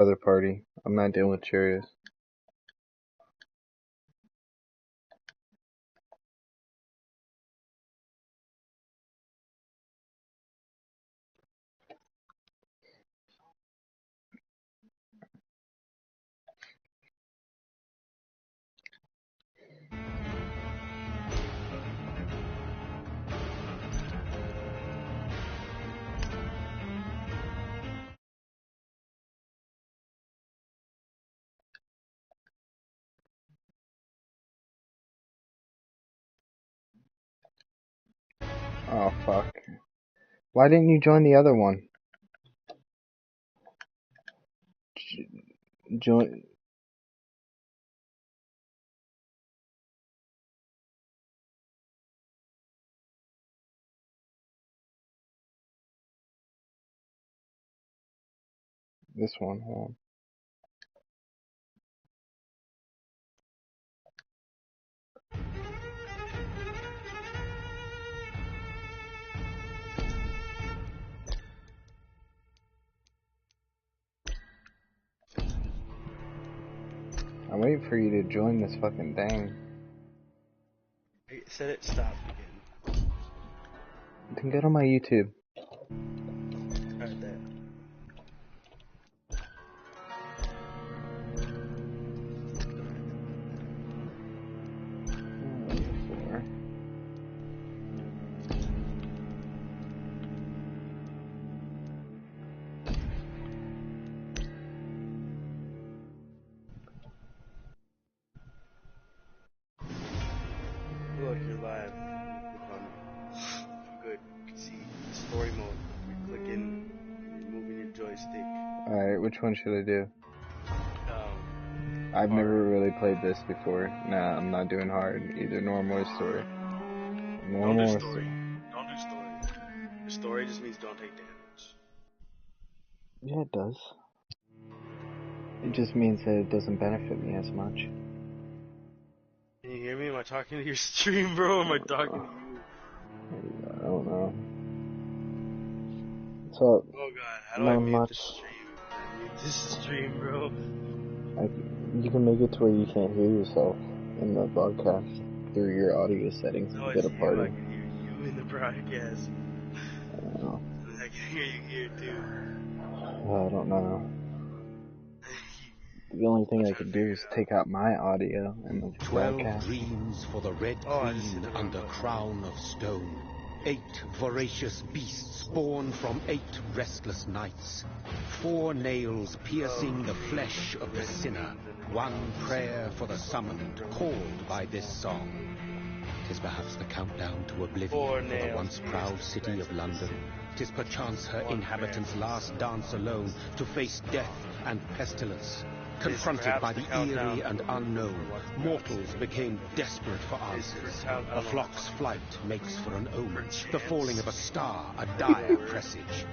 other party. I'm not dealing with Cheerios. Oh, fuck. Why didn't you join the other one? Join. This one, hold on. I'm waiting for you to join this fucking thing. I said it stopped again. Then go to my YouTube. Alright, there. Look, you're live. Good. You can see story mode. You're clicking, you're moving your joystick. Alright, which one should I do? I've never really played this before. Nah, I'm not doing hard. Either normal or story. Don't do story. Don't do story. The story just means don't take damage. Yeah, it does. It just means that it doesn't benefit me as much. Can you hear me? Am I talking to your stream, bro? Or am I talking to you? I don't know. So, oh god, how do I mute the stream? I mute this stream, bro. You can make it to where you can't hear yourself in the broadcast through your audio settings. No, Get a party. I can hear you in the broadcast. I don't know. I can hear you here too. I don't know. The only thing I could do is take out my audio and the 12 broadcast. dreams for the Red Queen under crown of stone. 8 voracious beasts born from 8 restless nights. 4 nails piercing the flesh of the sinner. 1 prayer for the summoned, called by this song. 'Tis perhaps the countdown to oblivion for the once proud city of London. 'Tis perchance her inhabitants' last dance alone to face death and pestilence. Confronted by the eerie and unknown, mortals became desperate for answers. A flock's flight makes for an omen, the falling of a star, a dire presage.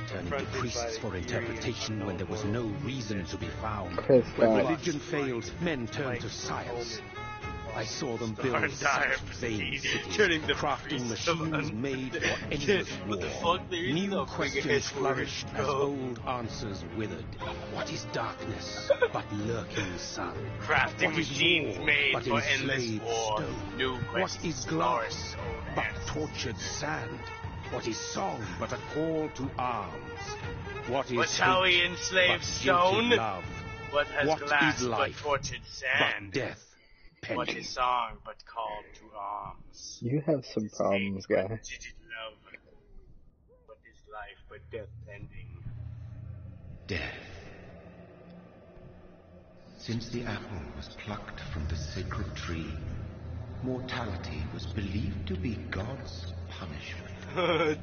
Turning to priests for interpretation when there was no reason to be found. When religion failed, men turned to science. I saw them build such vain cities, crafting machines made for endless war. New questions flourished as old answers withered. What is darkness but lurking sun? Crafting machines made for endless war. New what is glass but tortured sand? What is song but a call to arms? What is What's how we enslave stone? Love? What has glass is life but tortured sand? But death pending. What is song but call to arms? You have some problems, guy. What is life but death pending? Death. Since the apple was plucked from the sacred tree, mortality was believed to be God's punishment. A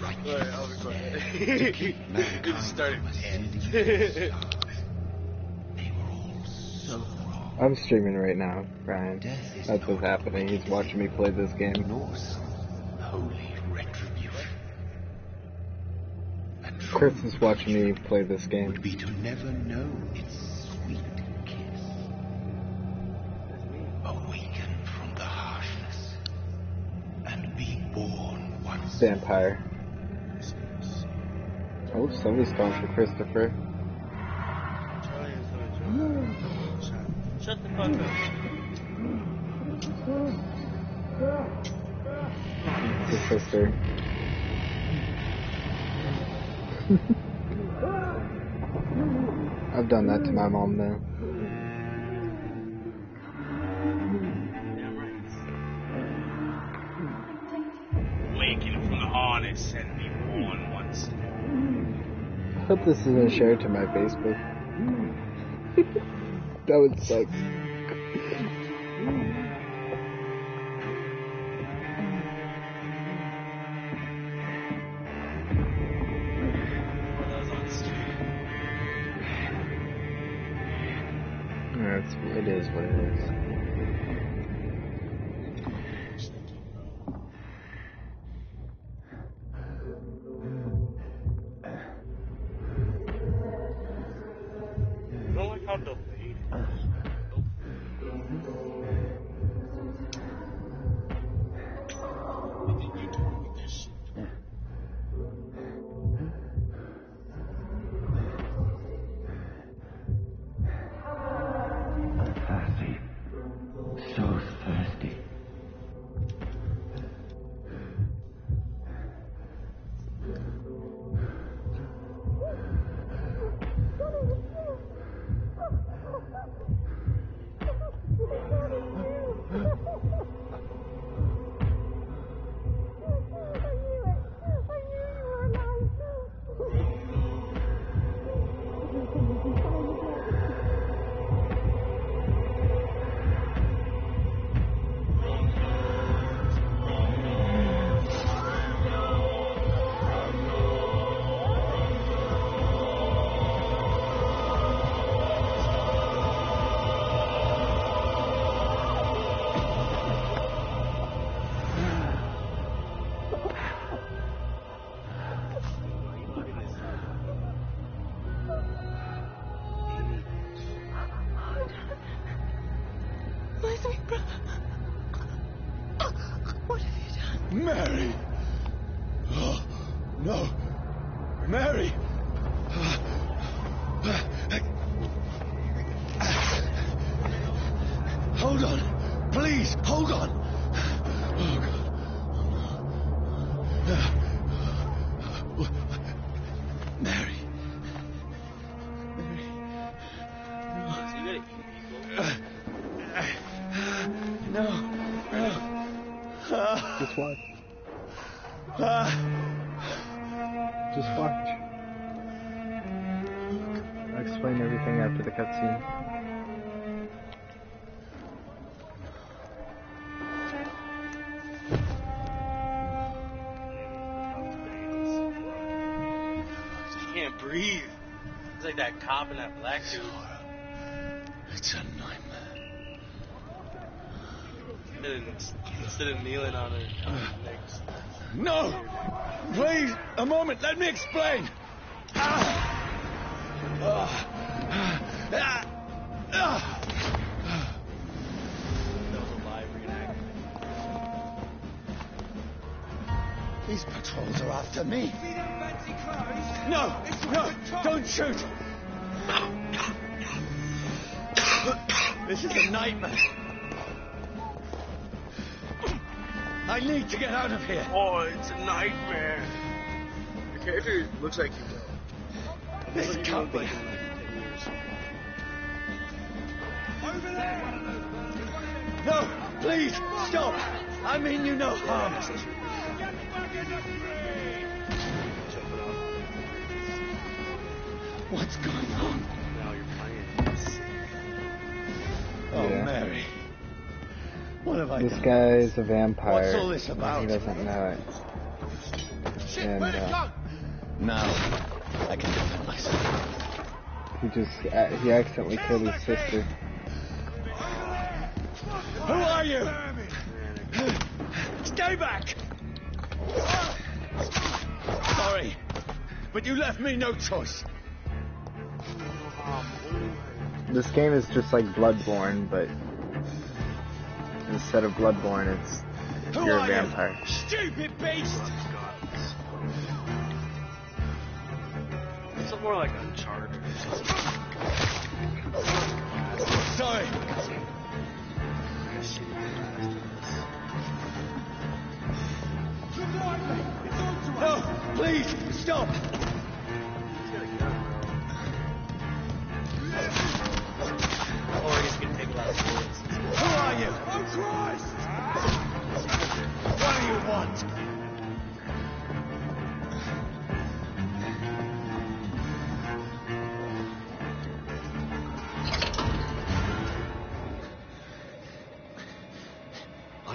righteous snare to keep mankind from ascending to the stars. They were all so wrong. I'm streaming right now, Brian. That's what's happening. He's watching me play this game. Norse holy retribution. Chris is watching me play this game. Would be to never know its sweet kiss. Awaken from the harshness and be born once. Vampire. Oh, somebody's calling for Christopher. shut the fuck up. His sister. I've done that to my mom though. Waking from the harness and be born once. I hope this isn't shared to my Facebook. That would suck. It is what it is. I don't like how delayed. Mary! Oh, no! Mary! Hold on! Please, hold on! Oh, God. Mary. No. Just watch. Just watch. I'll explain everything after the cutscene. I can't breathe. It's like that cop and that black dude. It's a nightmare. Instead of kneeling on her legs. No! Please, a moment, let me explain! That was a live reenactment. These patrols are after me. No! No! Don't shoot! This is a nightmare. I need to get out of here. Oh, it's a nightmare. Your character looks like you will. This can't be. Over there! No, please, stop. I mean you no harm. What's going on? Now you're playing. Oh, Yeah. Mary. What have I This done? guy's a vampire. What's all this about? He doesn't know it. Shit, And, where'd it go? Now, I can defend myself. He accidentally killed his sister. Who are you? Stay back! Sorry, but you left me no choice. This game is just like Bloodborne, but instead of Bloodborne, it's Who you're a are vampire. you? Stupid beast! It's more like Uncharted. Sorry,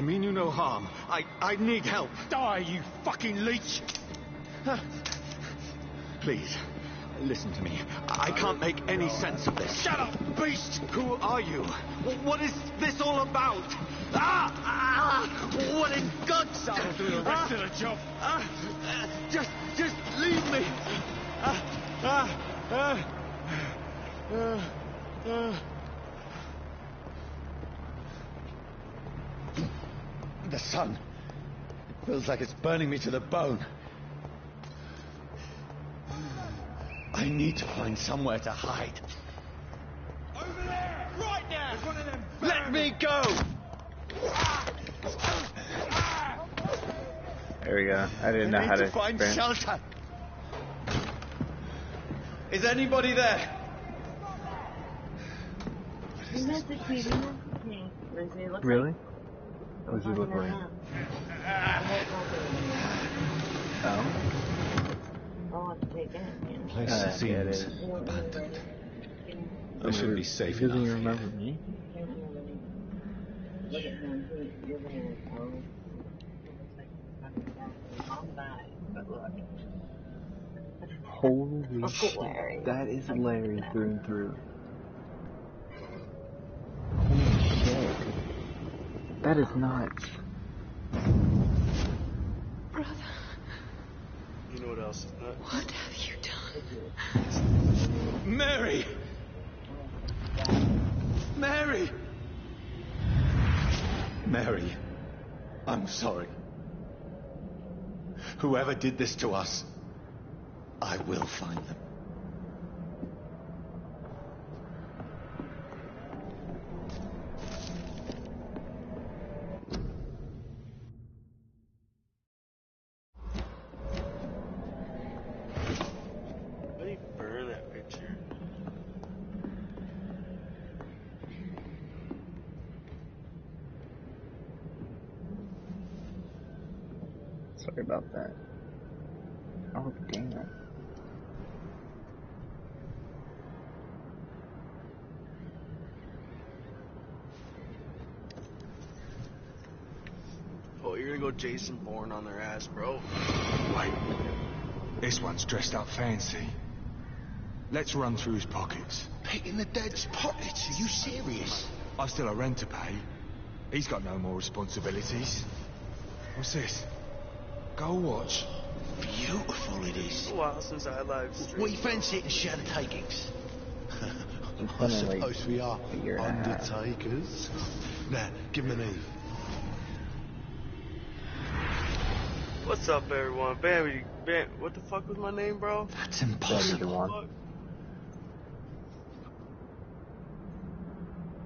mean you no harm. I need help. Die, you fucking leech! Please, listen to me. I can't make any sense of this. Shut up, beast! Who are you? What is this all about? What in God's name? I'll do the rest of the job. Just leave me. The sun. It feels like it's burning me to the bone. I need to find somewhere to hide. Over there! Right now! There's one of them. Let me go! There we go. I didn't know how to find sprint. shelter. Is anybody there? Really? What does he look like? Oh? Place seems abandoned. I should be safe Doesn't enough. he remember me? Holy shit. That is Larry through and through. Holy shit. That is nuts. Brother, You know what else is nuts? what have you done? Mary! Mary! Mary, I'm sorry. Whoever did this to us, I will find them. Why do you burn that picture? Sorry about that. Oh, damn. Oh, you're gonna go Jason Bourne on their ass, bro. Wait. This one's dressed up fancy. Let's run through his pockets. Picking the dead's pockets? Are you serious? I've still a rent to pay. He's got no more responsibilities. What's this? Go watch. Beautiful it is. It's a while since I live streamed. We fancy it in shadow takings. It's I been like suppose we are a year and a half. undertakers. Now, give him an Eve. What's up, everyone? Bam, what the fuck was my name, bro? That's impossible. Fuck.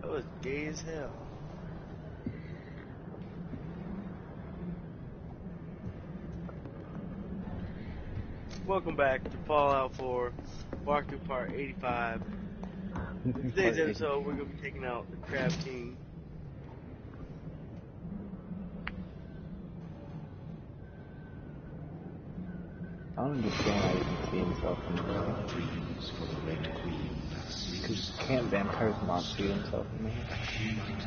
That was gay as hell. Welcome back to Fallout 4, walkthrough part 85. In today's episode, we're going to be taking out the Crab King. I don't understand how you can see himself in the movie. Because can't vampires not see themselves in the movie?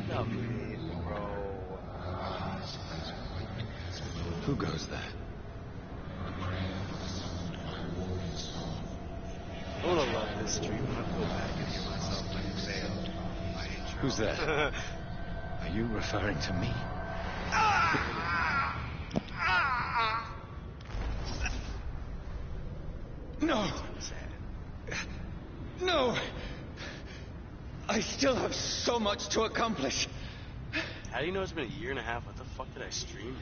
Stop it, bro. Who goes there? I want to love this stream. I'm going to go back and hear myself like fail. Who's that? Are you referring to me? No! No! I still have so much to accomplish. How do you know it's been a year and a half? What the fuck did I stream,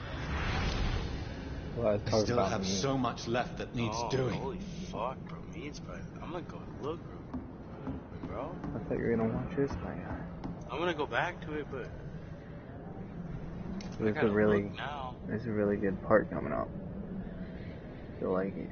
bro? Well, I I talked still about have me. so much left that needs doing. Holy fuck, bro. Me, it's probably... I'm gonna go look, bro. I thought you were gonna watch this, man. I'm gonna go back to it, but... There's a really good part coming up. You'll like it.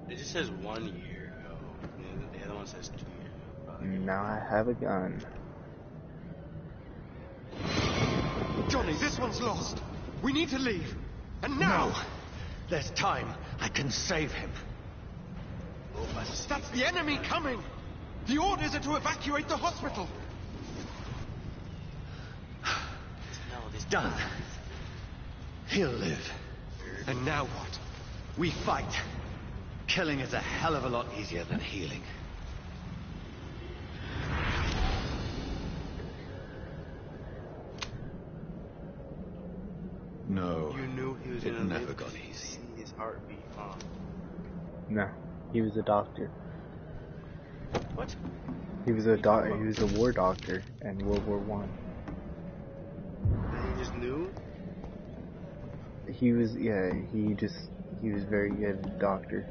It just says 1 year ago. And the other one says 2 years ago. Now I have a gun. Johnny, this one's lost. We need to leave. And now! There's time. I can save him. That's the enemy coming! The orders are to evacuate the hospital! It's done. He'll live. And now what? We fight. Killing is a hell of a lot easier than healing. No. You knew he was It gonna never live got to easy. see his heartbeat, huh? No, he was a doctor. What? He was a war doctor in World War One. And he just knew? He was very good doctor.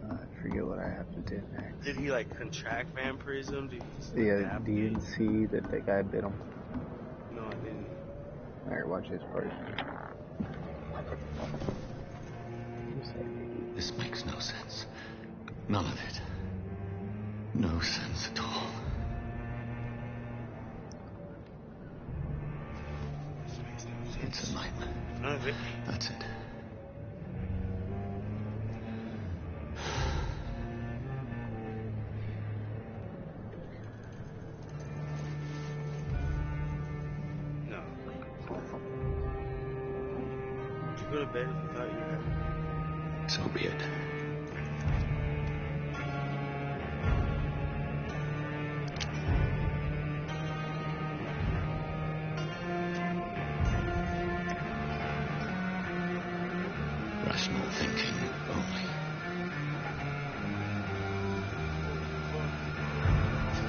I forget what I have to do next. Did he like contract vampirism? Did he just Yeah, adapt you it? didn't see that the guy bit him. No, I didn't. Alright, watch this part. This makes no sense. None of it. No sense at all. It's a nightmare. None of it. That's it. No. Did you go to bed without your head? So be it. Rational thinking only.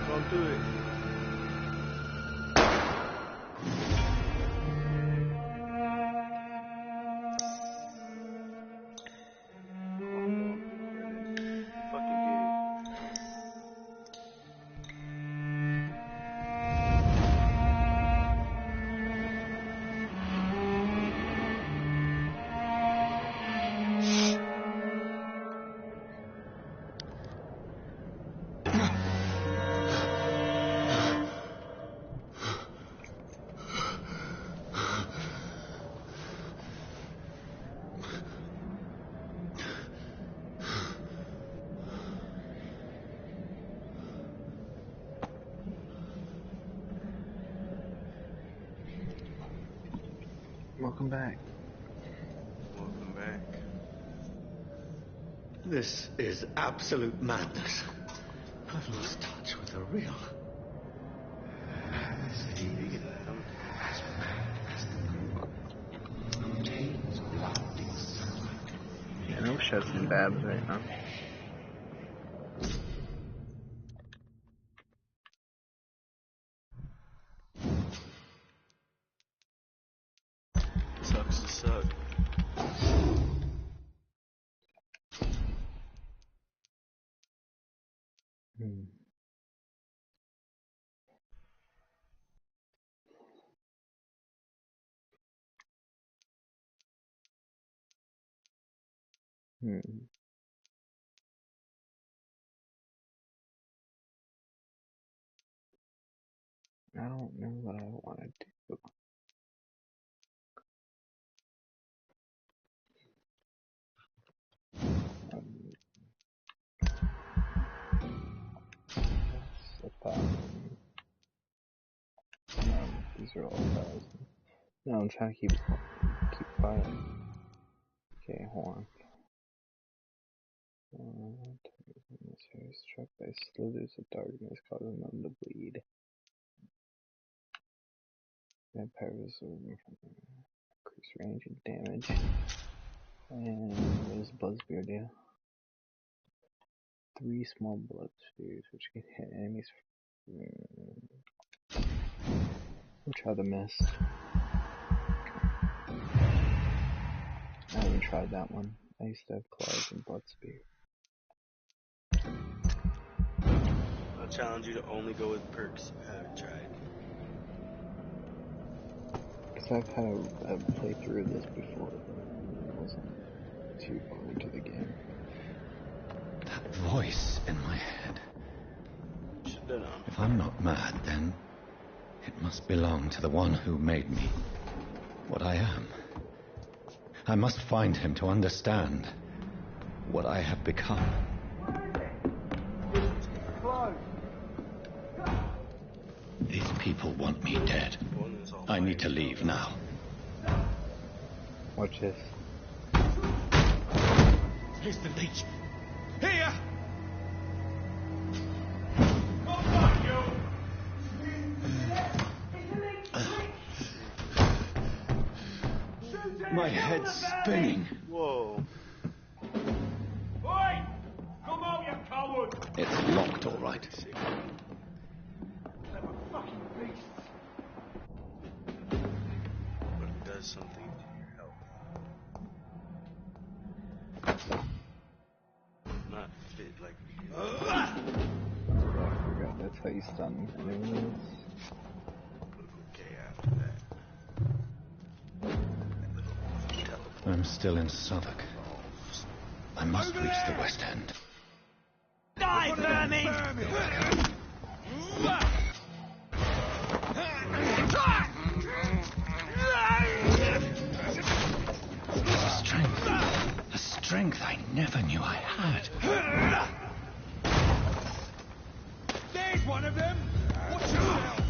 Don't do it. Fucking did it. Welcome back. Welcome back. This is absolute madness. I've lost touch with the real. Yeah, no shuts and babs right now. Sucks to suck. I don't know what I want to do. That's 1,000. These are all 1,000. No, I'm trying to keep quiet. Okay, hold on. Struck by slithers of darkness, causing them to bleed. Vampires increase range and damage. And what does Buzzbear do? 3 small blood spheres, which can hit enemies. We'll try the mist. I haven't tried that one. I used to have claws and blood spear. I'll challenge you to only go with perks you haven't tried. Because I've played through this before, but it wasn't too far into the game. That voice in my head. If I'm not mad, then it must belong to the one who made me. what I am. I must find him to understand what I have become. These people want me dead. I need to leave now. Watch this. Here's the leech. Here! My head's spinning. Whoa. Oi! Come out, you coward! It's locked, all right. But it does something to your health. Not fit like I forgot that's how you stun enemies. okay after that. I'm still in Southwark. I must reach the West End. Die, vermin! A strength I never knew I had. There's one of them! Watch yourself!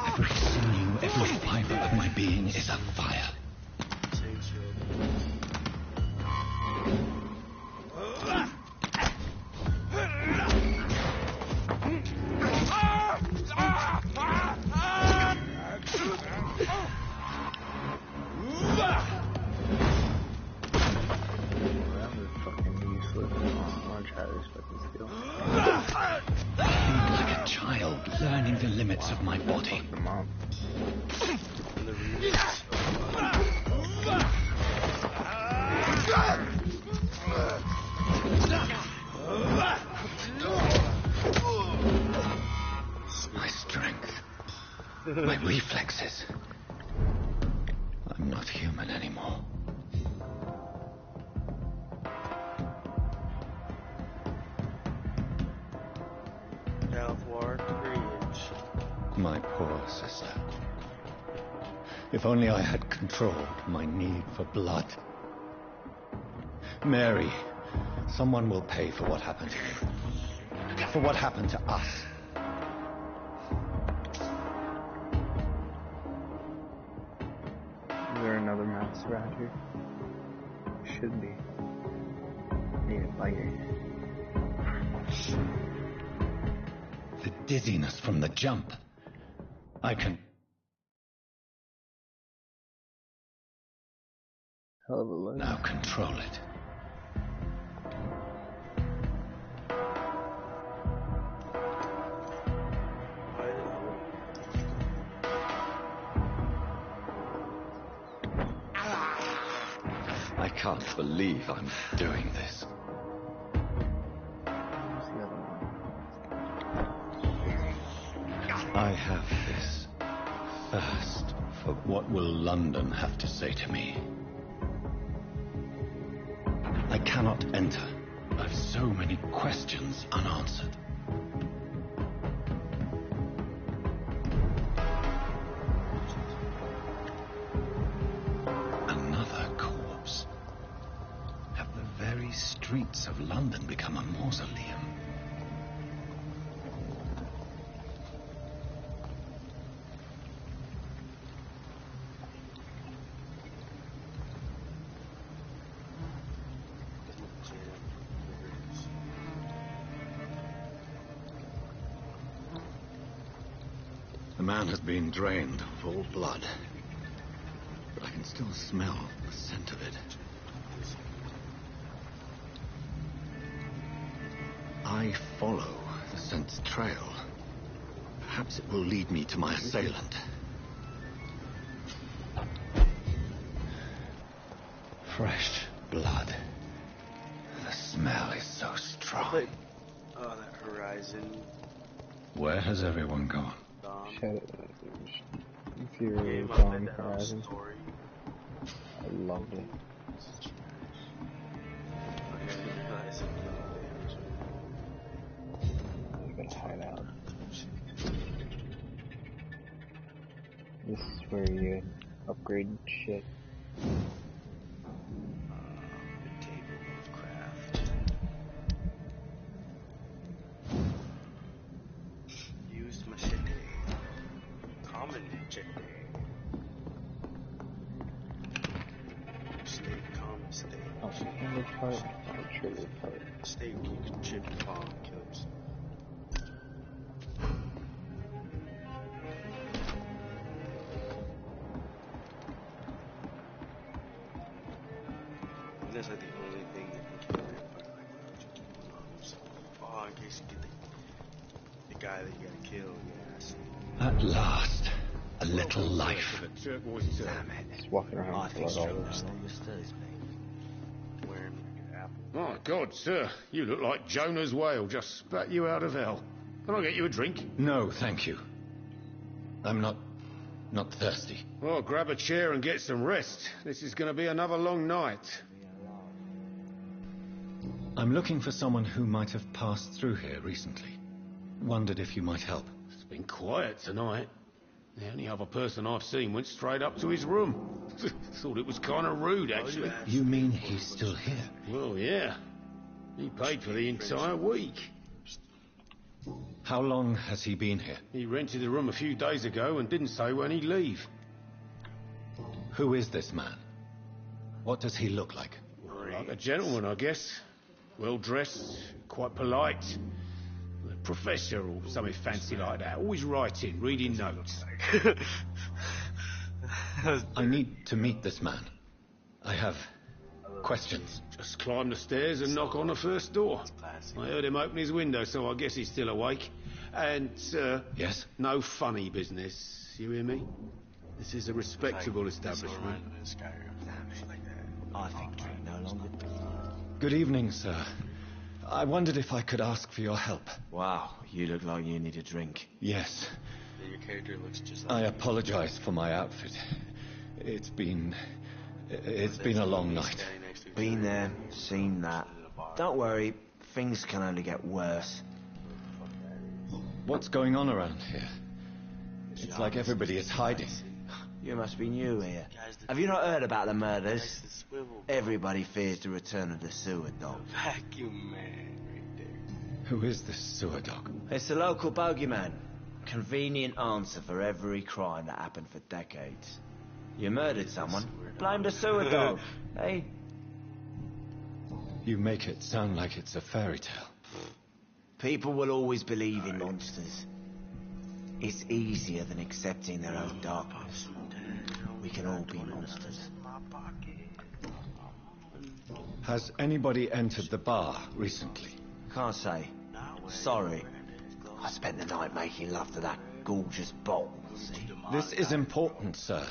Every sinew, every fiber of my being is afire. Same shit. That was fucking useless. I'll try to respect the skill. Like a child learning the limits of my body. Come on. And the remix. My strength. My reflexes. I'm not human anymore. Southwark Bridge. My poor sister. If only I had controlled my need for blood. Mary, someone will pay for what happened to you. For what happened to us. Is there another mouse around here? Should be. Need a lighter. The dizziness from the jump. I can... Hell of a look. now control it. I can't believe I'm doing this. Where's the other one? I have this thirst for what will London have to say to me. I cannot enter. I've so many questions unanswered. Another corpse. Have the very streets of London become a mausoleum? The man has been drained of all blood, but I can still smell the scent of it. I follow the scent's trail. Perhaps it will lead me to my assailant. Fresh blood. played that Horizon. Where has everyone gone? Shut it. If you're Game, I on played that Horizon, story. I loved it. I'm gonna hide out. This is where you upgrade shit. Table of craft. Used machete. Common machete. Steak, common steak. Oh, hammer part, trigger part. Steak, chip, palm, kills. That's like the only thing that can kill him. Oh, in case you get the guy that you gotta kill, yes. At last, a little life. Damn it. Just walking around I with think blood all so. over. Stirs me. Wearing like an apple. My God, sir, you look like Jonah's whale just spat you out of hell. Can I get you a drink? No, thank you. I'm not thirsty. Well, grab a chair and get some rest. This is going to be another long night. I'm looking for someone who might have passed through here recently. Wondered if you might help. It's been quiet tonight. The only other person I've seen went straight up to his room. Thought it was kind of rude, actually. You mean he's still here? Well, yeah. He paid for the entire week. How long has he been here? He rented the room a few days ago and didn't say when he'd leave. Who is this man? What does he look like? Like a gentleman, I guess. Well dressed, quite polite. A professor or something fancy like that. Always writing, reading notes. I need to meet this man. I have questions. Just climb the stairs and knock on the first door. I heard him open his window, so I guess he's still awake. And, Yes? no funny business. You hear me? This is a respectable establishment. I think we no longer. Good evening, sir. I wondered if I could ask for your help. Wow, you look like you need a drink. Yes. Your character looks just I like apologize for my outfit. It's been a long night. Been there, seen that. Don't worry, things can only get worse. What's going on around here? It's like everybody is hiding. You must be new here. Have you not heard about the murders? Everybody fears the return of the sewer dog. Vacuum man right there. Who is this sewer dog? It's the local bogeyman. Convenient answer for every crime that happened for decades. You murdered someone, blame the sewer dog. Hey? You make it sound like it's a fairy tale. People will always believe in monsters. It's easier than accepting their own darkness. We can all be monsters. Has anybody entered the bar recently? Can't say. Sorry. I spent the night making love to that gorgeous bottle. See? This is important, sir.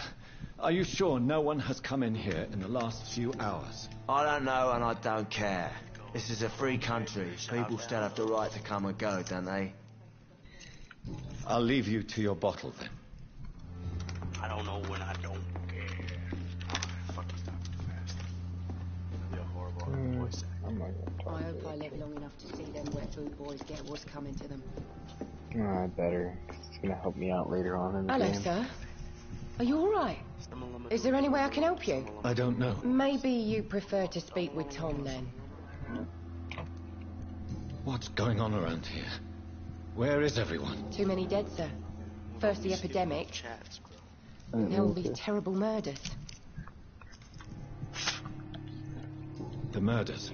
Are you sure no one has come in here in the last few hours? I don't know and I don't care. This is a free country. People still have the right to come and go, don't they? I'll leave you to your bottle then. I don't know when I don't care. Fuck, he's talking too fast. That'd be a horrible voice I'm not gonna talk I to hope I you. live long enough to see them wet food boys get what's coming to them. I better. It's gonna help me out later on in the Hello, game. sir. Are you all right? Is there any way I can help you? I don't know. Maybe you prefer to speak with Tom then. What's going on around here? Where is everyone? Too many dead, sir. First the epidemic, now all these terrible murders. The murders.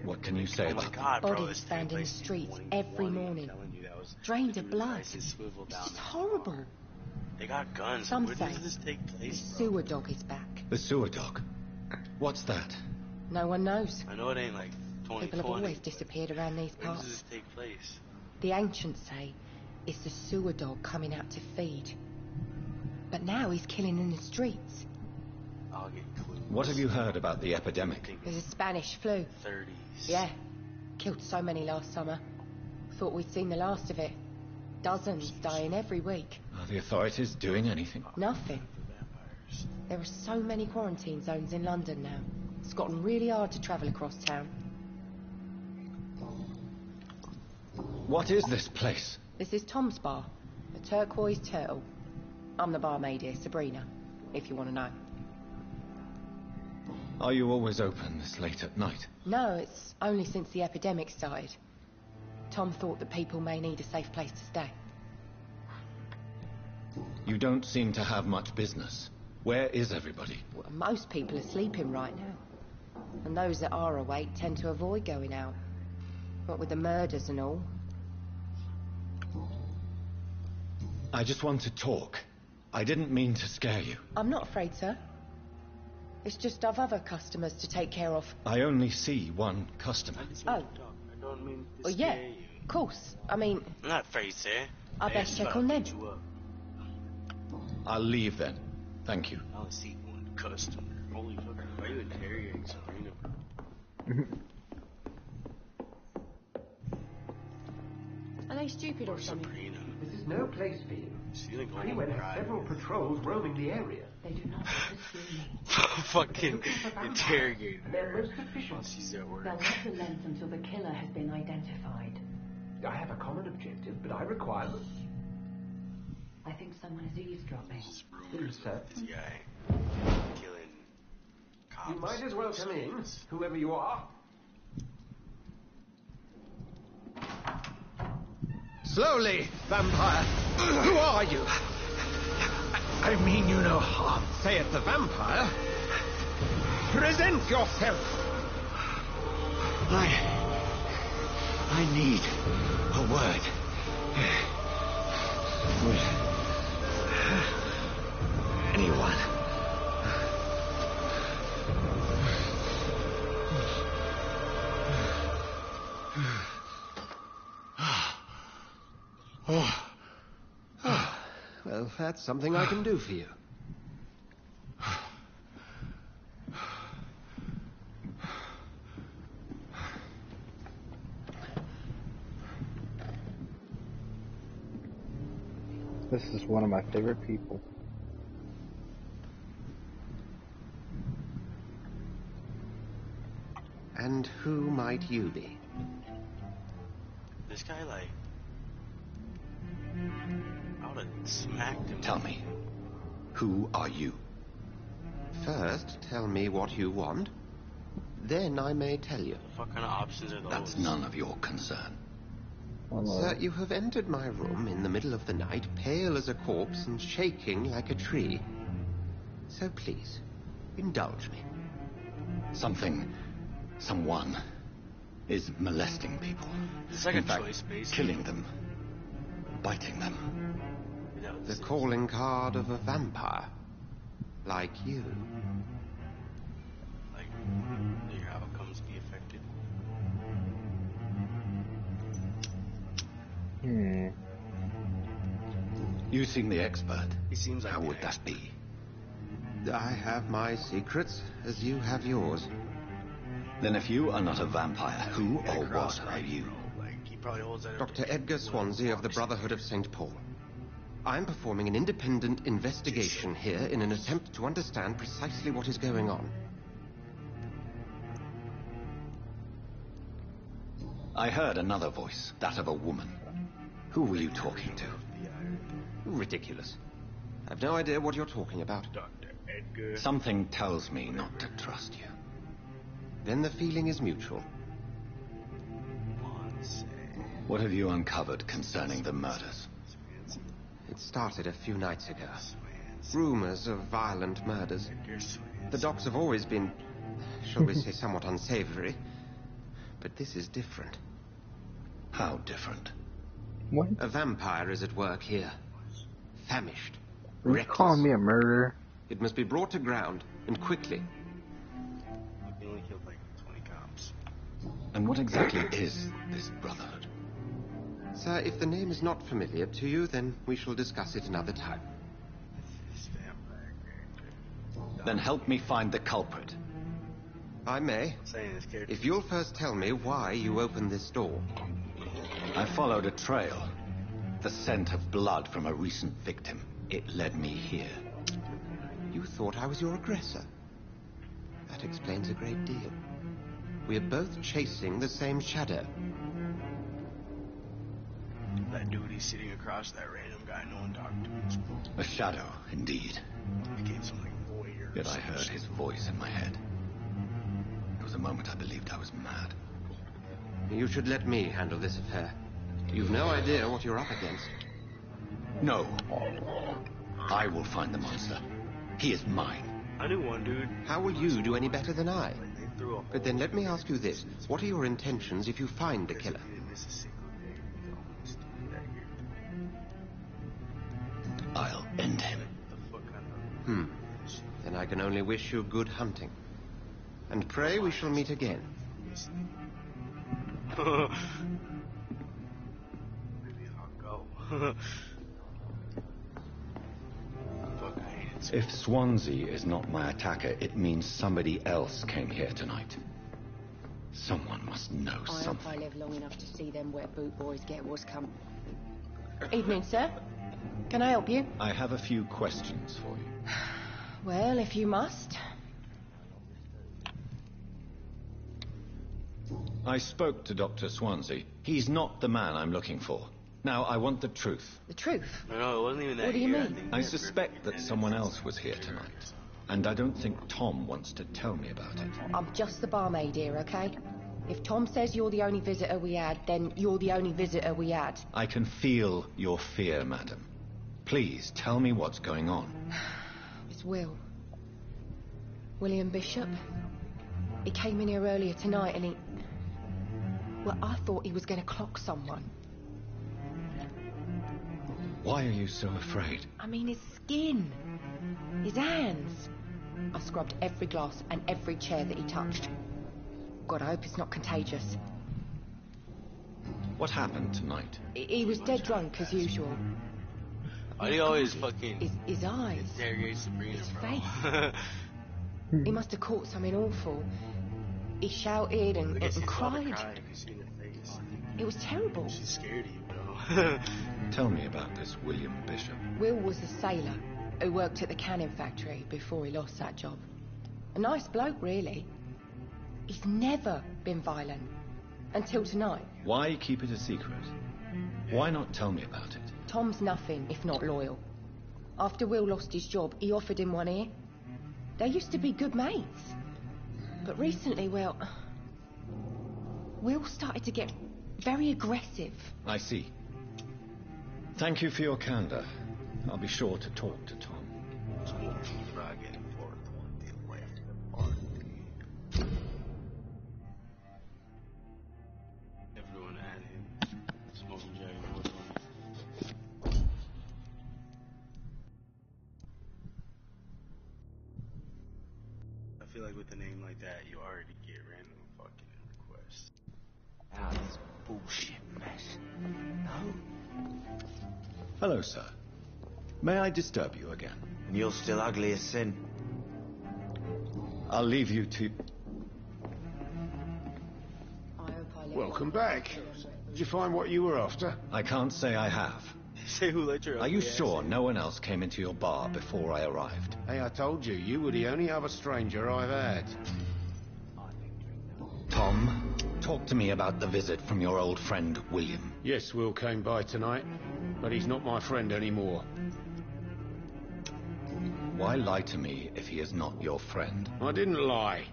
What can you say Oh my about them? God, bro, Bodies this found in the takes place streets 2020. every morning. I'm telling you, that was Drained of blood. It's It's just horrible. They got guns. Some Where say does this take The place, bro? sewer dog is back. The sewer dog. What's that? No one knows. I know it ain't like People have 2020. always disappeared around these When does parts. this take place? The ancients say it's the sewer dog coming out to feed. But now he's killing in the streets. I'll get clues. What have you heard about the epidemic? There's a Spanish flu. 30s. Yeah. Killed so many last summer. Thought we'd seen the last of it. Dozens dying every week. Are the authorities doing anything? Nothing. There are so many quarantine zones in London now. It's gotten really hard to travel across town. What is this place? This is Tom's bar, the Turquoise Turtle. I'm the barmaid here, Sabrina, if you want to know. Are you always open this late at night? No, it's only since the epidemic started. Tom thought that people may need a safe place to stay. You don't seem to have much business. Where is everybody? Well, most people are sleeping right now. And those that are awake tend to avoid going out. What with the murders and all. I just want to talk. I didn't mean to scare you. I'm not afraid, sir. It's just I've other customers to take care of. I only see one customer. Oh. I don't mean to Well, yeah, scare you. of course. I mean, I'm not afraid, sir. I best check on them. I'll leave then. Thank you. I only see one customer. Holy fuck, why are you interrogating Sabrina? Are they stupid or something? Sabrina. This is no place for you. Stealing Freeway has several patrols roaming the area. They do not screaming. Fucking interrogating They're her. most efficient. She's at work. They'll have to lend until the killer has been identified. I have a common objective, but I require them. I think someone is eavesdropping. Sir, This guy killing cops. you might as well come in, whoever you are. Slowly, vampire. Who are you? I mean you no harm. Say it, the vampire. Present yourself. I need a word. Anyone. Well, that's something I can do for you. This is one of my favorite people. And who might you be? This guy, like, I would have smacked him. Tell me, who are you? First, tell me what you want. Then I may tell you. What kind of options are those? That's none of your concern. Sir, you have entered my room in the middle of the night, pale as a corpse and shaking like a tree. So please, indulge me. Someone is molesting people. It's like In a fact, choice, basically. killing them, biting them. The calling card of a vampire. Like you. Like, your outcomes be affected. You seem the expert. He seems like How the would that expert. be? I have my secrets, as you have yours. Then if you are not a vampire, who Get or across, what are you? Like, he probably holds that. Dr. Edgar Swansea of the Brotherhood of St. Paul. I'm performing an independent investigation here in an attempt to understand precisely what is going on. I heard another voice, that of a woman. Who were you talking to? Ridiculous. I've no idea what you're talking about. Dr. Edgar. Something tells me not to trust you. Then the feeling is mutual. What have you uncovered concerning the murders? It started a few nights ago. Rumors of violent murders. The docs have always been, shall we say, somewhat unsavory. But this is different. How different? What? A vampire is at work here. Famished. Are you calling me a murderer? It must be brought to ground, and quickly. He only killed like 20 cops. And what exactly is this brotherhood? Sir, if the name is not familiar to you, then we shall discuss it another time. Then help me find the culprit. I may. Saying this character. If you'll first tell me why you opened this door. I followed a trail. The scent of blood from a recent victim. It led me here. You thought I was your aggressor. That explains a great deal. We're both chasing the same shadow. That dude is sitting across that random guy no one talked to. A shadow, indeed. Became some like voyeur. Yet I heard his voice in my head. There was a moment I believed I was mad. You should let me handle this affair. You've no idea what you're up against. No. I will find the monster. He is mine. I knew one dude. How will you do any better than I? But then let me ask you this. What are your intentions if you find the killer? I'll end him. Then I can only wish you good hunting. And pray we shall meet again. Maybe I'll go. If Swansea is not my attacker, it means somebody else came here tonight. Someone must know something. I hope I live long enough to see them wet boot boys get what's come. Evening, sir. Can I help you? I have a few questions for you. Well, if you must. I spoke to Dr. Swansea. He's not the man I'm looking for. Now, I want the truth. The truth? No, it wasn't even that. What do you mean? I suspect that someone else was here tonight. And I don't think Tom wants to tell me about it. I'm just the barmaid here, okay? If Tom says you're the only visitor we had, then you're the only visitor we had. I can feel your fear, madam. Please, tell me what's going on. It's Will. William Bishop. He came in here earlier tonight and he... Well, I thought he was going to clock someone. Why are you so afraid? I mean, his skin. His hands. I scrubbed every glass and every chair that he touched. God, I hope it's not contagious. What happened tonight? He was dead drunk, as usual. Why do you always fucking... His eyes. Interrogate Sabrina, his bro. face. He must have caught something awful. He shouted and cried. It was terrible. She's scared of you, bro. Tell me about this William Bishop. Will was a sailor who worked at the cannon factory before he lost that job. A nice bloke, really. He's never been violent. Until tonight. Why keep it a secret? Why not tell me about it? Tom's nothing if not loyal. After Will lost his job, he offered him one ear. They used to be good mates. But recently, well... Will started to get very aggressive. I see. Thank you for your candor. I'll be sure to talk to Tom. Everyone at him. Smoking Dragon with him. I feel like with a name like that, you already get random fucking requests. Ah, this bullshit mess. No? Hello, sir. May I disturb you again? And you're still ugly as sin. I'll leave you to... Welcome back. Did you find what you were after? I can't say I have. Say who let your... Are you sure no one else came into your bar before I arrived? Hey, I told you, you were the only other stranger I've had. Tom, talk to me about the visit from your old friend, William. Yes, Will came by tonight, but he's not my friend anymore. Why lie to me if he is not your friend? I didn't lie.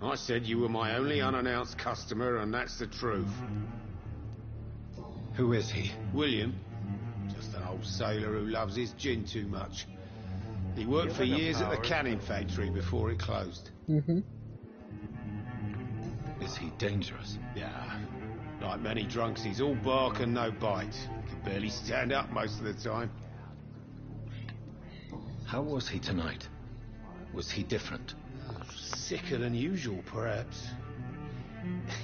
I said you were my only unannounced customer, and that's the truth. Who is he? William. Just an old sailor who loves his gin too much. He worked for years at the canning factory before it closed. Is he dangerous? Yeah. Like many drunks, he's all bark and no bite. Can barely stand up most of the time. How was he tonight? Was he different? Sicker than usual, perhaps.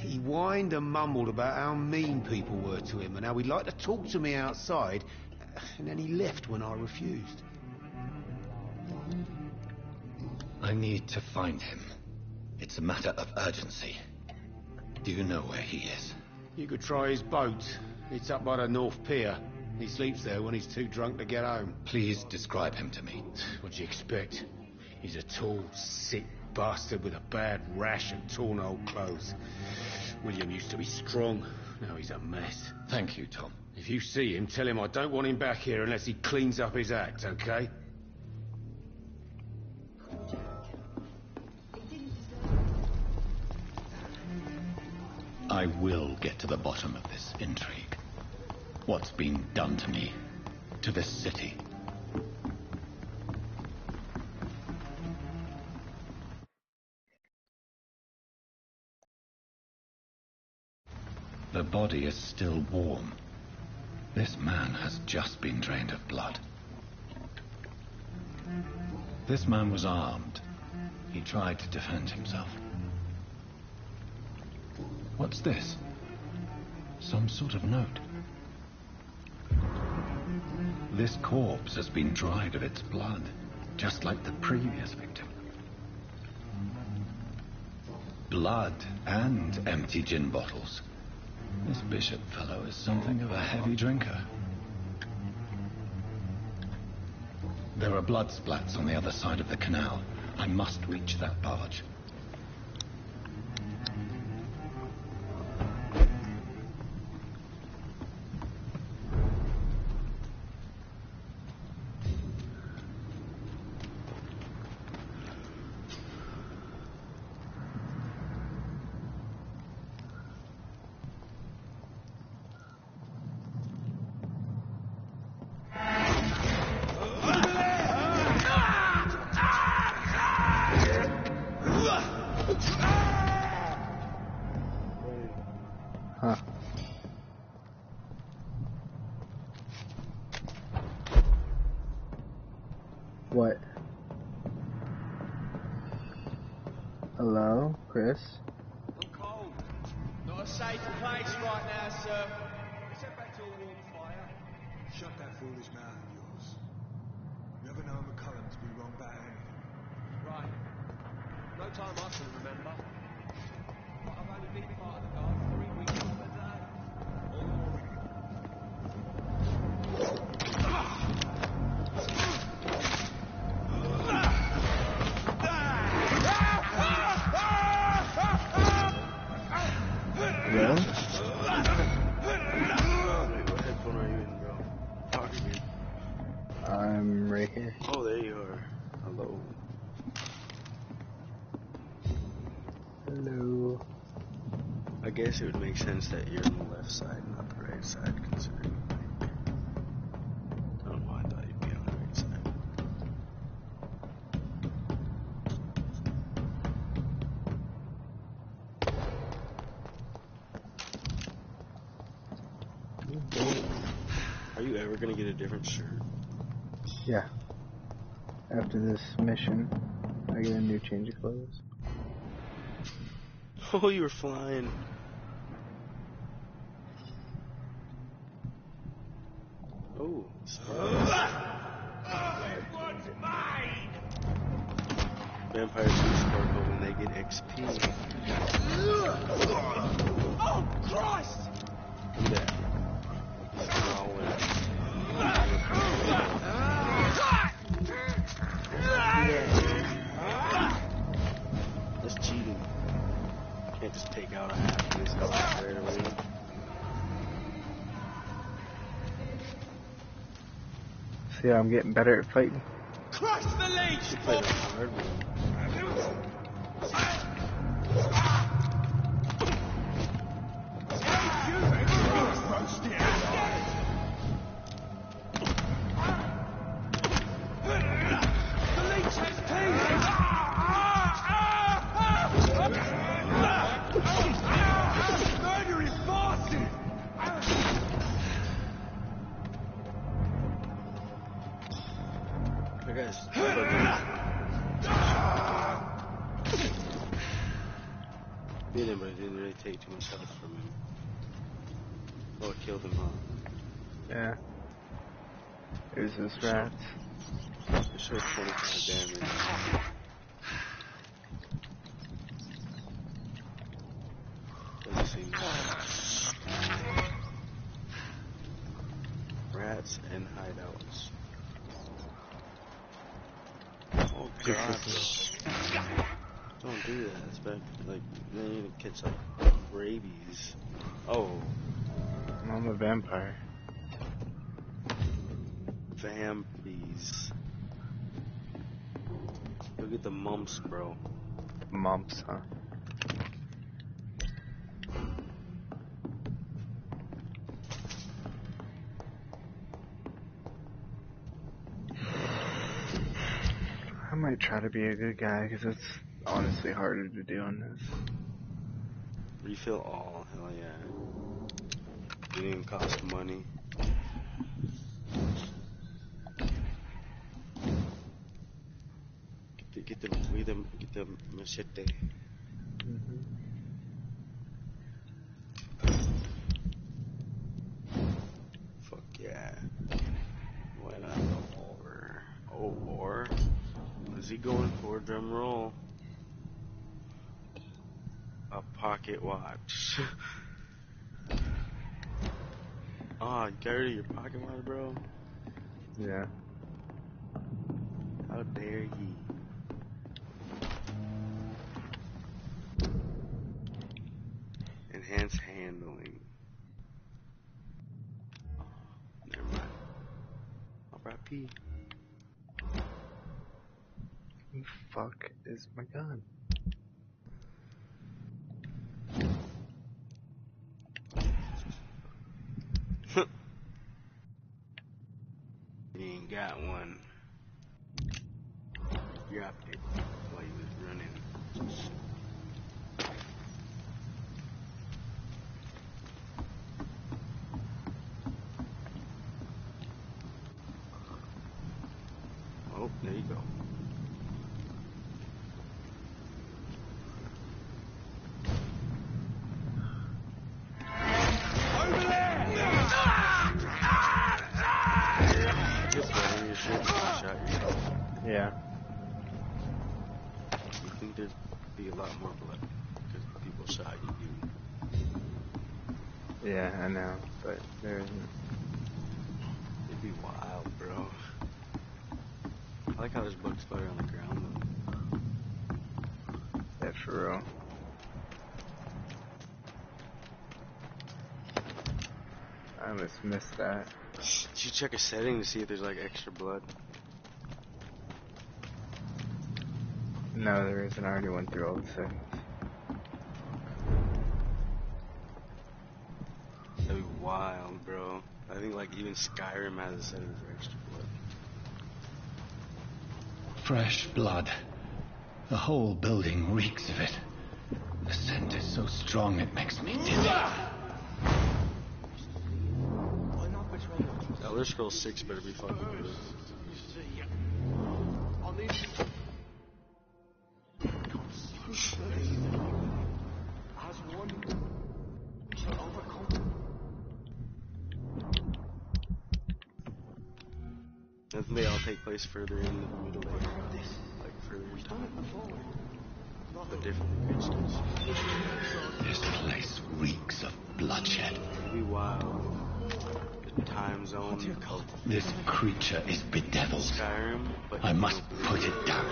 He whined and mumbled about how mean people were to him and how he'd like to talk to me outside, and then he left when I refused. I need to find him. It's a matter of urgency. Do you know where he is? You could try his boat. It's up by the North Pier. He sleeps there when he's too drunk to get home. Please describe him to me. What'd you expect? He's a tall, sick bastard with a bad rash and torn old clothes. William used to be strong. Now he's a mess. Thank you, Tom. If you see him, tell him I don't want him back here unless he cleans up his act, okay? I will get to the bottom of this intrigue. What's been done to me, to this city. The body is still warm. This man has just been drained of blood. This man was armed. He tried to defend himself. What's this? Some sort of note. This corpse has been dried of its blood, just like the previous victim. Blood and empty gin bottles. This Bishop fellow is something of a heavy drinker. There are blood splats on the other side of the canal. I must reach that barge. Huh. What? Hello, Chris? I'm cold. Not a safe place right now, sir. Let's head back to a warm fire. Shut that foolish mouth of yours. You never know McCullum to be wrong about anything. Right. No time I can remember. But I've only been part of the guard 3 weeks of the day. Hello? Wait, what headphone are you in, bro? Talk to me. I'm right here. Oh, there you are. Hello. Hello. I guess it would make sense that you're on the left side, not the right side, considering. I don't know, I thought you'd be on the right side. Are you ever gonna get a different shirt? Yeah. After this mission, I get a new change of clothes. Oh, you were flying. Oh. Vampires do sparkle when they get XP. Oh, Christ! Look at that. That's cheating. Can't just take out a half of this stuff straight away. See how I'm getting better at fighting? Crush the leech! You play the hard one. Did him, but it didn't really take too much health from him. Oh, it killed him, huh? Yeah. It was his rats. It showed 25 damage. God, don't do that. It's bad. Like, then you're gonna catch like rabies. Oh, I'm a vampire. Vampies. You'll get the mumps, bro. Mumps, huh? I might try to be a good guy, because it's honestly harder to do in this. Refill all, hell yeah. Didn't even cost money. Get the machete. Fuck yeah. Why not go over? Oh, or what is he going for? Drum roll. A pocket watch. Oh, you got rid of your pocket watch, bro? Yeah. How dare ye? Enhanced handling. Oh, never mind. Alright, P. Who the fuck is my gun? He ain't got one. Dropped it while he was running. Oh, there you go. Over there! Just running your shit, shot yourself. Yeah. You think there'd be a lot more blood because people shot you? Yeah, I know, but there isn't. It'd be wild, bro. I like how there's bugs fire on the ground, though. Yeah, for real. I almost missed that. You should check a setting to see if there's like extra blood. No, there isn't. I already went through all the settings. That'd be wild, bro. I think like even Skyrim has a setting for extra blood. Fresh blood. The whole building reeks of it. The scent is so strong it makes me dizzy. Elder Scrolls 6 better be fucking good. As one, we shall overcome. Doesn't they all take place further in the middle area? Like further in time? But different locations. This place reeks of bloodshed. It'd be wild. The time zone of This creature is bedeviled. Skyrim, but I must put it down.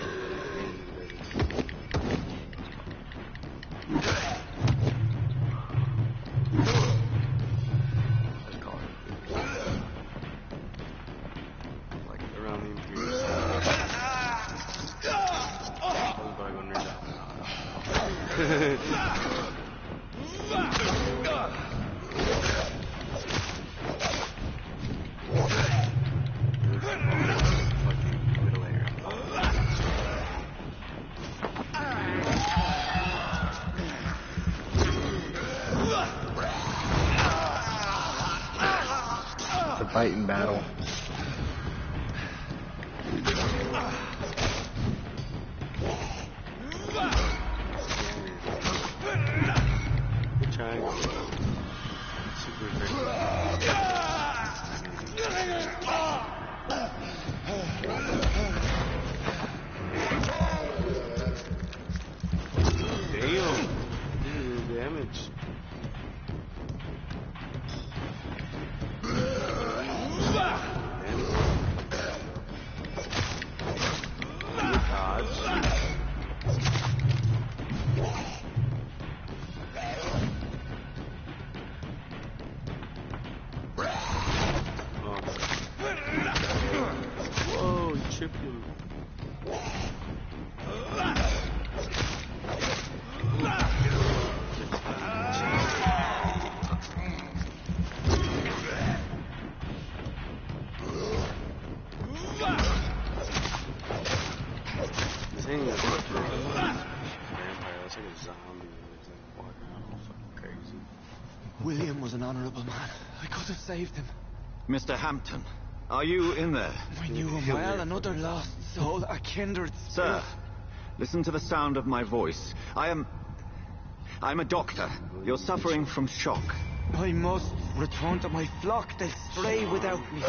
Let's call it. Like around the Imperial side. I'm probably gonna nerd out middle area. It's a fighting battle. Good triangle. Super effective. Damn. Damage. ain't got much of a vampire. It's like a zombie. It's like walking around fucking crazy. William was an honorable man. I could have saved him. Mr. Hampton, are you in there? I knew him well, another lost soul, a kindred spirit. Sir, listen to the sound of my voice. I'm a doctor. You're suffering from shock. I must return to my flock. They'll stray without me.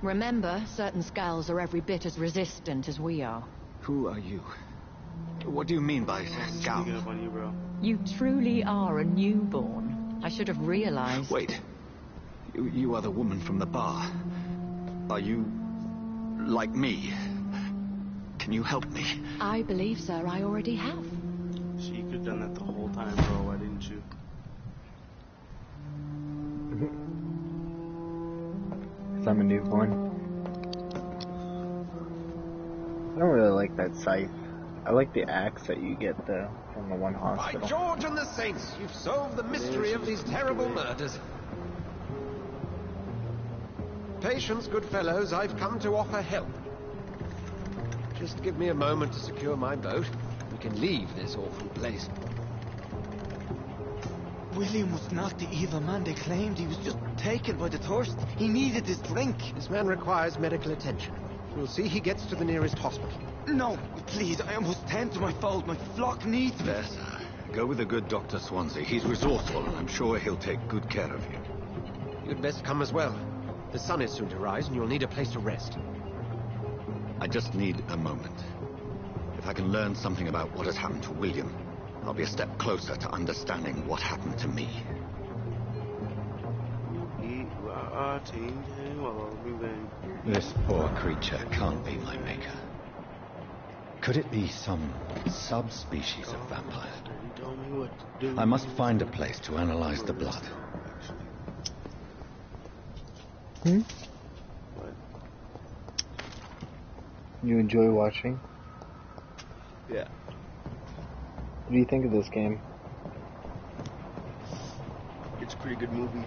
Remember, certain skulls are every bit as resistant as we are. Who are you? What do you mean by scout? You truly are a newborn. I should have realized. Wait. You are the woman from the bar. Are you like me? Can you help me? I believe, sir, I already have. So you could have done that the whole time, bro. Why didn't you? Because I'm a newborn. I don't really like that scythe. I like the axe that you get, though, from the one hospital. By George and the Saints, you've solved the mystery of these terrible murders. Patience, good fellows, I've come to offer help. Just give me a moment to secure my boat. We can leave this awful place. William was not the evil man they claimed. He was just taken by the thirst. He needed his drink. This man requires medical attention. We'll see he gets to the nearest hospital. No, please, I must tend to my fold. My flock needs me. There, sir. Go with the good Dr. Swansea. He's resourceful, and I'm sure he'll take good care of you. You'd best come as well. The sun is soon to rise, and you'll need a place to rest. I just need a moment. If I can learn something about what has happened to William, I'll be a step closer to understanding what happened to me. This poor creature can't be my maker. Could it be some subspecies of vampire? I must find a place to analyze the blood. You enjoy watching? Yeah. What do you think of this game? It's a pretty good movie.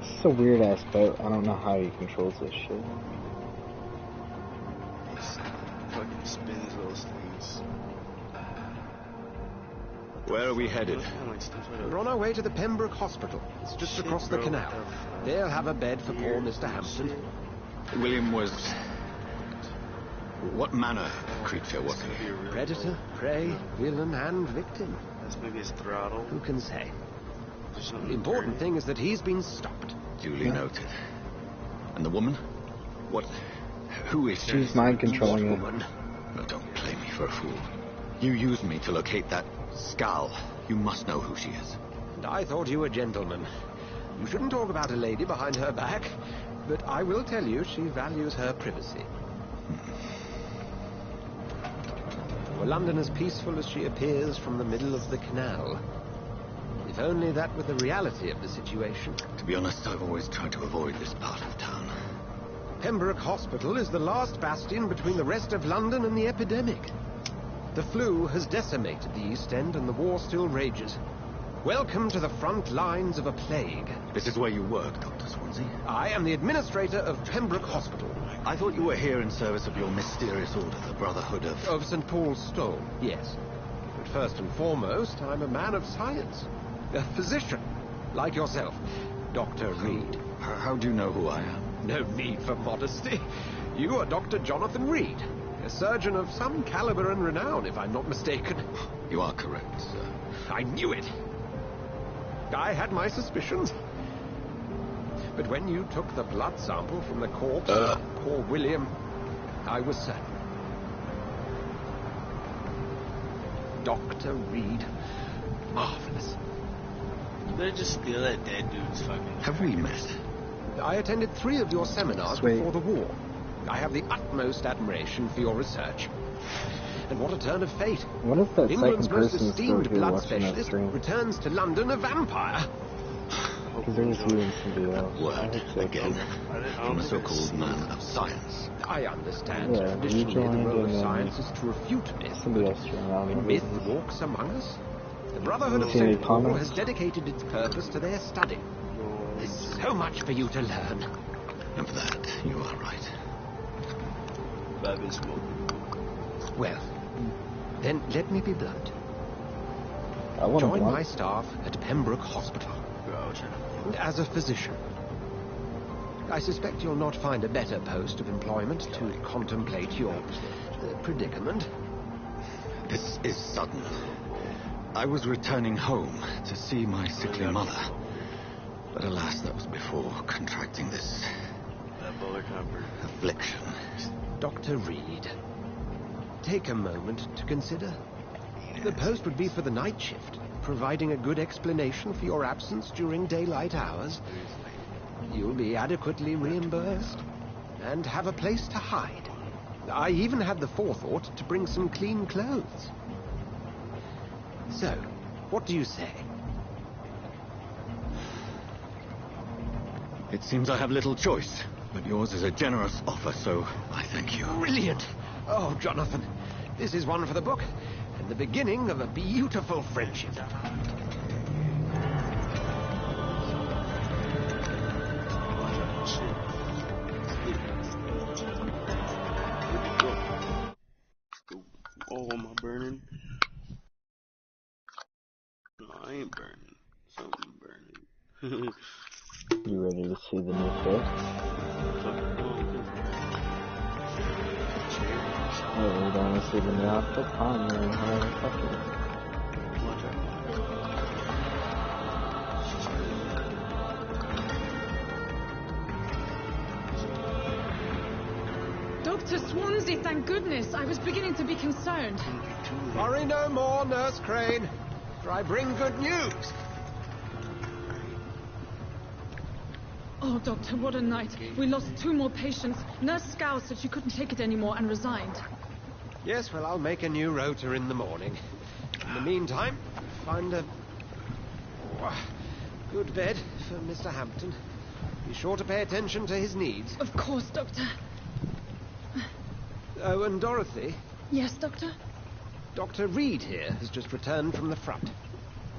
It's a weird ass boat. I don't know how he controls this shit. Fucking spins those things. Where are we headed? We're on our way to the Pembroke Hospital. It's just across the canal. They'll have a bed for poor Mr. Hampton. William was... What manner of creature was he? Predator, prey, villain, and victim. That's maybe his throttle. Who can say? The important thing is that he's been stopped. Duly noted. And the woman? What... Who is she? She's mind controlling it. No, don't play me for a fool. You used me to locate that skull. You must know who she is. And I thought you a gentleman. You shouldn't talk about a lady behind her back, but I will tell you she values her privacy. Were London as peaceful as she appears from the middle of the canal? If only that were the reality of the situation. To be honest, I've always tried to avoid this part of town. Pembroke Hospital is the last bastion between the rest of London and the epidemic. The flu has decimated the East End and the war still rages. Welcome to the front lines of a plague. This is where you work, Dr. Swansea? I am the administrator of Pembroke Hospital. I thought you were here in service of your mysterious order, the Brotherhood of... Of St. Paul's Stone, yes. But first and foremost, I'm a man of science. A physician, like yourself, Dr. Reed. How do you know who I am? No need for modesty. You are Dr. Jonathan Reed, a surgeon of some caliber and renown, if I'm not mistaken. You are correct, sir. I knew it. I had my suspicions. But when you took the blood sample from the corpse of poor William, I was certain. Dr. Reed. Marvelous. They just steal that dead dude's fucking... Have we met? I attended 3 of your seminars Sweet. before the war. I have the utmost admiration for your research. And what a turn of fate. What if that England's second most person is still esteemed here blood watching that specialist stream? returns to London a vampire. Because there was you and somebody else. Word again from a so-called man of science. I understand. Yeah, you Traditionally, joined the role of and science is to refute myth. somebody else joined around. Myth walks among us. The Brotherhood of See any St. Paul comments? has dedicated its purpose to their study. There's so much for you to learn. Of that, you are right. Well, then let me be blunt. I want Join to my staff at Pembroke Hospital. And as a physician, I suspect you'll not find a better post of employment to contemplate your predicament. This is sudden. I was returning home to see my sickly mother. But alas, that was before contracting this affliction. Dr. Reed, take a moment to consider. The post would be for the night shift, providing a good explanation for your absence during daylight hours. You'll be adequately reimbursed and have a place to hide. I even had the forethought to bring some clean clothes. So, what do you say? It seems I have little choice, but yours is a generous offer, so I thank you. Brilliant! Oh, Jonathan, this is one for the book, and the beginning of a beautiful friendship. Oh, am I burning? No, I ain't burning. Something burning. You ready to see the new fit? Oh, we don't want to see the new outfit? Fine, we're in whatever fuck it is. Dr. Swansea, thank goodness. I was beginning to be concerned. Worry no more, Nurse Crane, for I bring good news. Oh, Doctor, what a night. We lost 2 more patients. Nurse Scow said she couldn't take it anymore and resigned. Yes, well, I'll make a new rota in the morning. In the meantime, find a good bed for Mr. Hampton. Be sure to pay attention to his needs. Of course, Doctor. Oh, and Dorothy? Yes, Doctor? Dr. Reed here has just returned from the front.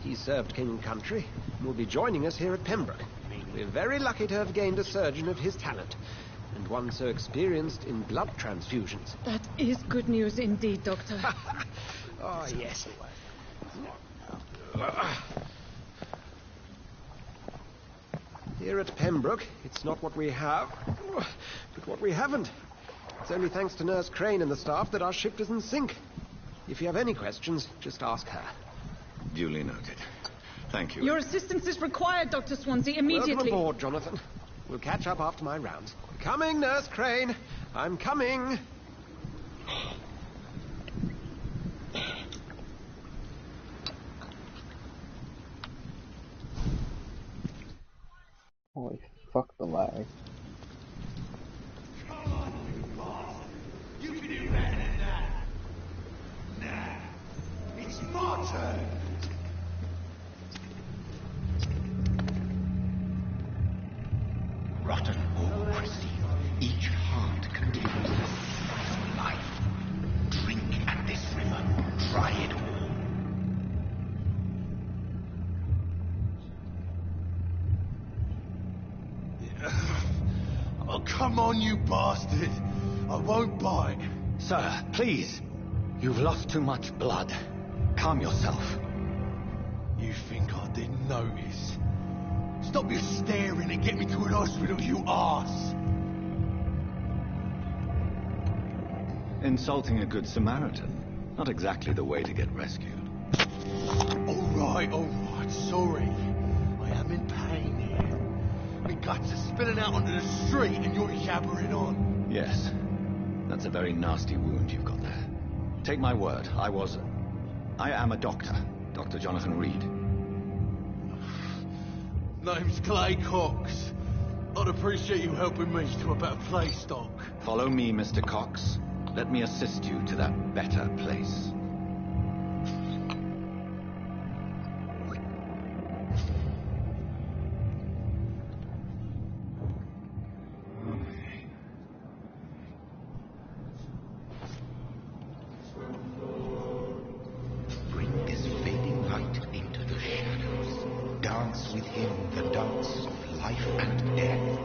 He served King and Country and will be joining us here at Pembroke. We're very lucky to have gained a surgeon of his talent, and one so experienced in blood transfusions. That is good news indeed, Doctor. Oh, yes. Here at Pembroke, it's not what we have, but what we haven't. It's only thanks to Nurse Crane and the staff that our ship doesn't sink. If you have any questions, just ask her. Duly noted. Thank you. Your assistance is required, Dr. Swansea, immediately. Welcome aboard, Jonathan. We'll catch up after my rounds. Coming, Nurse Crane. I'm coming. Holy fuck the lag. You can do better than that. Now, it's my turn. Rotten or pristine, each heart contains the spice of life. Drink at this river, try it all. Oh, come on, you bastard. I won't bite. Sir, please. You've lost too much blood. Calm yourself. You think I didn't notice? Stop your staring and get me to an hospital, you arse! Insulting a good Samaritan. Not exactly the way to get rescued. Alright, sorry. I am in pain here. My guts are spilling out onto the street and you're yabbering on. Yes. That's a very nasty wound you've got there. Take my word, I am a doctor. Dr. Jonathan Reed. Name's Clay Cox. I'd appreciate you helping me to a better place, Doc. Follow me, Mr. Cox. Let me assist you to that better place. Bring this fading light into the shadows. Dance with him the dance of life and death.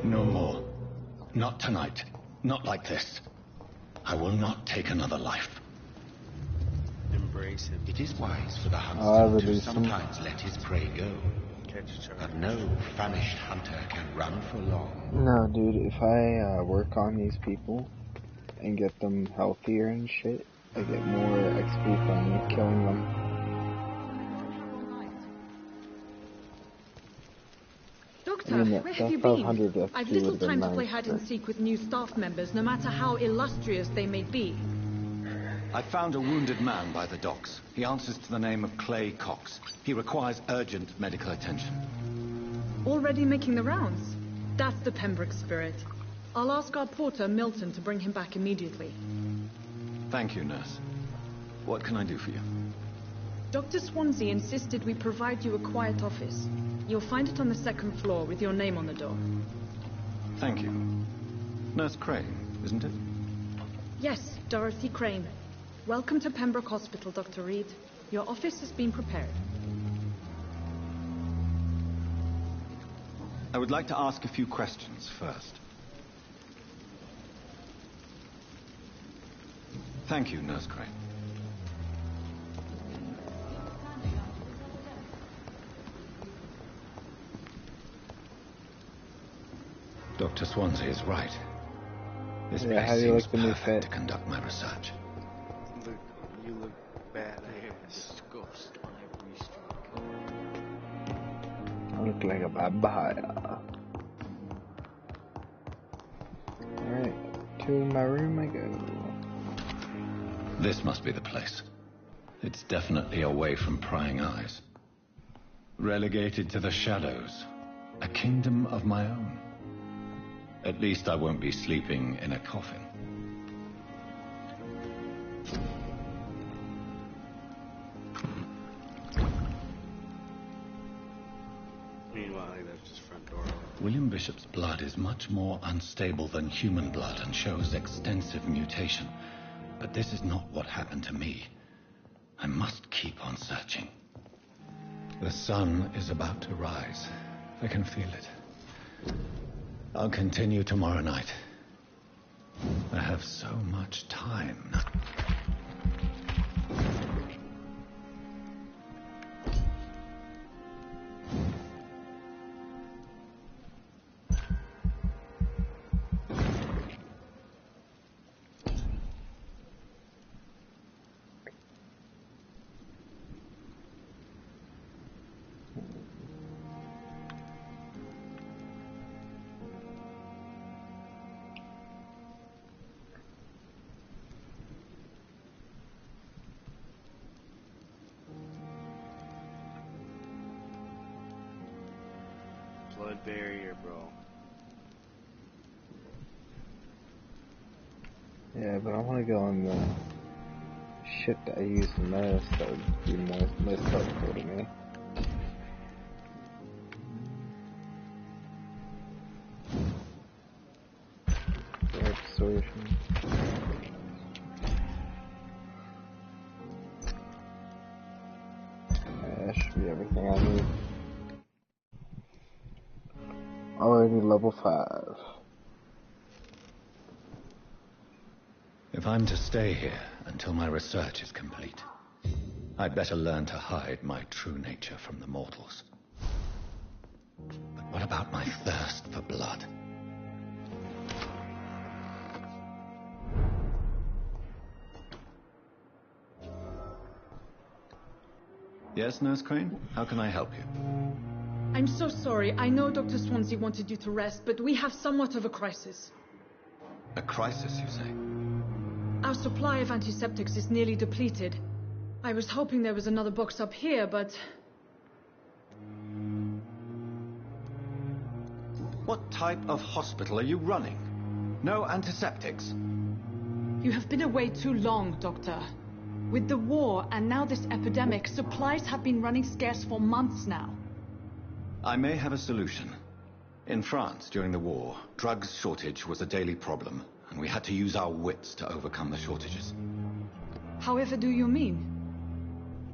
No more. Not tonight. Not like this. I will not take another life. Embrace him. It is wise for the hunter to sometimes let his prey go. But no famished hunter can run for long. No, dude, if I work on these people and get them healthier and shit, I get more XP from killing them. Doctor, where have you been? I've little time to play hide and seek with new staff members, no matter how illustrious they may be. I found a wounded man by the docks. He answers to the name of Clay Cox. He requires urgent medical attention. Already making the rounds? That's the Pembroke spirit. I'll ask our porter, Milton, to bring him back immediately. Thank you, nurse. What can I do for you? Dr. Swansea insisted we provide you a quiet office. You'll find it on the second floor with your name on the door. Thank you. Nurse Crane, isn't it? Yes, Dorothy Crane. Welcome to Pembroke Hospital, Dr. Reed. Your office has been prepared. I would like to ask a few questions first. Thank you, Nurse Crane. Dr. Swansea is right. This place seems perfect to conduct my research. You look badass. Disgust on every street. I look like a babaya. Alright, to my room I go. This must be the place. It's definitely away from prying eyes. Relegated to the shadows. A kingdom of my own. At least I won't be sleeping in a coffin. Meanwhile, that's just front door. William Bishop's blood is much more unstable than human blood and shows extensive mutation. But this is not what happened to me. I must keep on searching. The sun is about to rise. I can feel it. I'll continue tomorrow night. I have so much time now. Blood barrier, bro. Yeah, but I want to go on the shit that I use the most that would be most helpful to me. Persuasion. That should be everything I need. Already level 5. If I'm to stay here until my research is complete, I'd better learn to hide my true nature from the mortals. But what about my thirst for blood? Yes, Nurse Crane? How can I help you? I'm so sorry. I know Dr. Swansea wanted you to rest, but we have somewhat of a crisis. A crisis, you say? Our supply of antiseptics is nearly depleted. I was hoping there was another box up here, but... What type of hospital are you running? No antiseptics? You have been away too long, Doctor. With the war and now this epidemic, supplies have been running scarce for months now. I may have a solution. In France, during the war, drugs shortage was a daily problem, and we had to use our wits to overcome the shortages. However do you mean?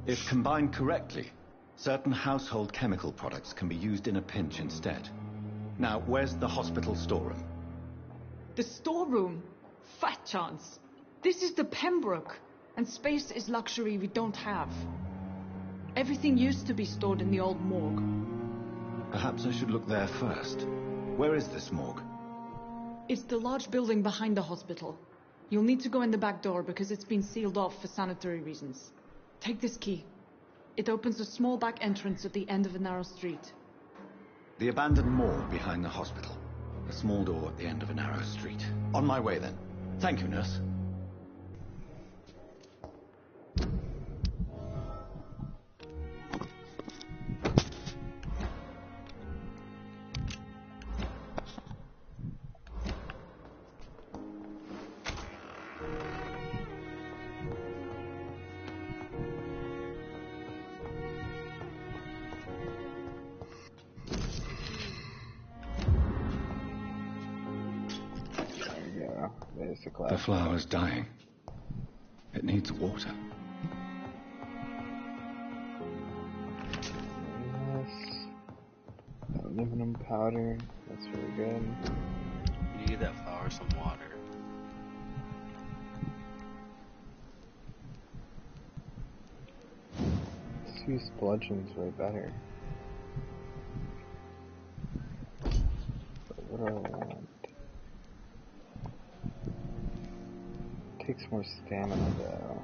If combined correctly, certain household chemical products can be used in a pinch instead. Now, where's the hospital storeroom? The storeroom? Fat chance. This is the Pembroke, and space is luxury we don't have. Everything used to be stored in the old morgue. Perhaps I should look there first. Where is this morgue? It's the large building behind the hospital. You'll need to go in the back door because it's been sealed off for sanitary reasons. Take this key. It opens a small back entrance at the end of a narrow street. The abandoned morgue behind the hospital. A small door at the end of a narrow street. On my way then. Thank you, nurse. The flower's dying. It needs water. Yes. Aluminum powder. That's really good. You give that flower some water. Let's use bludgeon's way better. But what do I want? Takes more stamina though.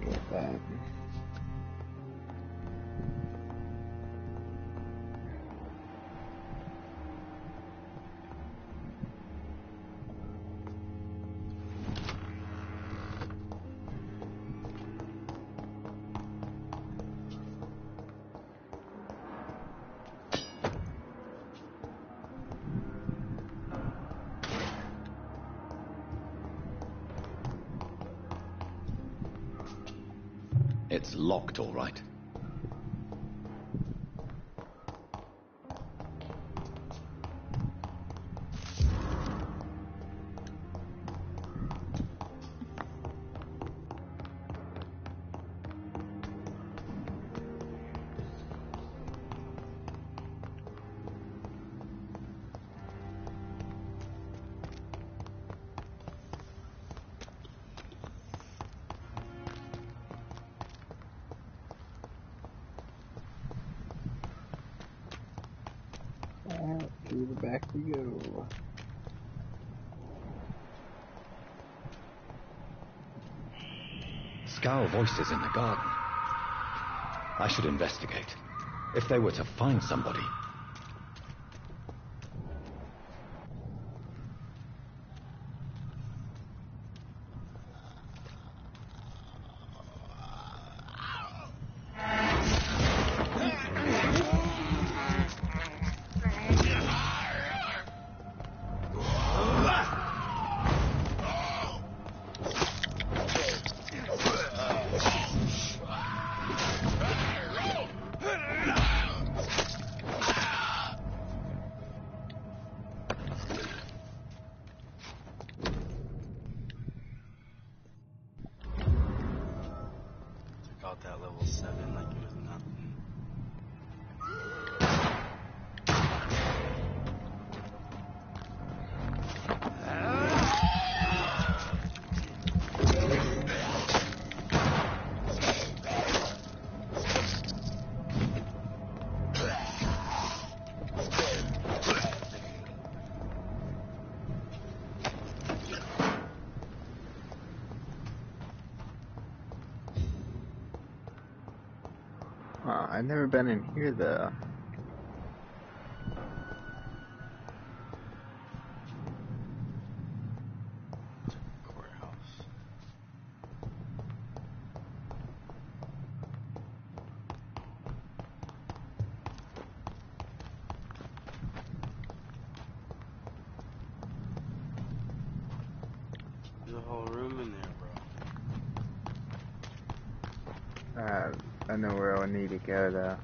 Get that. It's locked, all right. To the back we go. Scowl voices in the garden. I should investigate. If they were to find somebody. That level 7 like it was nothing. I've never been in here though. a whole room in there, bro. I know where I need to go though.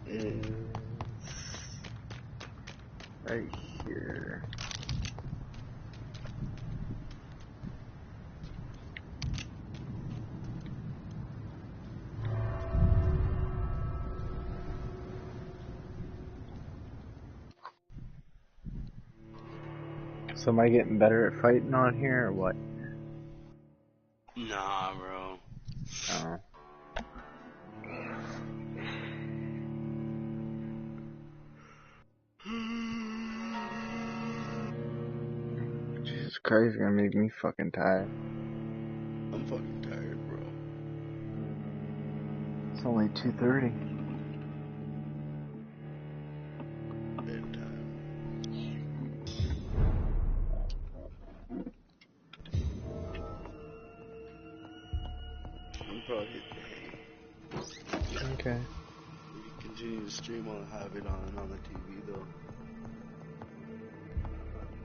It is right here. So am I getting better at fighting on here or what? Nah, bro. Oh. Jesus Christ, it's gonna make me fucking tired. I'm fucking tired, bro. It's only 2:30. Bedtime. I'm probably hit the hay. Okay. We can continue to stream on have it on the TV though.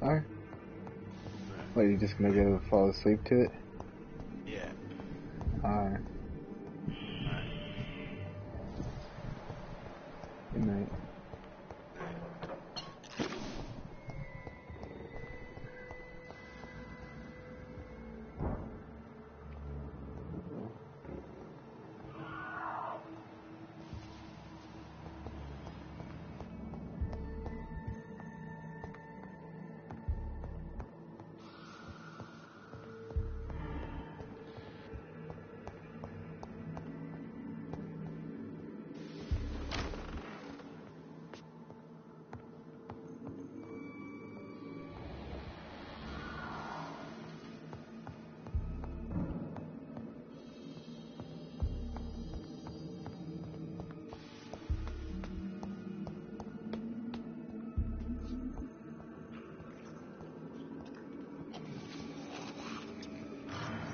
Alright. What, you just gonna go fall asleep to it? Yeah. Alright. Alright. Good night.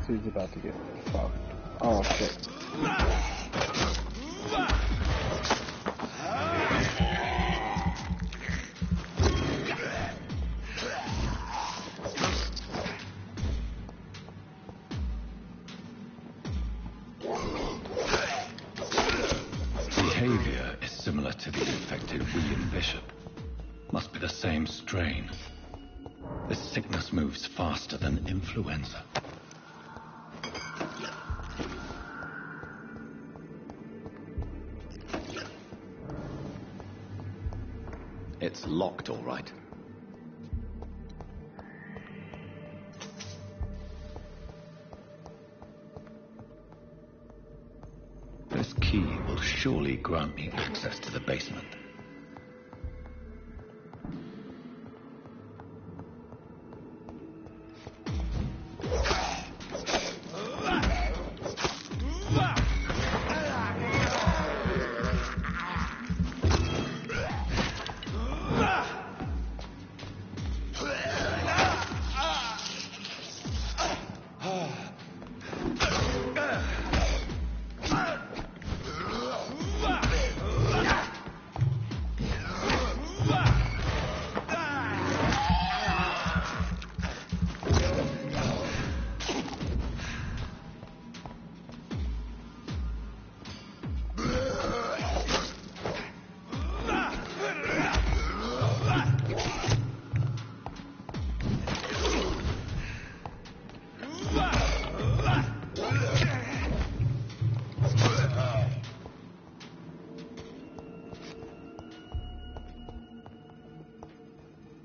Dude's about to get fucked. Oh shit. Behavior is similar to the infected William Bishop. Must be the same strain. This sickness moves faster than influenza. It's locked, all right. This key will surely grant me access to the basement.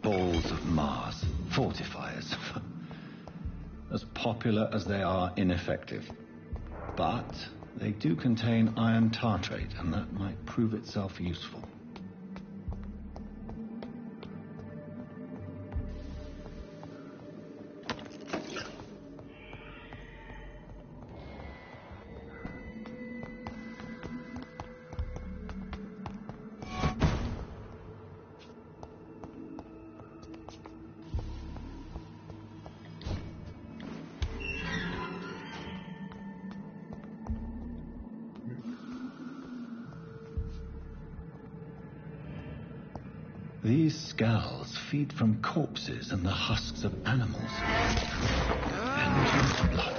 Balls of Mars, fortifiers. As popular as they are ineffective. But they do contain iron tartrate, and that might prove itself useful. These skulls feed from corpses and the husks of animals. And use blood.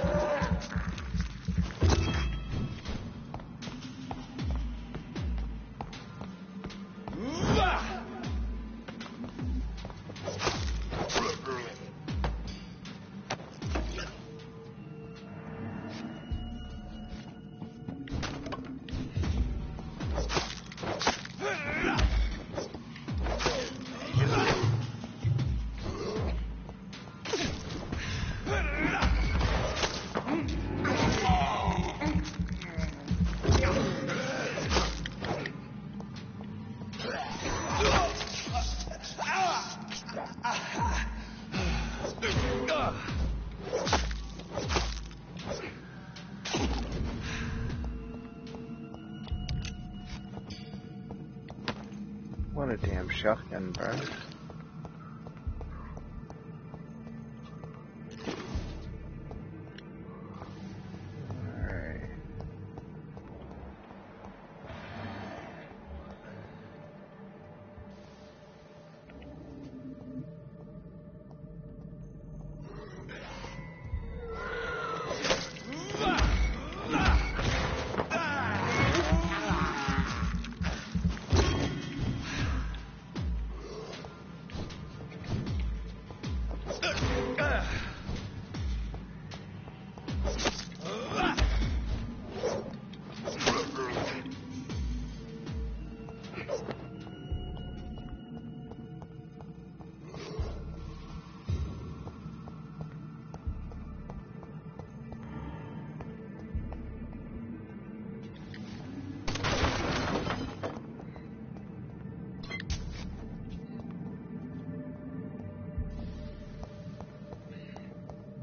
What a damn shotgun, bro. Alright.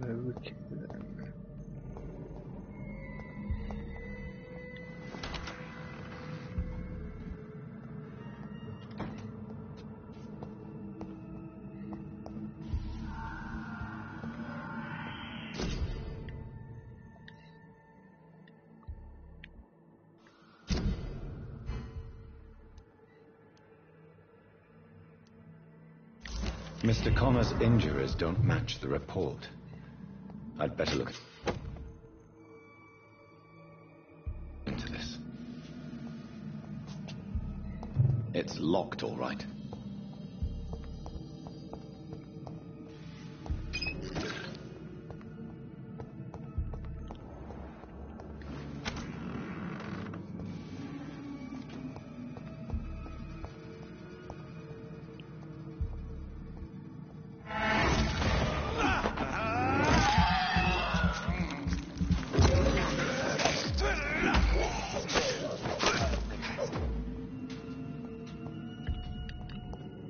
Okay, then. Mr. Connor's injuries don't match the report. I'd better look into this. It's locked, all right.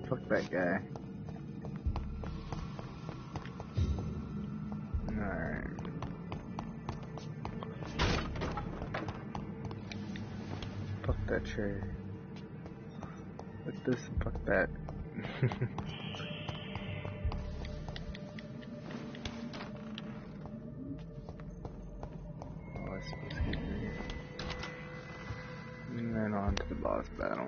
Fuck that guy. Alright. Fuck that chair. Fuck this and fuck that. Oh, I suppose he's here. And then on to the boss battle.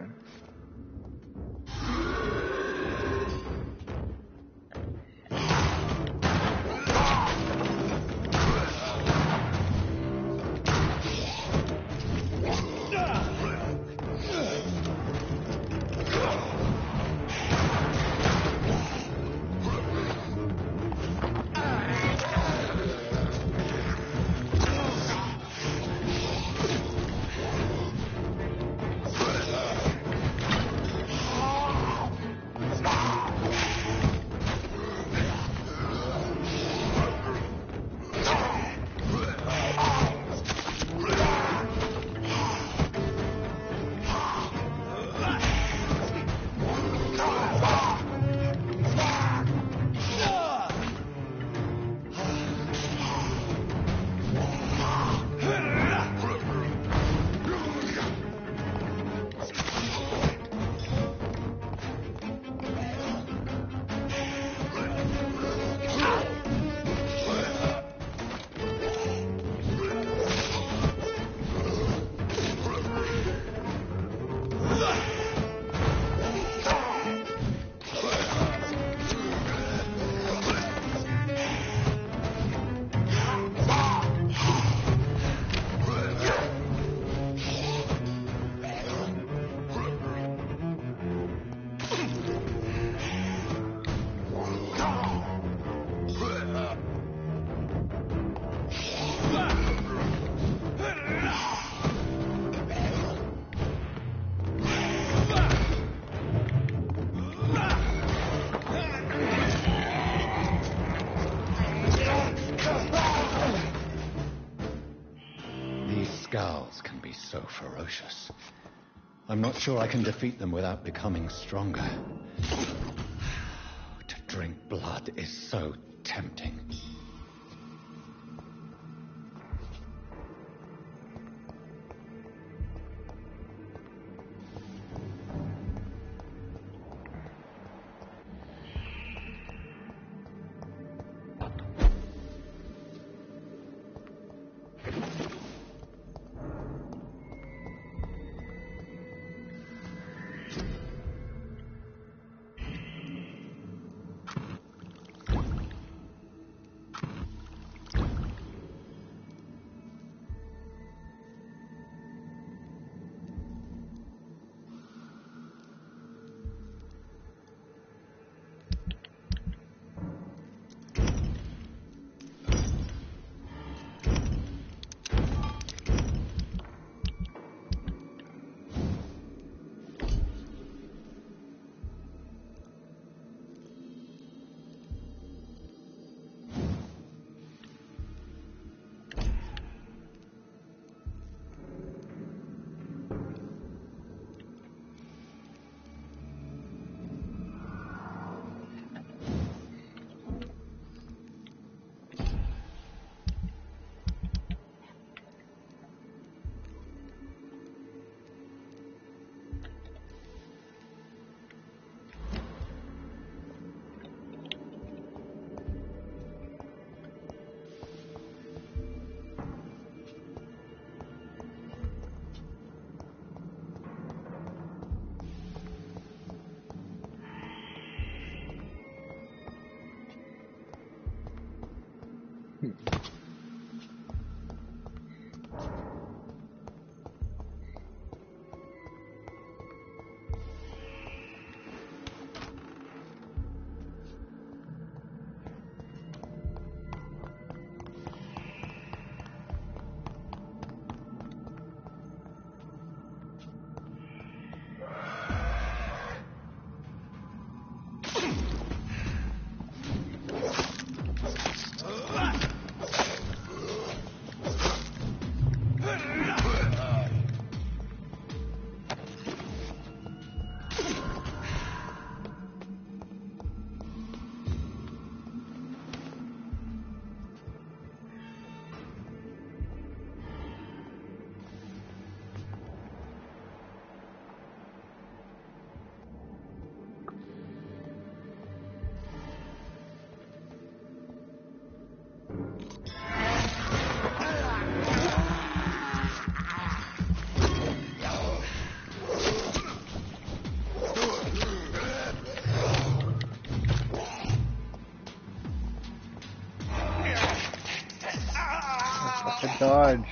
Skulls can be so ferocious. I'm not sure I can defeat them without becoming stronger. To drink blood is so tempting. Dodge.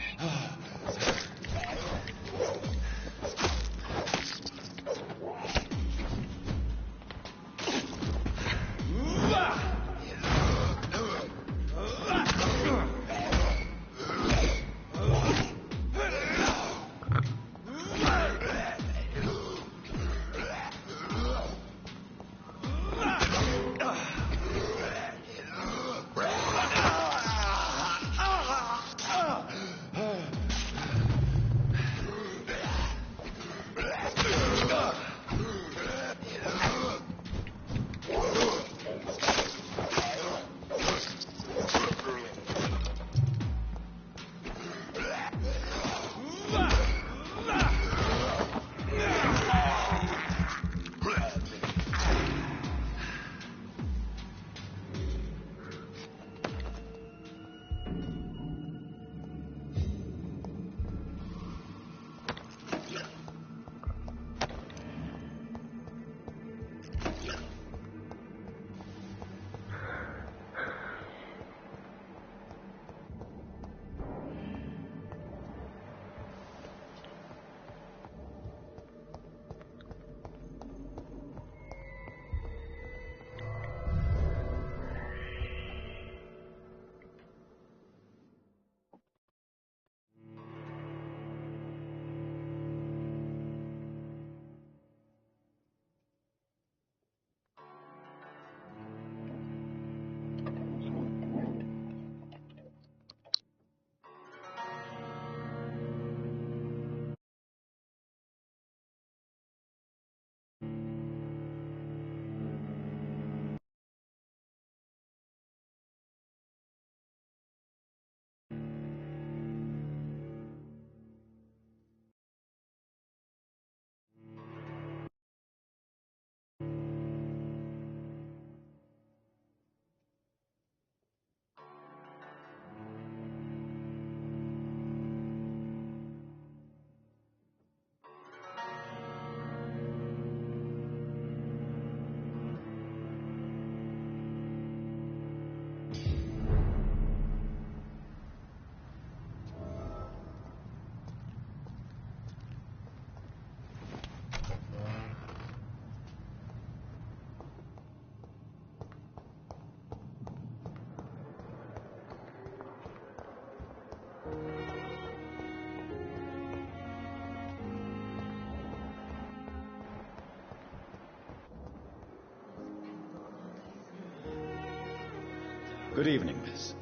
Good evening, miss.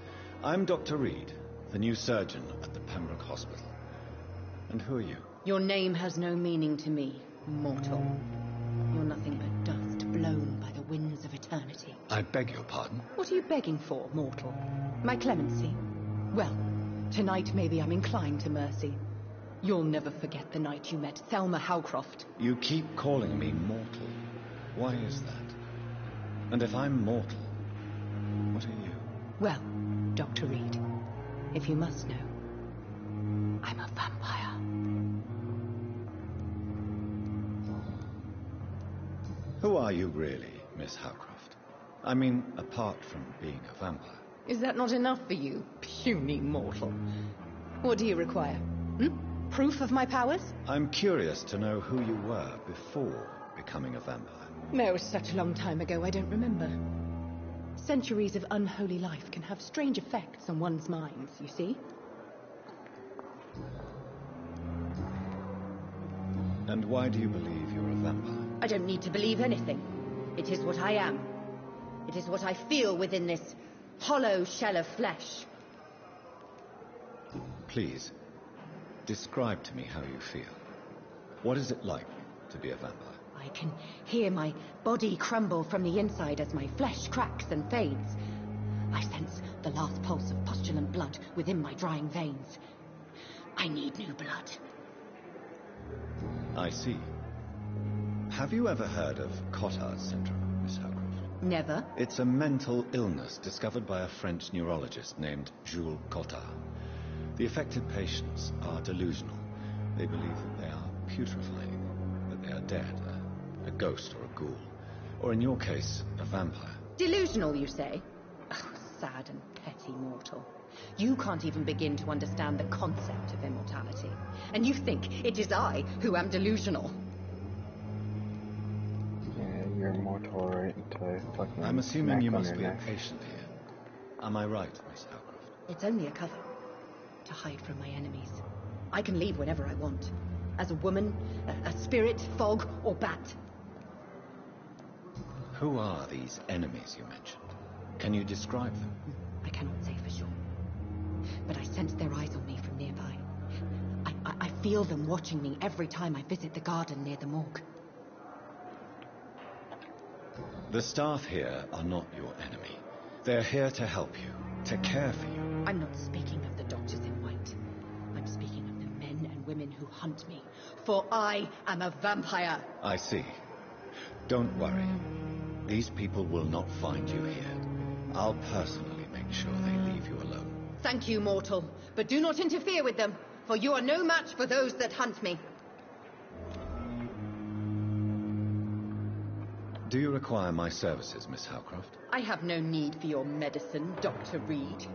I'm Dr. Reed, the new surgeon at the Pembroke Hospital. And who are you? Your name has no meaning to me, mortal. You're nothing but dust blown by the winds of eternity. I beg your pardon? What are you begging for, mortal? My clemency? Well, tonight maybe I'm inclined to mercy. You'll never forget the night you met Thelma Howcroft. You keep calling me mortal. Why is that? And if I'm mortal, what are you? Well, Dr. Reed, if you must know, I'm a vampire. Who are you really, Miss Howcroft? I mean, apart from being a vampire. Is that not enough for you, puny mortal? What do you require? Proof of my powers? I'm curious to know who you were before becoming a vampire. No, such a long time ago, I don't remember. Centuries of unholy life can have strange effects on one's minds, you see? And why do you believe you're a vampire? I don't need to believe anything. It is what I am. It is what I feel within this hollow shell of flesh. Please, describe to me how you feel. What is it like to be a vampire? I can hear my body crumble from the inside as my flesh cracks and fades. I sense the last pulse of postulant blood within my drying veins. I need new blood. I see. Have you ever heard of Cotard's syndrome, Miss Howcroft? Never. It's a mental illness discovered by a French neurologist named Jules Cotard. The affected patients are delusional. They believe that they are putrefying, that they are dead, a ghost or a ghoul, or in your case, a vampire. Delusional, you say? Oh, sad and petty mortal. You can't even begin to understand the concept of immortality. And you think it is I who am delusional. Yeah, you're mortal right into fucking... I'm assuming you must be a patient here. Am I right, Miss Howcroft? It's only a cover. To hide from my enemies. I can leave whenever I want. As a woman, a spirit, fog, or bat. Who are these enemies you mentioned? Can you describe them? I cannot say for sure. But I sense their eyes on me from nearby. I feel them watching me every time I visit the garden near the morgue. The staff here are not your enemy. They're here to help you, to care for you. I'm not speaking of the doctors in white. I'm speaking of the men and women who hunt me. For I am a vampire. I see. Don't worry. These people will not find you here. I'll personally make sure they leave you alone. Thank you, mortal. But do not interfere with them, for you are no match for those that hunt me. Do you require my services, Miss Howcroft? I have no need for your medicine, Dr. Reed.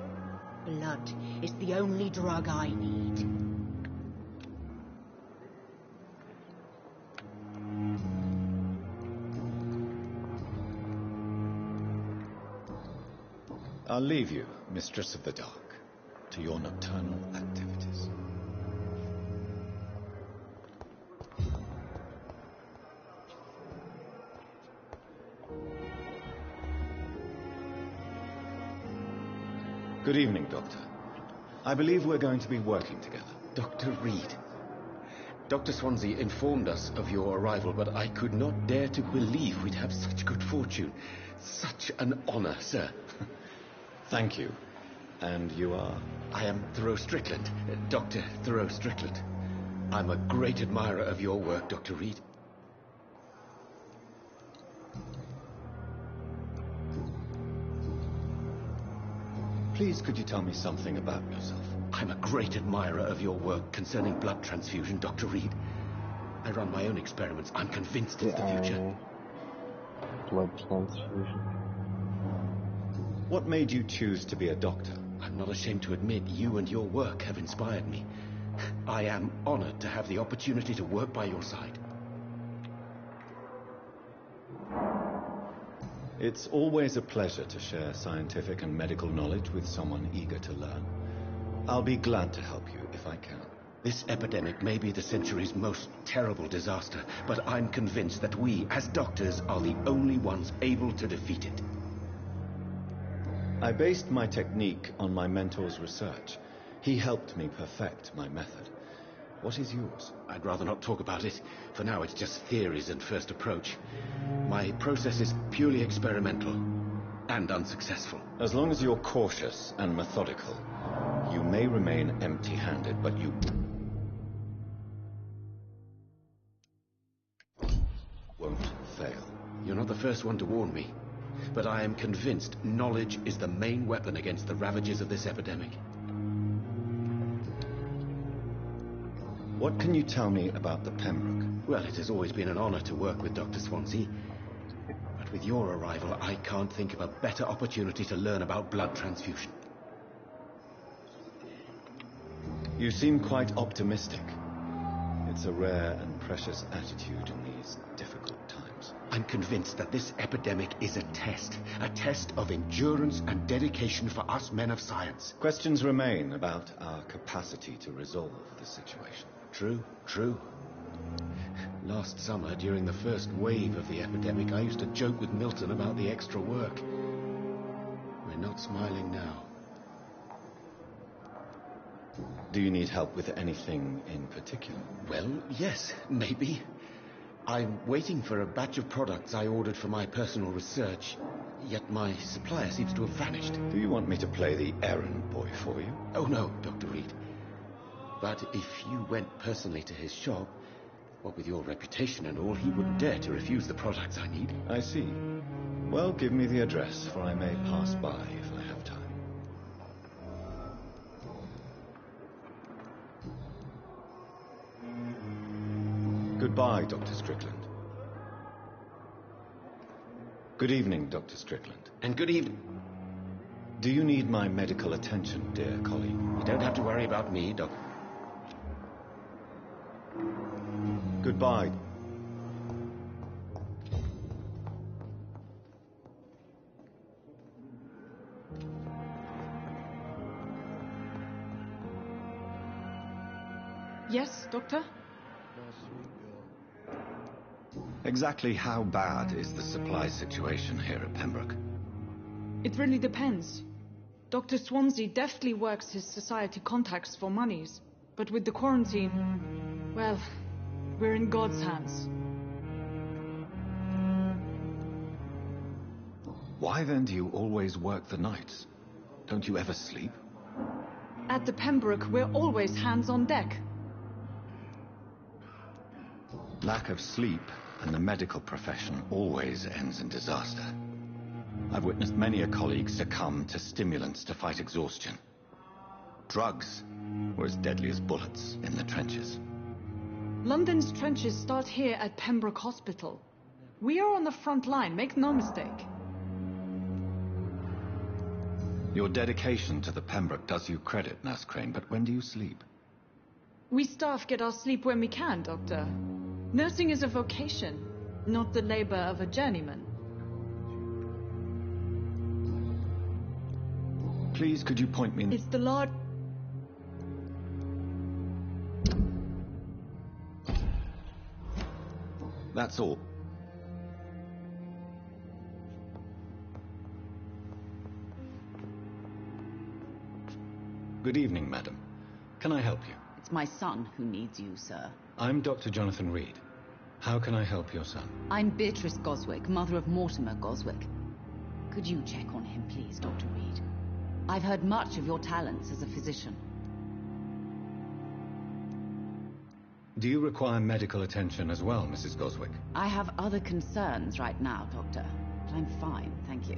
Blood is the only drug I need. I'll leave you, Mistress of the Dark, to your nocturnal activities. Good evening, Doctor. I believe we're going to be working together. Dr. Reed. Dr. Swansea informed us of your arrival, but I could not dare to believe we'd have such good fortune. Such an honor, sir. Thank you. And you are? I am Thoreau Strickland, Dr. Thoreau Strickland. I'm a great admirer of your work, Dr. Reed. Please, could you tell me something about yourself? I'm a great admirer of your work concerning blood transfusion, Dr. Reed. I run my own experiments. I'm convinced it's the future. Blood transfusion. What made you choose to be a doctor? I'm not ashamed to admit you and your work have inspired me. I am honored to have the opportunity to work by your side. It's always a pleasure to share scientific and medical knowledge with someone eager to learn. I'll be glad to help you if I can. This epidemic may be the century's most terrible disaster, but I'm convinced that we, as doctors, are the only ones able to defeat it. I based my technique on my mentor's research. He helped me perfect my method. What is yours? I'd rather not talk about it. For now, it's just theories and first approach. My process is purely experimental and unsuccessful. As long as you're cautious and methodical, you may remain empty-handed, but you won't fail. You're not the first one to warn me, but I am convinced knowledge is the main weapon against the ravages of this epidemic. What can you tell me about the Pembroke? Well, it has always been an honor to work with Dr. Swansea. But with your arrival, I can't think of a better opportunity to learn about blood transfusion. You seem quite optimistic. It's a rare and precious attitude in these difficult times. I'm convinced that this epidemic is a test of endurance and dedication for us men of science. Questions remain about our capacity to resolve the situation. True. Last summer, during the first wave of the epidemic, I used to joke with Milton about the extra work. We're not smiling now. Do you need help with anything in particular? Well, yes, maybe. I'm waiting for a batch of products I ordered for my personal research, yet my supplier seems to have vanished. Do you want me to play the errand boy for you? Oh, no, Dr. Reed. But if you went personally to his shop, what with your reputation and all, he wouldn't dare to refuse the products I need. I see. Well, give me the address, for I may pass by if I have time. Goodbye, Dr. Strickland. Good evening, Dr. Strickland. And good evening. Do you need my medical attention, dear colleague? You don't have to worry about me, Doctor. Goodbye. Yes, Doctor? Exactly how bad is the supply situation here at Pembroke? It really depends. Dr. Swansea deftly works his society contacts for monies, but with the quarantine, well, we're in God's hands. Why then do you always work the nights? Don't you ever sleep? At the Pembroke, we're always hands on deck. Lack of sleep and the medical profession always ends in disaster. I've witnessed many a colleague succumb to stimulants to fight exhaustion. Drugs were as deadly as bullets in the trenches. London's trenches start here at Pembroke Hospital. We are on the front line, make no mistake. Your dedication to the Pembroke does you credit, Nurse Crane, but when do you sleep? We staff get our sleep when we can, Doctor. Nursing is a vocation, not the labor of a journeyman. Please, could you point me in... It's the Lord... That's all. Good evening, madam. Can I help you? It's my son who needs you, sir. I'm Dr. Jonathan Reed. How can I help your son? I'm Beatrice Goswick, mother of Mortimer Goswick. Could you check on him, please, Dr. Reed? I've heard much of your talents as a physician. Do you require medical attention as well, Mrs. Goswick? I have other concerns right now, Doctor. But I'm fine, thank you.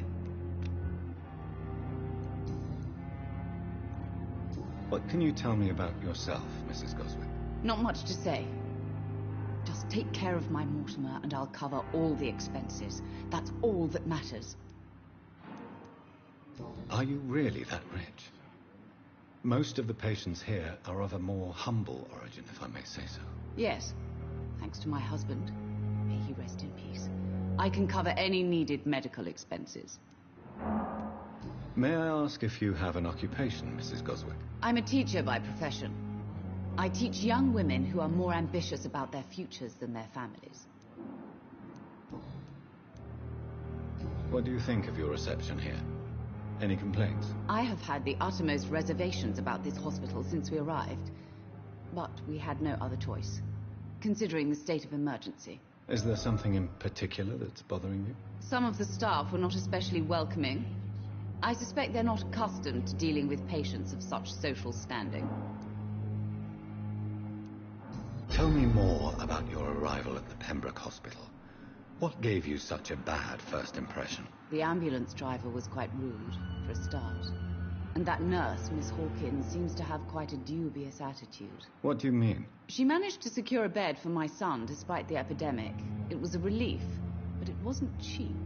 What can you tell me about yourself, Mrs. Goswick? Not much to say. Just take care of my Mortimer and I'll cover all the expenses. That's all that matters. Are you really that rich? Most of the patients here are of a more humble origin, if I may say so. Yes, thanks to my husband. May he rest in peace. I can cover any needed medical expenses. May I ask if you have an occupation, Mrs. Goswick? I'm a teacher by profession. I teach young women who are more ambitious about their futures than their families. What do you think of your reception here? Any complaints? I have had the uttermost reservations about this hospital since we arrived. But we had no other choice, considering the state of emergency. Is there something in particular that's bothering you? Some of the staff were not especially welcoming. I suspect they're not accustomed to dealing with patients of such social standing. Tell me more about your arrival at the Pembroke Hospital. What gave you such a bad first impression? The ambulance driver was quite rude, for a start. And that nurse, Miss Hawkins, seems to have quite a dubious attitude. What do you mean? She managed to secure a bed for my son despite the epidemic. It was a relief, but it wasn't cheap.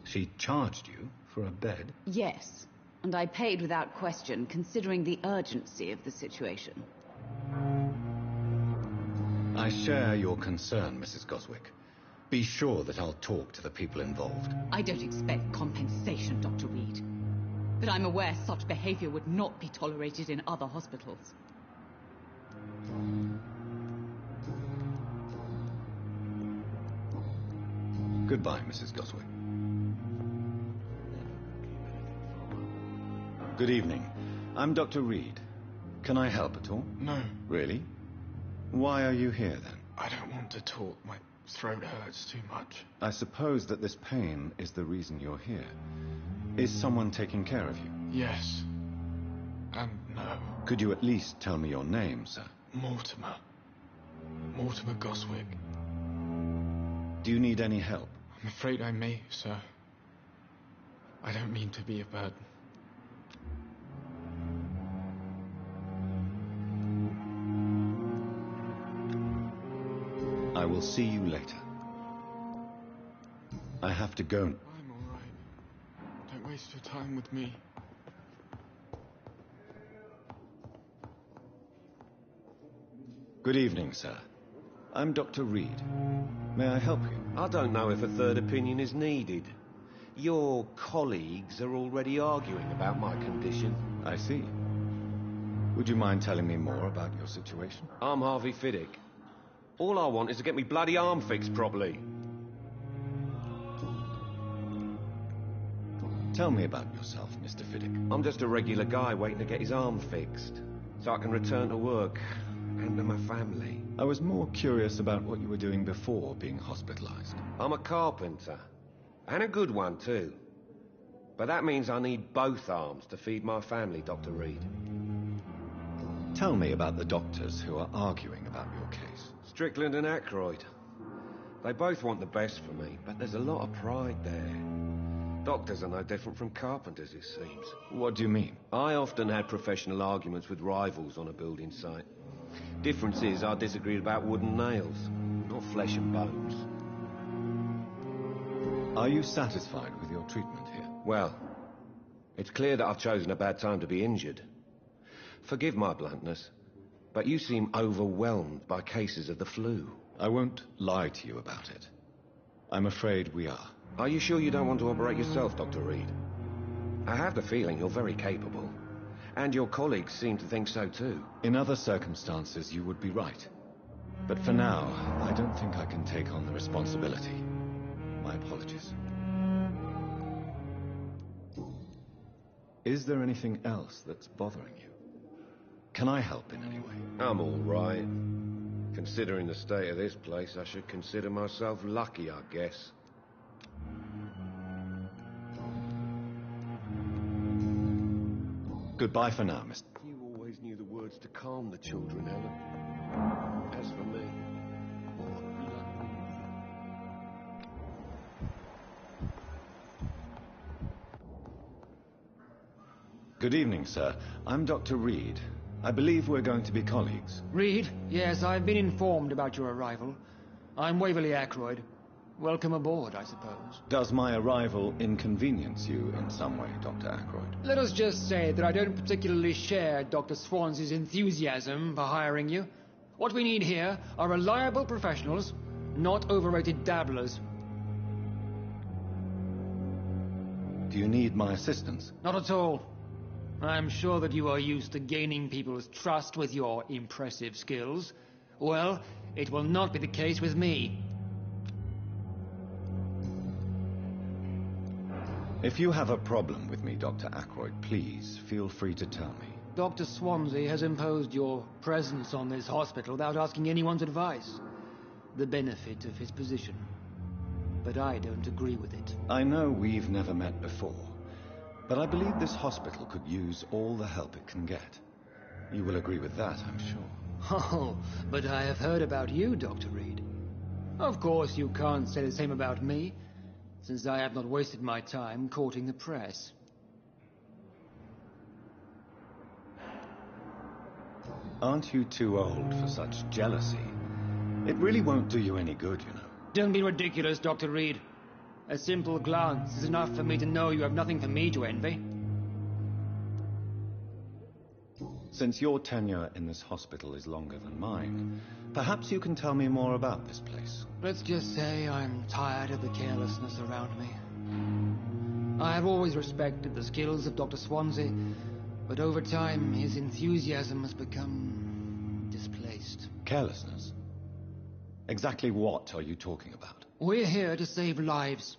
She charged you for a bed? Yes, and I paid without question, considering the urgency of the situation. I share your concern, Mrs. Goswick. Be sure that I'll talk to the people involved. I don't expect compensation, Dr. Reed. But I'm aware such behavior would not be tolerated in other hospitals. Goodbye, Mrs. Goswick. Good evening. I'm Dr. Reed. Can I help at all? No. Really? Why are you here, then? I don't want to talk. My throat hurts too much. I suppose that this pain is the reason you're here. Is someone taking care of you? Yes. And no. Could you at least tell me your name, sir? Mortimer. Mortimer Goswick. Do you need any help? I'm afraid I may, sir. I don't mean to be a burden. I will see you later. I have to go. I'm all right. Don't waste your time with me. Good evening, sir. I'm Dr. Reed. May I help you? I don't know if a third opinion is needed. Your colleagues are already arguing about my condition. I see. Would you mind telling me more about your situation? I'm Harvey Fiddick. All I want is to get me bloody arm fixed properly. Tell me about yourself, Mr. Fiddick. I'm just a regular guy waiting to get his arm fixed, so I can return to work and to my family. I was more curious about what you were doing before being hospitalized. I'm a carpenter, and a good one too. But that means I need both arms to feed my family, Dr. Reed. Tell me about the doctors who are arguing about your case. Strickland and Aykroyd. They both want the best for me, but there's a lot of pride there. Doctors are no different from carpenters, it seems. What do you mean? I often had professional arguments with rivals on a building site. Difference is I disagreed about wooden nails, not flesh and bones. Are you satisfied with your treatment here? Well, it's clear that I've chosen a bad time to be injured. Forgive my bluntness, but you seem overwhelmed by cases of the flu. I won't lie to you about it. I'm afraid we are. Are you sure you don't want to operate yourself, Dr. Reed? I have the feeling you're very capable. And your colleagues seem to think so too. In other circumstances, you would be right. But for now, I don't think I can take on the responsibility. My apologies. Is there anything else that's bothering you? Can I help in any way? I'm all right. Considering the state of this place, I should consider myself lucky, I guess. Goodbye for now, Mr. You always knew the words to calm the children, Ellen. As for me... Good evening, sir. I'm Dr. Reed. I believe we're going to be colleagues. Reed? Yes, I've been informed about your arrival. I'm Waverly Aykroyd. Welcome aboard, I suppose. Does my arrival inconvenience you in some way, Dr. Aykroyd? Let us just say that I don't particularly share Dr. Swans's enthusiasm for hiring you. What we need here are reliable professionals, not overrated dabblers. Do you need my assistance? Not at all. I'm sure that you are used to gaining people's trust with your impressive skills. Well, it will not be the case with me. If you have a problem with me, Dr. Ackroyd, please feel free to tell me. Dr. Swansea has imposed your presence on this hospital without asking anyone's advice. The benefit of his position. But I don't agree with it. I know we've never met before, but I believe this hospital could use all the help it can get. You will agree with that, I'm sure. Oh, but I have heard about you, Dr. Reed. Of course you can't say the same about me, since I have not wasted my time courting the press. Aren't you too old for such jealousy? It really won't do you any good, you know. Don't be ridiculous, Dr. Reed. A simple glance is enough for me to know you have nothing for me to envy. Since your tenure in this hospital is longer than mine, perhaps you can tell me more about this place. Let's just say I'm tired of the carelessness around me. I have always respected the skills of Dr. Swansea, but over time his enthusiasm has become displaced. Carelessness? Exactly what are you talking about? We're here to save lives.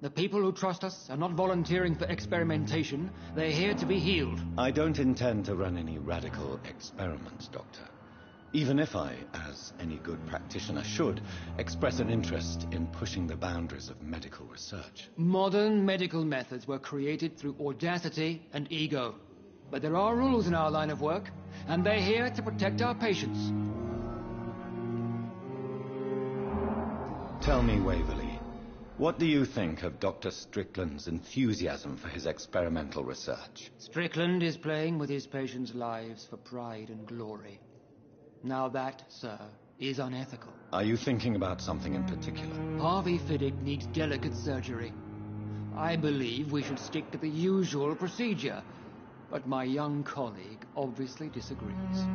The people who trust us are not volunteering for experimentation. They're here to be healed. I don't intend to run any radical experiments, Doctor. Even if I, as any good practitioner should, express an interest in pushing the boundaries of medical research. Modern medical methods were created through audacity and ego. But there are rules in our line of work, and they're here to protect our patients. Tell me, Waverly, what do you think of Dr. Strickland's enthusiasm for his experimental research? Strickland is playing with his patients' lives for pride and glory. Now that, sir, is unethical. Are you thinking about something in particular? Harvey Fiddick needs delicate surgery. I believe we should stick to the usual procedure, but my young colleague obviously disagrees.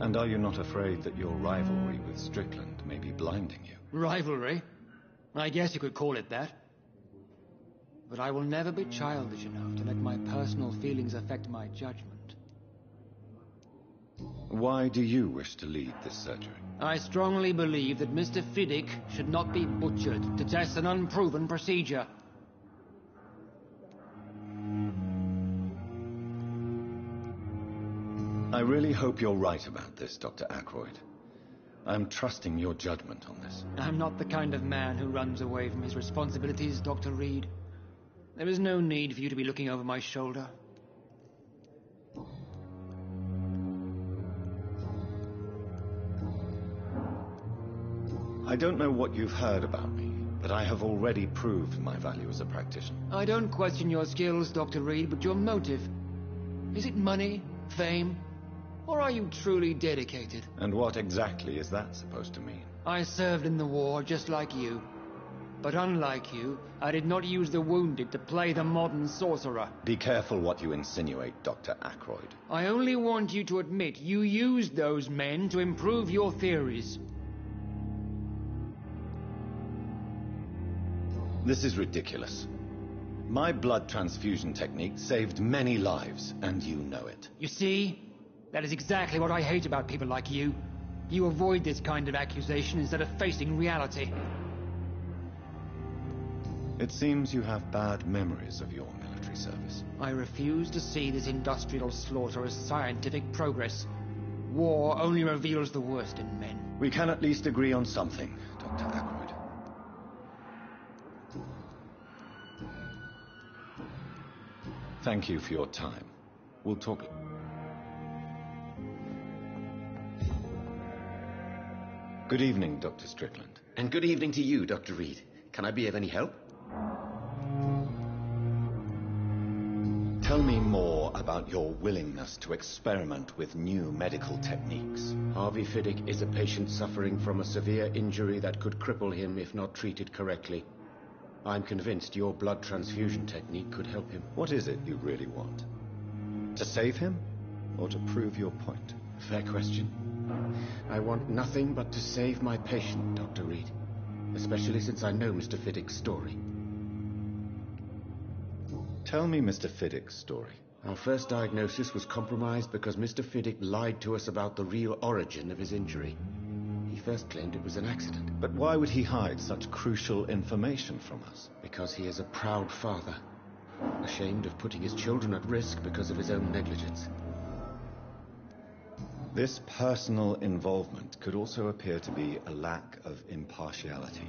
And are you not afraid that your rivalry with Strickland may be blinding you? Rivalry? I guess you could call it that. But I will never be childish enough to let my personal feelings affect my judgment. Why do you wish to lead this surgery? I strongly believe that Mr. Fiddick should not be butchered to test an unproven procedure. I really hope you're right about this, Dr. Ackroyd. I'm trusting your judgment on this. I'm not the kind of man who runs away from his responsibilities, Dr. Reed. There is no need for you to be looking over my shoulder. I don't know what you've heard about me, but I have already proved my value as a practitioner. I don't question your skills, Dr. Reed, but your motive. Is it money, fame, or are you truly dedicated? And what exactly is that supposed to mean? I served in the war just like you. But unlike you, I did not use the wounded to play the modern sorcerer. Be careful what you insinuate, Dr. Ackroyd. I only want you to admit you used those men to improve your theories. This is ridiculous. My blood transfusion technique saved many lives, and you know it. You see? That is exactly what I hate about people like you. You avoid this kind of accusation instead of facing reality. It seems you have bad memories of your military service. I refuse to see this industrial slaughter as scientific progress. War only reveals the worst in men. We can at least agree on something, Dr. Ackroyd. Thank you for your time. We'll talk. Good evening, Dr. Strickland. And good evening to you, Dr. Reed. Can I be of any help? Tell me more about your willingness to experiment with new medical techniques. Harvey Fiddick is a patient suffering from a severe injury that could cripple him if not treated correctly. I'm convinced your blood transfusion technique could help him. What is it you really want? To save him, or to prove your point? Fair question. I want nothing but to save my patient, Dr. Reed. Especially since I know Mr. Fiddick's story. Tell me Mr. Fiddick's story. Our first diagnosis was compromised because Mr. Fiddick lied to us about the real origin of his injury. He first claimed it was an accident. But why would he hide such crucial information from us? Because he is a proud father, ashamed of putting his children at risk because of his own negligence. This personal involvement could also appear to be a lack of impartiality.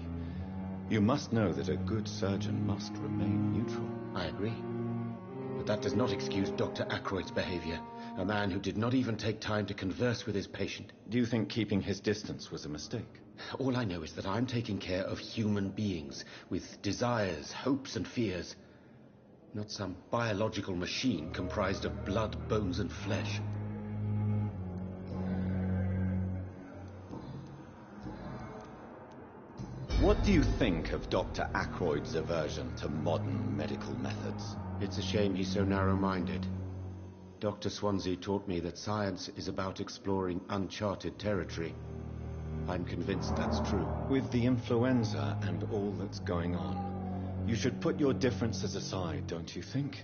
You must know that a good surgeon must remain neutral. I agree. But that does not excuse Dr. Ackroyd's behavior, a man who did not even take time to converse with his patient. Do you think keeping his distance was a mistake? All I know is that I'm taking care of human beings with desires, hopes, and fears. Not some biological machine comprised of blood, bones, and flesh. What do you think of Dr. Ackroyd's aversion to modern medical methods? It's a shame he's so narrow-minded. Dr. Swansea taught me that science is about exploring uncharted territory. I'm convinced that's true. With the influenza and all that's going on, you should put your differences aside, don't you think?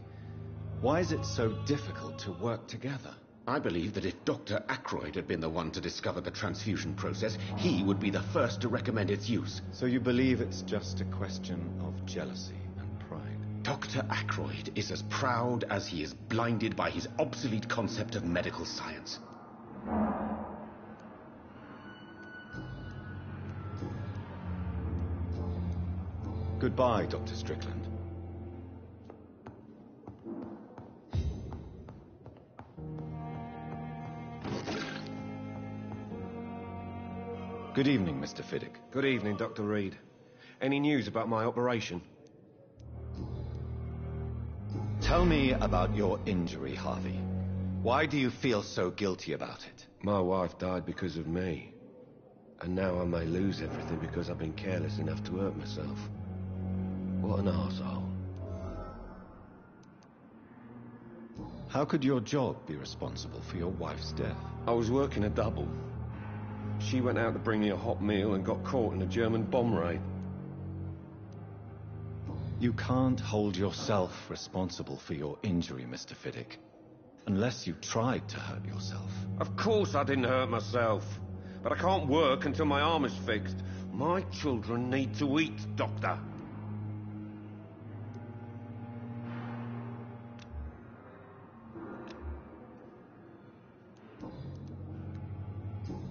Why is it so difficult to work together? I believe that if Dr. Ackroyd had been the one to discover the transfusion process, he would be the first to recommend its use. So you believe it's just a question of jealousy and pride? Dr. Ackroyd is as proud as he is blinded by his obsolete concept of medical science. Goodbye, Dr. Strickland. Good evening, Mr. Fiddick. Good evening, Dr. Reed. Any news about my operation? Tell me about your injury, Harvey. Why do you feel so guilty about it? My wife died because of me. And now I may lose everything because I've been careless enough to hurt myself. What an arsehole. How could your job be responsible for your wife's death? I was working a double. She went out to bring me a hot meal and got caught in a German bomb raid. You can't hold yourself responsible for your injury, Mr. Fiddick. Unless you tried to hurt yourself. Of course I didn't hurt myself. But I can't work until my arm is fixed. My children need to eat, Doctor.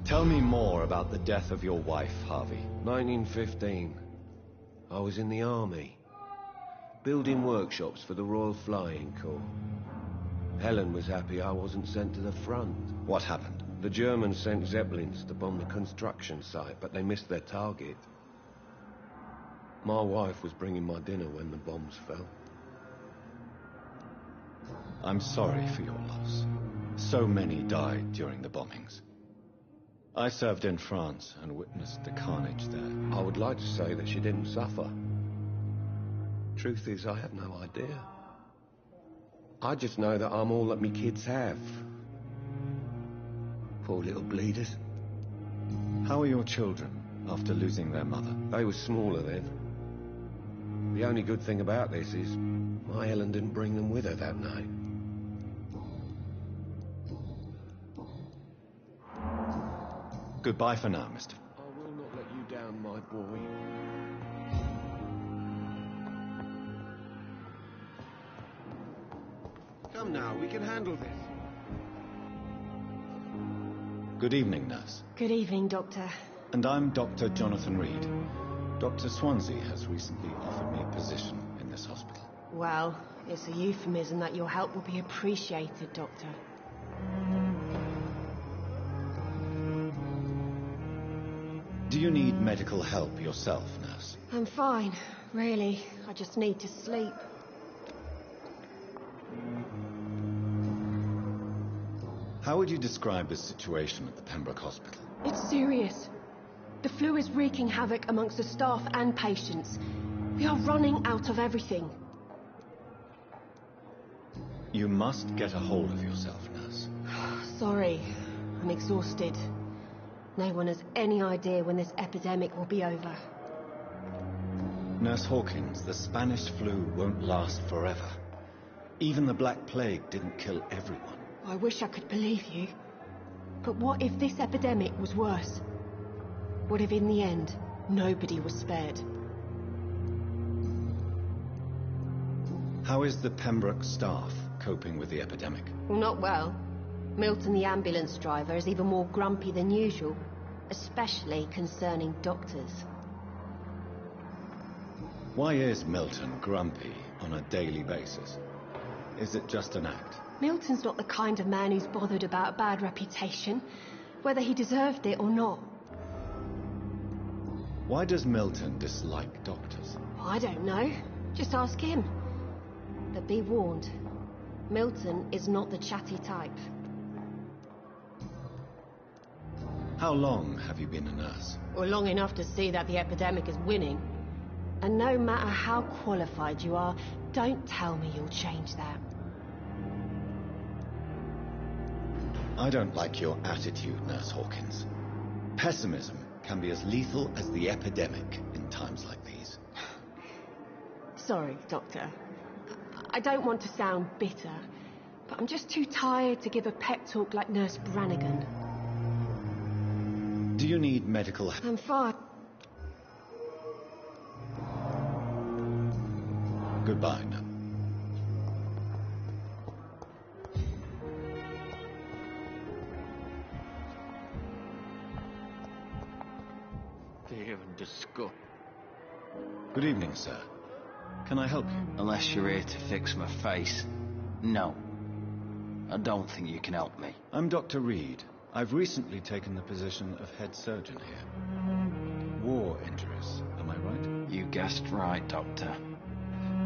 Tell me more about the death of your wife, Harvey. 1915. I was in the army, building workshops for the Royal Flying Corps. Helen was happy I wasn't sent to the front. What happened? The Germans sent Zeppelins to bomb the construction site, but they missed their target. My wife was bringing my dinner when the bombs fell. I'm sorry for your loss. So many died during the bombings. I served in France and witnessed the carnage there. I would like to say that she didn't suffer. Truth is, I have no idea. I just know that I'm all that me kids have. Poor little bleeders. How are your children after losing their mother? They were smaller then. The only good thing about this is my Helen didn't bring them with her that night. Goodbye for now, Mr. I will not let you down, my boy. Come now, we can handle this. Good evening, nurse. Good evening, Doctor. And I'm Dr. Jonathan Reed. Dr. Swansea has recently offered me a position in this hospital. Well, it's a euphemism that your help will be appreciated, Doctor. Do you need medical help yourself, nurse? I'm fine, really. I just need to sleep. How would you describe the situation at the Pembroke Hospital? It's serious. The flu is wreaking havoc amongst the staff and patients. We are running out of everything. You must get a hold of yourself, nurse. Sorry, I'm exhausted. No one has any idea when this epidemic will be over. Nurse Hawkins, the Spanish flu won't last forever. Even the Black Plague didn't kill everyone. I wish I could believe you. But what if this epidemic was worse? What if in the end, nobody was spared? How is the Pembroke staff coping with the epidemic? Well, not well. Milton, the ambulance driver, is even more grumpy than usual, especially concerning doctors. Why is Milton grumpy on a daily basis? Is it just an act? Milton's not the kind of man who's bothered about a bad reputation, whether he deserved it or not. Why does Milton dislike doctors? I don't know. Just ask him. But be warned, Milton is not the chatty type. How long have you been a nurse? Well, long enough to see that the epidemic is winning. And no matter how qualified you are, don't tell me you'll change that. I don't like your attitude, Nurse Hawkins. Pessimism can be as lethal as the epidemic in times like these. Sorry, Doctor. I don't want to sound bitter, but I'm just too tired to give a pep talk like Nurse Brannigan. Do you need medical help? I'm fine. Goodbye now. Fear and disgust. Good evening, sir. Can I help you? Unless you're here to fix my face. No. I don't think you can help me. I'm Dr. Reed. I've recently taken the position of head surgeon here. War injuries, am I right? You guessed right, Doctor.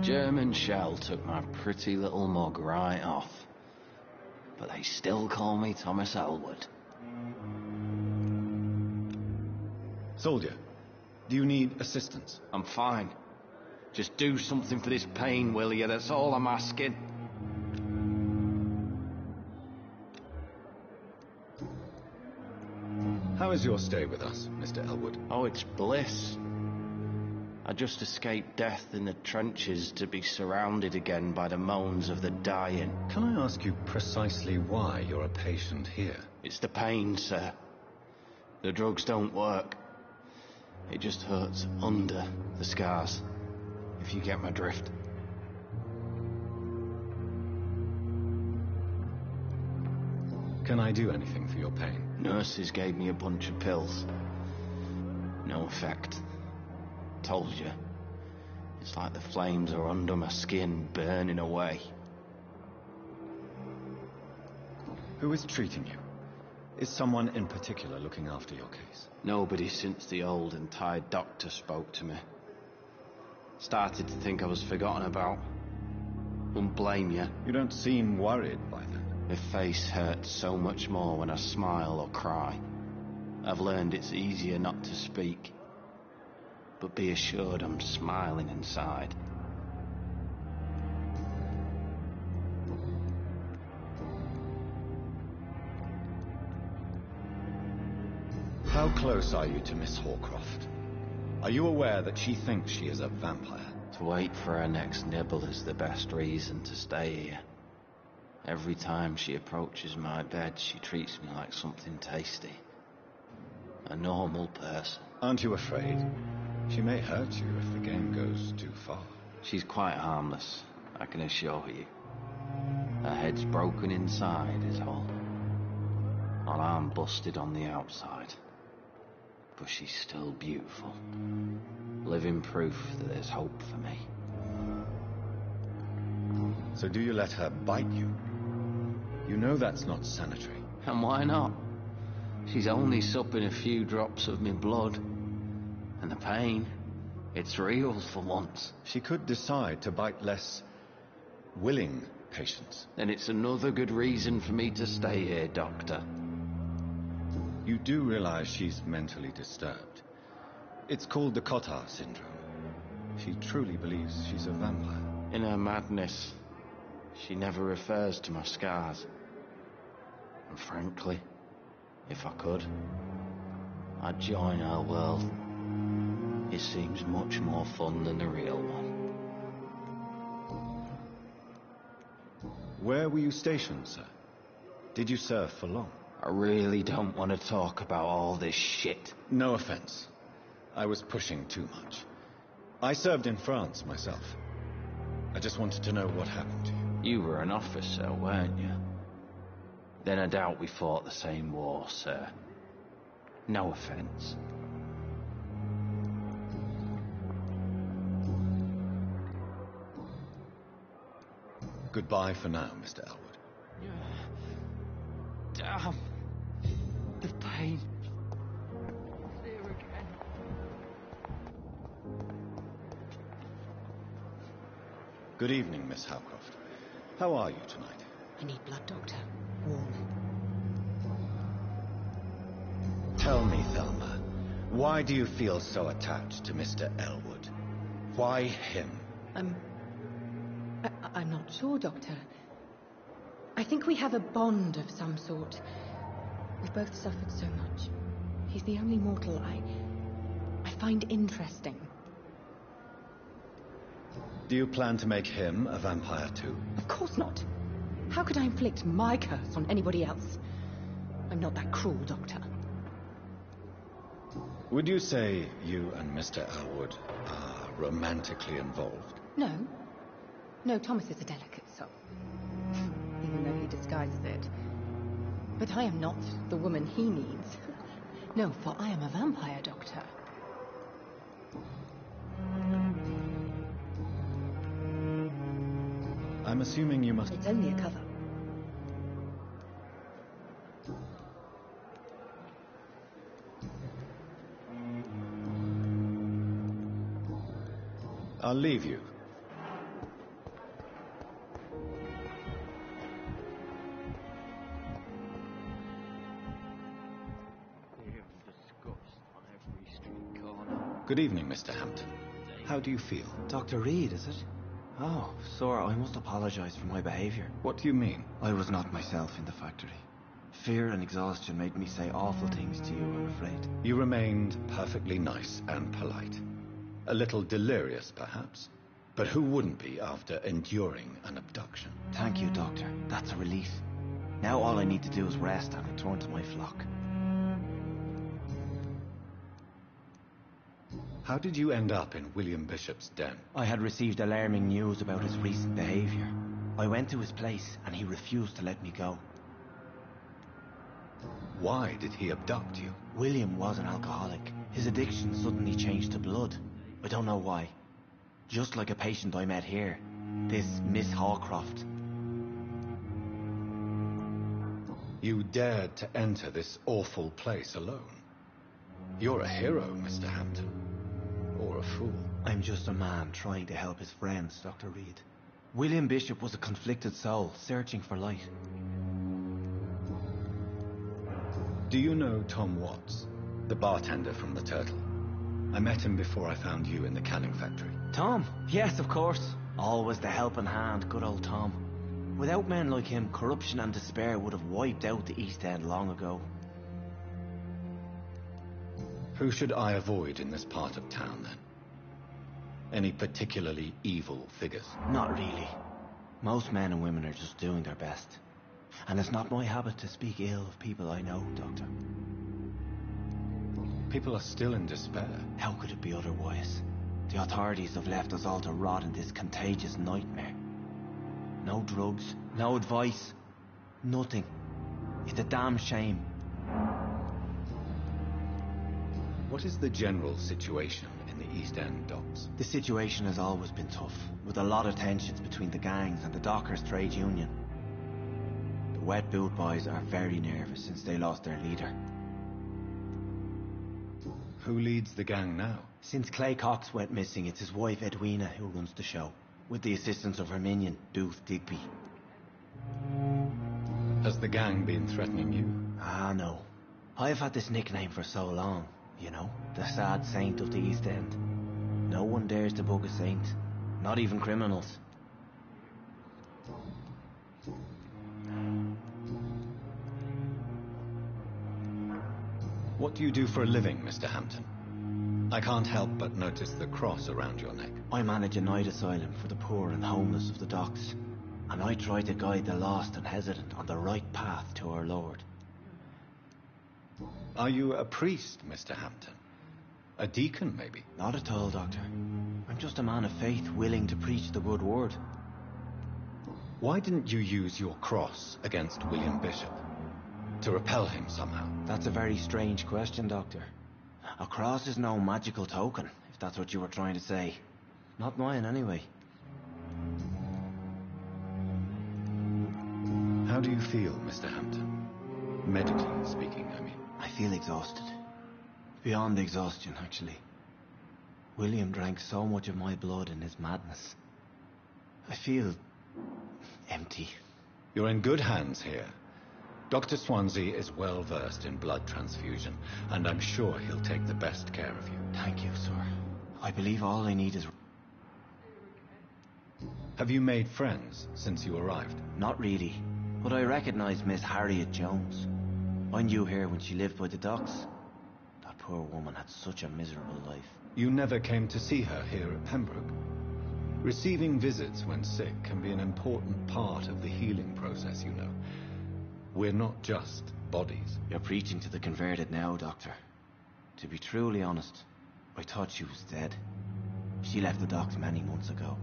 German shell took my pretty little mug right off. But they still call me Thomas Elwood. Soldier, do you need assistance? I'm fine. Just do something for this pain, will you? That's all I'm asking. How is your stay with us, Mr. Elwood? Oh, it's bliss. I just escaped death in the trenches to be surrounded again by the moans of the dying. Can I ask you precisely why you're a patient here? It's the pain, sir. The drugs don't work. It just hurts under the scars, if you get my drift. Can I do anything for your pain? Nurses gave me a bunch of pills. No effect. Told you. It's like the flames are under my skin, burning away. Who is treating you? Is someone in particular looking after your case? Nobody since the old and tired doctor spoke to me. Started to think I was forgotten about. Wouldn't blame you. You don't seem worried by that. My face hurts so much more when I smile or cry. I've learned it's easier not to speak. But be assured I'm smiling inside. How close are you to Miss Hawcroft? Are you aware that she thinks she is a vampire? To wait for her next nibble is the best reason to stay here. Every time she approaches my bed, she treats me like something tasty. A normal person. Aren't you afraid? She may hurt you if the game goes too far. She's quite harmless, I can assure you. Her head's broken inside is all. Her arm busted on the outside. But she's still beautiful. Living proof that there's hope for me. So do you let her bite you? You know that's not sanitary. And why not? She's only supping a few drops of me blood. And the pain, it's real for once. She could decide to bite less willing patients. Then it's another good reason for me to stay here, Doctor. You do realize she's mentally disturbed. It's called the Cotard syndrome. She truly believes she's a vampire. In her madness, she never refers to my scars. And frankly, if I could, I'd join her world. It seems much more fun than the real one. Where were you stationed, sir? Did you serve for long? I really don't want to talk about all this shit. No offense. I was pushing too much. I served in France myself. I just wanted to know what happened to you. You were an officer, weren't you? Then I doubt we fought the same war, sir. No offense. Goodbye for now, Mr. Elwood. Damn. The pain. There again. Good evening, Miss Howcroft. How are you tonight? I need blood, Doctor. Warm. Tell me, Thelma, why do you feel so attached to Mr. Elwood? Why him? I'm not sure, Doctor. I think we have a bond of some sort. We've both suffered so much. He's the only mortal I find interesting. Do you plan to make him a vampire too? Of course not. How could I inflict my curse on anybody else? I'm not that cruel, Doctor. Would you say you and Mr. Elwood are romantically involved? No. No, Thomas is a delicate soul. Even though he disguises it. But I am not the woman he needs. No, for I am a vampire, Doctor. I'm assuming you must... It's only a cover. I'll leave you. Good evening, Mr. Hampton. How do you feel? Dr. Reed, is it? Oh, sir, I must apologize for my behavior. What do you mean? I was not myself in the factory. Fear and exhaustion made me say awful things to you, I'm afraid. You remained perfectly nice and polite. A little delirious, perhaps. But who wouldn't be after enduring an abduction? Thank you, Doctor. That's a relief. Now all I need to do is rest and return to my flock. How did you end up in William Bishop's den? I had received alarming news about his recent behavior. I went to his place and he refused to let me go. Why did he abduct you? William was an alcoholic. His addiction suddenly changed to blood. I don't know why. Just like a patient I met here. This Miss Hawcroft. You dared to enter this awful place alone. You're a hero, Mr. Hampton. Or a fool. I'm just a man trying to help his friends, Dr. Reed. William Bishop was a conflicted soul, searching for light. Do you know Tom Watts, the bartender from the Turtle? I met him before I found you in the canning factory. Tom? Yes, of course. Always the helping hand, good old Tom. Without men like him, corruption and despair would have wiped out the East End long ago. Who should I avoid in this part of town, then? Any particularly evil figures? Not really. Most men and women are just doing their best. And it's not my habit to speak ill of people I know, Doctor. People are still in despair. How could it be otherwise? The authorities have left us all to rot in this contagious nightmare. No drugs, no advice, nothing. It's a damn shame. What is the general situation in the East End docks? The situation has always been tough, with a lot of tensions between the gangs and the dockers' trade union. The wet boot boys are very nervous since they lost their leader. Who leads the gang now? Since Clay Cox went missing, it's his wife Edwina who runs the show, with the assistance of her minion, Booth Digby. Has the gang been threatening you? Ah, no. I've had this nickname for so long, you know, the sad saint of the East End. No one dares to bug a saint, not even criminals. What do you do for a living, Mr. Hampton? I can't help but notice the cross around your neck. I manage a night asylum for the poor and homeless of the docks, and I try to guide the lost and hesitant on the right path to our Lord. Are you a priest, Mr. Hampton? A deacon, maybe? Not at all, Doctor. I'm just a man of faith, willing to preach the good word. Why didn't you use your cross against William Bishop? To repel him somehow? That's a very strange question, Doctor. A cross is no magical token, if that's what you were trying to say. Not mine, anyway. How do you feel, Mr. Hampton? Medically speaking, I mean. I feel exhausted. Beyond exhaustion, actually. William drank so much of my blood in his madness. I feel empty. You're in good hands here. Dr. Swansea is well versed in blood transfusion, and I'm sure he'll take the best care of you. Thank you, sir. I believe all I need is... Have you made friends since you arrived? Not really, but I recognize Miss Harriet Jones. I knew her when she lived by the docks. That poor woman had such a miserable life. You never came to see her here at Pembroke? Receiving visits when sick can be an important part of the healing process, you know. We're not just bodies. You're preaching to the converted now, Doctor. To be truly honest, I thought she was dead. She left the docks many months ago.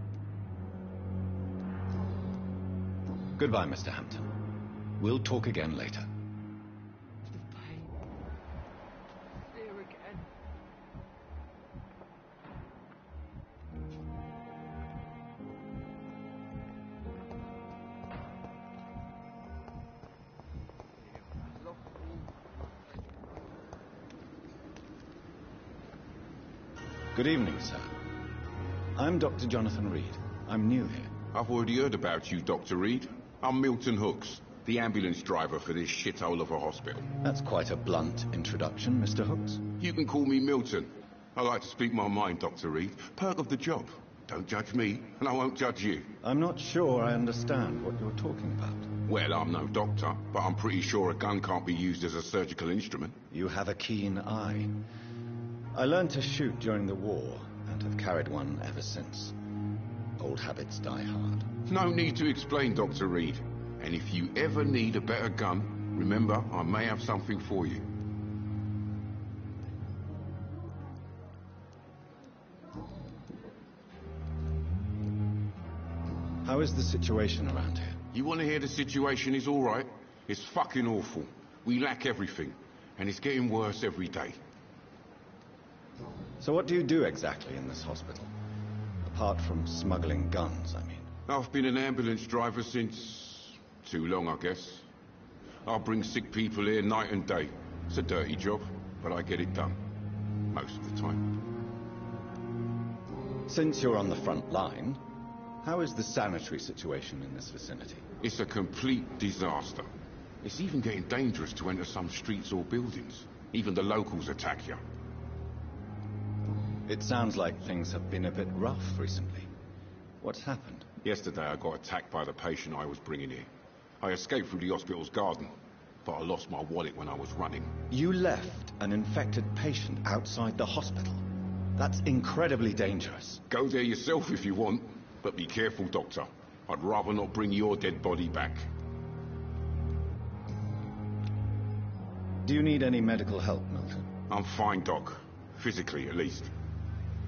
Goodbye, Mr. Hampton. We'll talk again later. Good evening, sir. I'm Dr. Jonathan Reed. I'm new here. I've already heard about you, Dr. Reed. I'm Milton Hooks, the ambulance driver for this shithole of a hospital. That's quite a blunt introduction, Mr. Hooks. You can call me Milton. I like to speak my mind, Dr. Reed. Perk of the job. Don't judge me, and I won't judge you. I'm not sure I understand what you're talking about. Well, I'm no doctor, but I'm pretty sure a gun can't be used as a surgical instrument. You have a keen eye. I learned to shoot during the war, and have carried one ever since. Old habits die hard. No need to explain, Dr. Reed. And if you ever need a better gun, remember, I may have something for you. How is the situation around here? You want to hear the situation is all right? It's fucking awful. We lack everything, and it's getting worse every day. So what do you do exactly in this hospital? Apart from smuggling guns, I mean. I've been an ambulance driver since... too long, I guess. I bring sick people here night and day. It's a dirty job, but I get it done. Most of the time. Since you're on the front line, how is the sanitary situation in this vicinity? It's a complete disaster. It's even getting dangerous to enter some streets or buildings. Even the locals attack you. It sounds like things have been a bit rough recently. What's happened? Yesterday I got attacked by the patient I was bringing here. I escaped through the hospital's garden, but I lost my wallet when I was running. You left an infected patient outside the hospital? That's incredibly dangerous. Go there yourself if you want, but be careful, Doctor. I'd rather not bring your dead body back. Do you need any medical help, Milton? I'm fine, Doc. Physically, at least.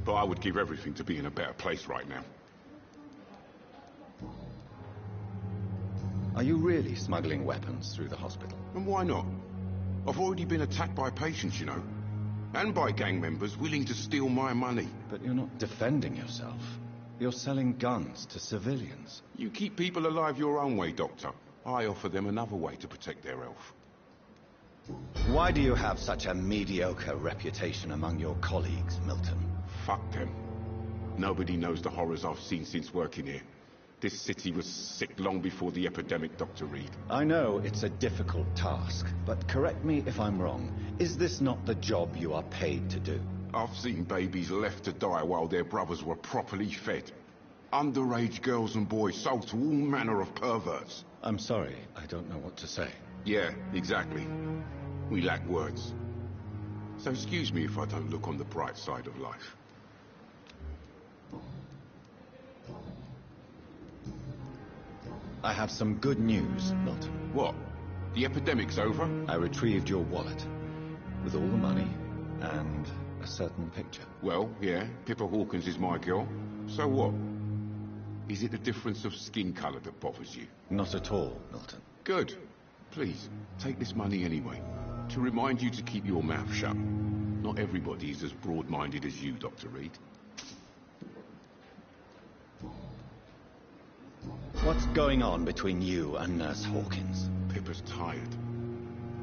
But I would give everything to be in a better place right now. Are you really smuggling weapons through the hospital? And why not? I've already been attacked by patients, you know. And by gang members willing to steal my money. But you're not defending yourself. You're selling guns to civilians. You keep people alive your own way, Doctor. I offer them another way to protect their health. Why do you have such a mediocre reputation among your colleagues, Milton? Fuck them. Nobody knows the horrors I've seen since working here. This city was sick long before the epidemic, Dr. Reed. I know it's a difficult task, but correct me if I'm wrong. Is this not the job you are paid to do? I've seen babies left to die while their brothers were properly fed. Underage girls and boys sold to all manner of perverts. I'm sorry, I don't know what to say. Yeah, exactly. We lack words. So excuse me if I don't look on the bright side of life. I have some good news, Milton. What? The epidemic's over? I retrieved your wallet. with all the money and a certain picture. Well, yeah, Pippa Hawkins is my girl. So what? Is it the difference of skin colour that bothers you? Not at all, Milton. Good. Please, take this money anyway. To remind you to keep your mouth shut. Not everybody is as broad-minded as you, Dr. Reed. What's going on between you and Nurse Hawkins? Pippa's tired.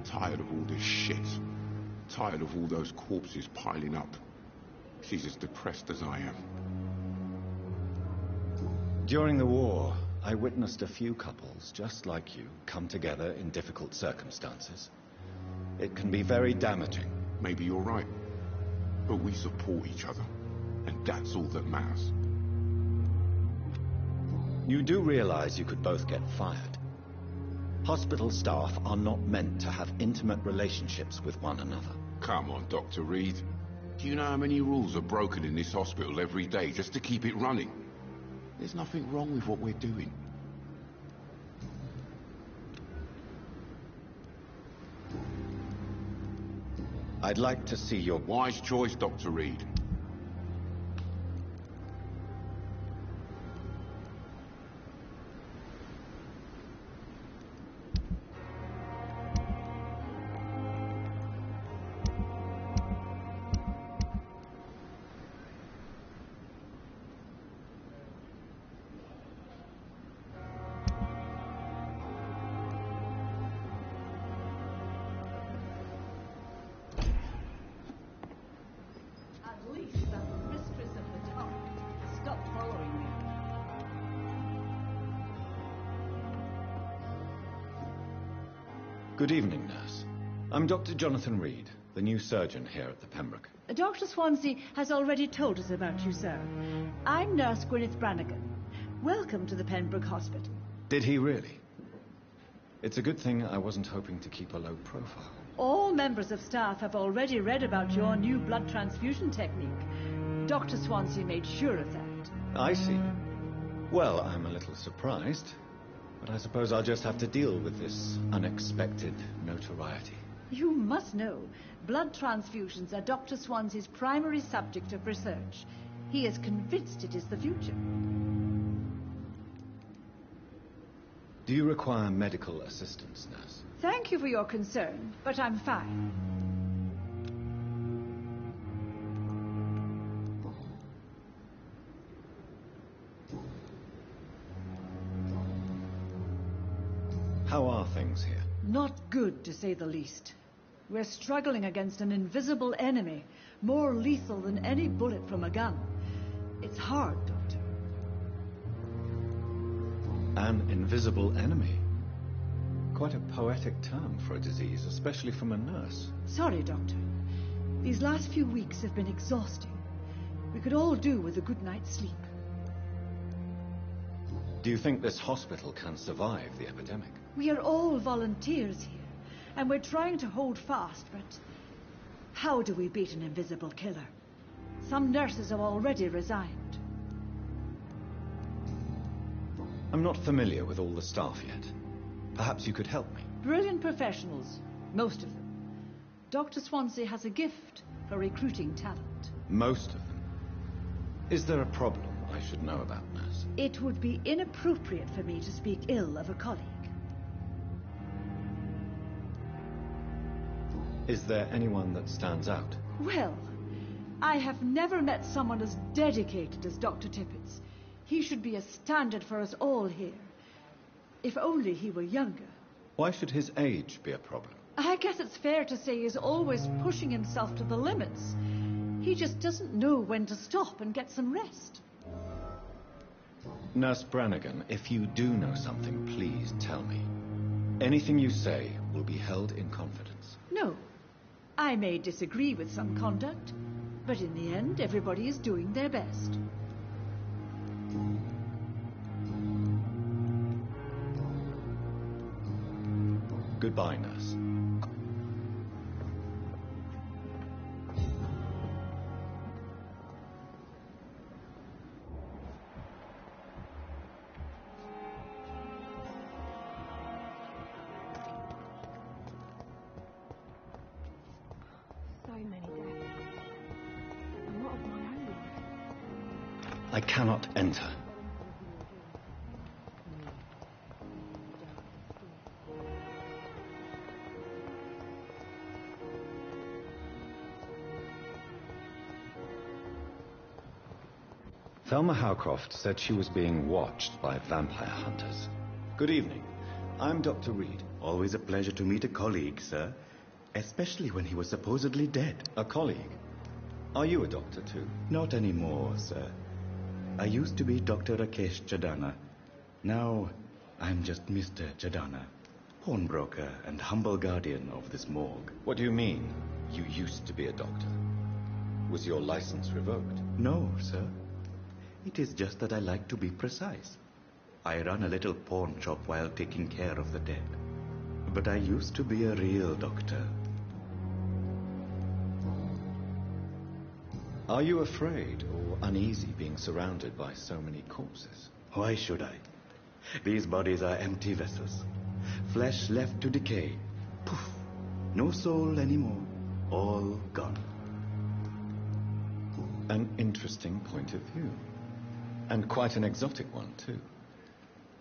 Tired of all this shit. Tired of all those corpses piling up. She's as depressed as I am. During the war, I witnessed a few couples, just like you, come together in difficult circumstances. It can be very damaging. Maybe you're right. But we support each other. And that's all that matters. You do realize you could both get fired. Hospital staff are not meant to have intimate relationships with one another. Come on, Dr. Reed. Do you know how many rules are broken in this hospital every day just to keep it running? There's nothing wrong with what we're doing. I'd like to see your... Wise choice, Dr. Reed. Good evening, nurse. I'm Dr. Jonathan Reed, the new surgeon here at the Pembroke. Dr. Swansea has already told us about you, sir. I'm Nurse Gwyneth Brannigan. Welcome to the Pembroke Hospital. Did he really? It's a good thing I wasn't hoping to keep a low profile. All members of staff have already read about your new blood transfusion technique. Dr. Swansea made sure of that. I see. Well, I'm a little surprised. But I suppose I'll just have to deal with this unexpected notoriety. You must know, blood transfusions are Dr. Swansea's primary subject of research. He is convinced it is the future. Do you require medical assistance, nurse? Thank you for your concern, but I'm fine. How are things here? Not good, to say the least. We're struggling against an invisible enemy, more lethal than any bullet from a gun. It's hard, Doctor. An invisible enemy? Quite a poetic term for a disease, especially from a nurse. Sorry, Doctor. These last few weeks have been exhausting. We could all do with a good night's sleep. Do you think this hospital can survive the epidemic? We are all volunteers here, and we're trying to hold fast, but how do we beat an invisible killer? Some nurses have already resigned. I'm not familiar with all the staff yet. Perhaps you could help me. Brilliant professionals, most of them. Dr. Swansea has a gift for recruiting talent. Most of them? Is there a problem I should know about, nurse? It would be inappropriate for me to speak ill of a colleague. Is there anyone that stands out? Well, I have never met someone as dedicated as Dr. Tippett. He should be a standard for us all here. If only he were younger. Why should his age be a problem? I guess it's fair to say he's always pushing himself to the limits. He just doesn't know when to stop and get some rest. Nurse Brannigan, if you do know something, please tell me. Anything you say will be held in confidence. No. I may disagree with some conduct, but in the end, everybody is doing their best. Goodbye, nurse. I cannot enter. Thelma Howcroft said she was being watched by vampire hunters. Good evening. I'm Dr. Reed. Always a pleasure to meet a colleague, sir. Especially when he was supposedly dead. A colleague? Are you a doctor too? Not anymore, sir. I used to be Dr. Rakesh Chadana. Now, I'm just Mr. Chadana, pawnbroker and humble guardian of this morgue. What do you mean, you used to be a doctor? Was your license revoked? No, sir. It is just that I like to be precise. I run a little pawn shop while taking care of the dead. But I used to be a real doctor. Are you afraid or uneasy being surrounded by so many corpses? Why should I? These bodies are empty vessels. Flesh left to decay. Poof. No soul anymore. All gone. An interesting point of view. And quite an exotic one, too.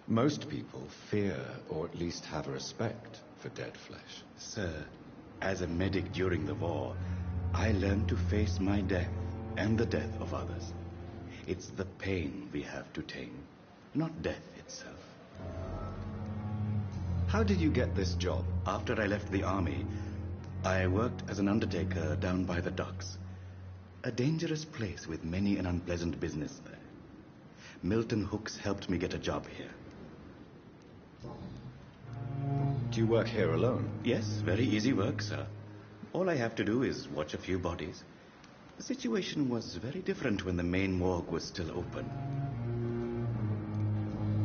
Most people fear, or at least have a respect, for dead flesh. Sir, as a medic during the war, I learned to face my death and the death of others. It's the pain we have to tame, not death itself. How did you get this job? After I left the army, I worked as an undertaker down by the docks. A dangerous place with many an unpleasant business there. Milton Hooks helped me get a job here. Do you work here alone? Yes, very easy work, sir. All I have to do is watch a few bodies. The situation was very different when the main morgue was still open.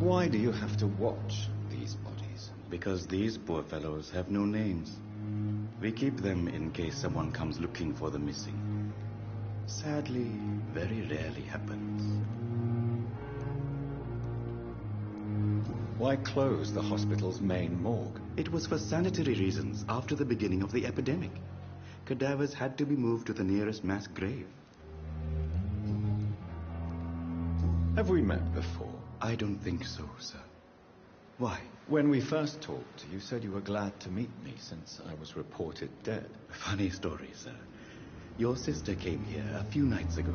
Why do you have to watch these bodies? Because these poor fellows have no names. We keep them in case someone comes looking for the missing. Sadly, very rarely happens. Why close the hospital's main morgue? It was for sanitary reasons after the beginning of the epidemic. Cadavers had to be moved to the nearest mass grave. Have we met before? I don't think so, sir. Why? When we first talked, you said you were glad to meet me since I was reported dead. Funny story, sir. Your sister came here a few nights ago.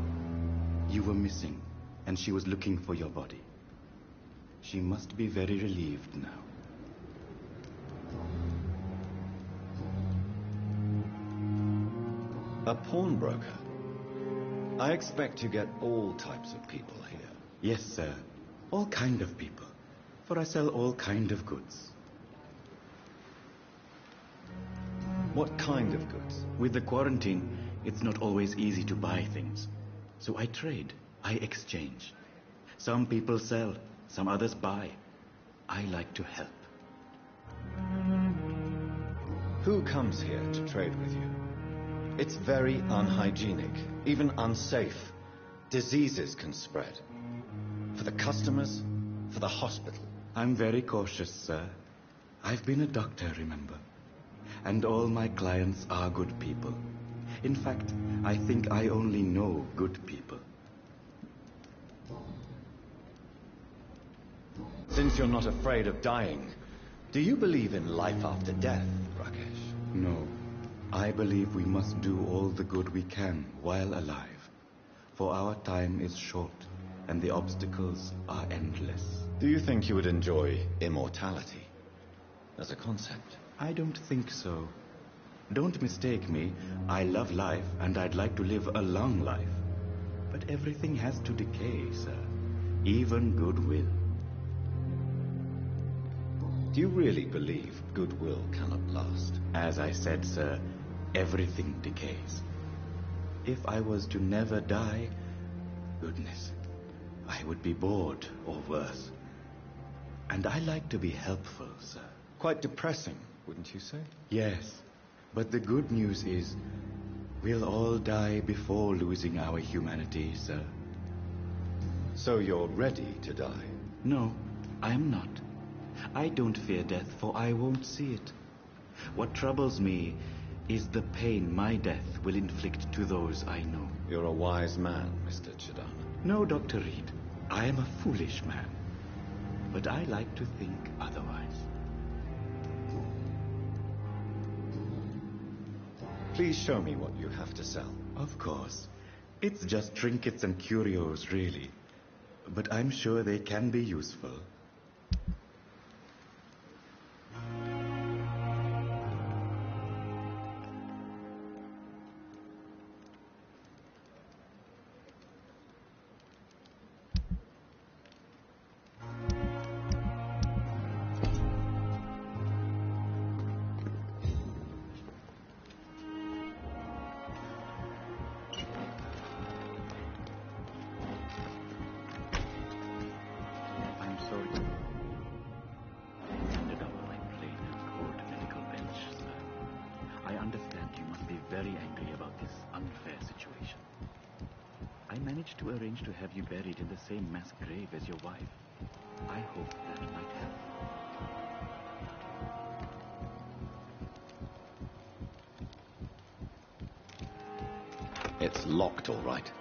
You were missing, and she was looking for your body. She must be very relieved now. A pawnbroker? I expect you get all types of people here. Yes, sir. All kind of people. For I sell all kind of goods. What kind of goods? With the quarantine, it's not always easy to buy things. So I trade. I exchange. Some people sell. Some others buy. I like to help. Who comes here to trade with you? It's very unhygienic, even unsafe. Diseases can spread. For the customers, for the hospital. I'm very cautious, sir. I've been a doctor, remember? And all my clients are good people. In fact, I think I only know good people. Since you're not afraid of dying, do you believe in life after death, Rakesh? No. I believe we must do all the good we can while alive. For our time is short, and the obstacles are endless. Do you think you would enjoy immortality as a concept? I don't think so. Don't mistake me. I love life, and I'd like to live a long life. But everything has to decay, sir. Even goodwill. Do you really believe goodwill cannot last? As I said, sir, everything decays. If I was to never die, goodness, I would be bored or worse. And I like to be helpful, sir. Quite depressing, wouldn't you say? Yes, but the good news is we'll all die before losing our humanity, sir. So you're ready to die? No, I am not. I don't fear death, for I won't see it. What troubles me is the pain my death will inflict to those I know. You're a wise man, Mr. Chadana. No, Dr. Reed. I am a foolish man. But I like to think otherwise. Please show me what you have to sell. Of course. It's just trinkets and curios, really. But I'm sure they can be useful. To arrange to have you buried in the same mass grave as your wife. I hope that might help. It's locked, all right.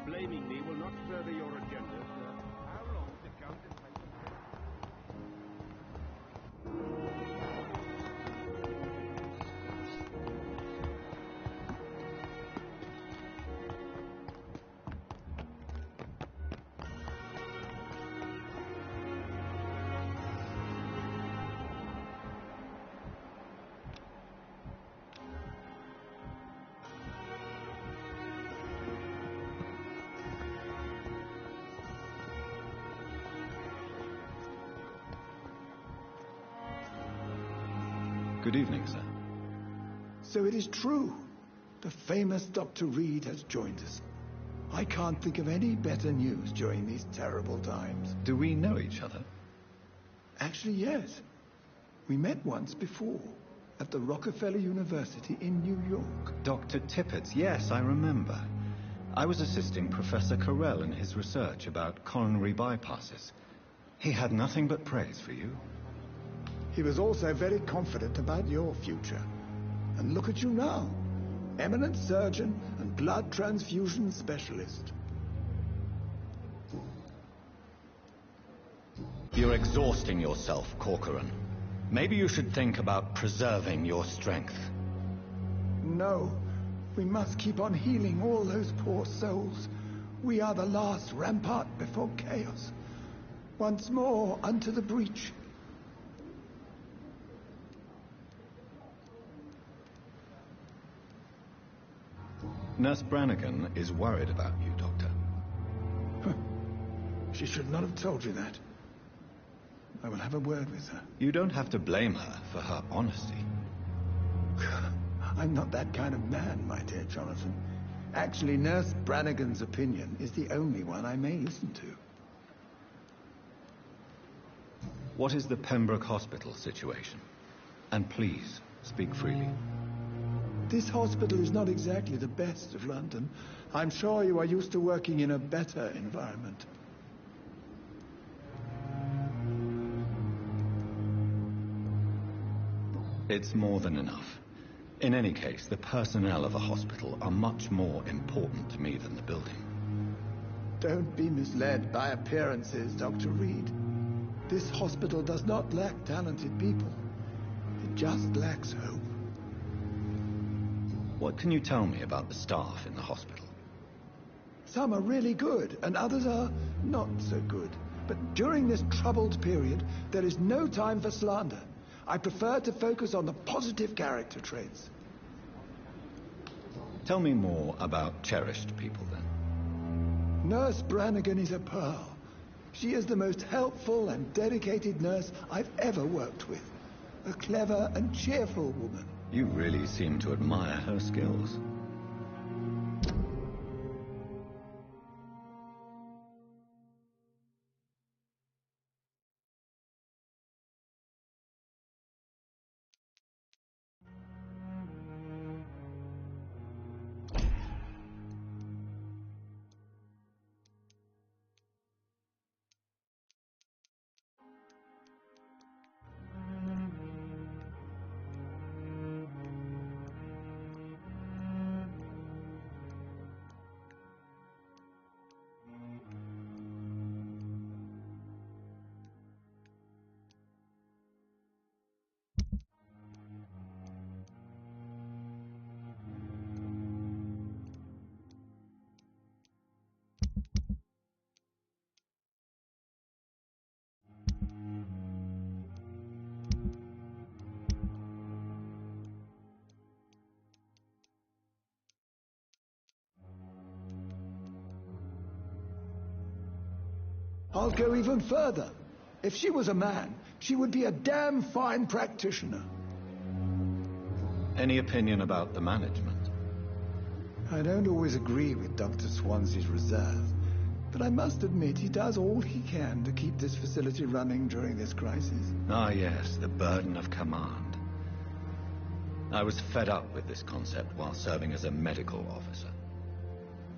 Blaming me will not further your agenda, sir. How long is the Count Good evening, sir. So it is true. The famous Dr. Reed has joined us. I can't think of any better news during these terrible times. Do we know each other? Actually, yes. We met once before, at the Rockefeller University in New York. Dr. Tippett, yes, I remember. I was assisting Professor Carell in his research about coronary bypasses. He had nothing but praise for you. He was also very confident about your future. And look at you now. Eminent surgeon and blood transfusion specialist. You're exhausting yourself, Corcoran. Maybe you should think about preserving your strength. No. We must keep on healing all those poor souls. We are the last rampart before chaos. Once more unto the breach. Nurse Brannigan is worried about you, Doctor. She should not have told you that. I will have a word with her. You don't have to blame her for her honesty. I'm not that kind of man, my dear Jonathan. Actually, Nurse Brannigan's opinion is the only one I may listen to. What is the Pembroke Hospital situation? And please, speak freely. This hospital is not exactly the best of London. I'm sure you are used to working in a better environment. It's more than enough. In any case, the personnel of a hospital are much more important to me than the building. Don't be misled by appearances, Dr. Reed. This hospital does not lack talented people. It just lacks hope. What can you tell me about the staff in the hospital? Some are really good, and others are not so good. But during this troubled period, there is no time for slander. I prefer to focus on the positive character traits. Tell me more about cherished people, then. Nurse Brannigan is a pearl. She is the most helpful and dedicated nurse I've ever worked with. A clever and cheerful woman. You really seem to admire her skills. I'll go even further. If she was a man, she would be a damn fine practitioner. Any opinion about the management? I don't always agree with Dr. Swansea's reserve, but I must admit he does all he can to keep this facility running during this crisis. Ah, yes, the burden of command. I was fed up with this concept while serving as a medical officer.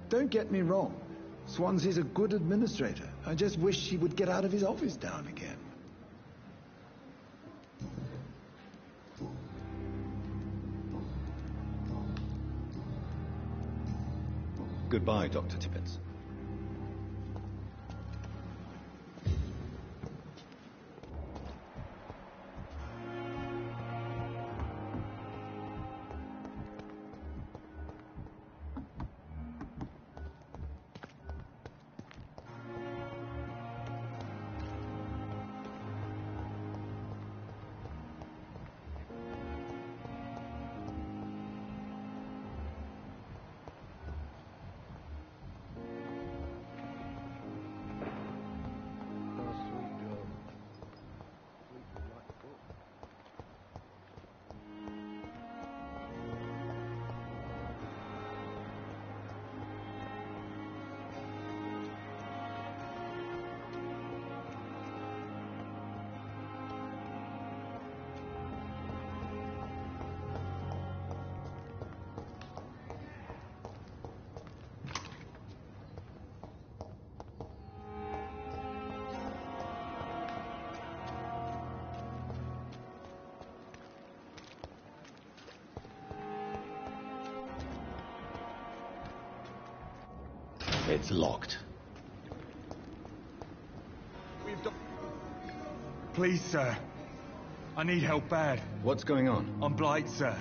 Don't get me wrong. Swansea's a good administrator. I just wish he would get out of his office now and again. Goodbye, Dr. Tippett. It's locked. Please, sir. I need help bad. What's going on? I'm Blight, sir.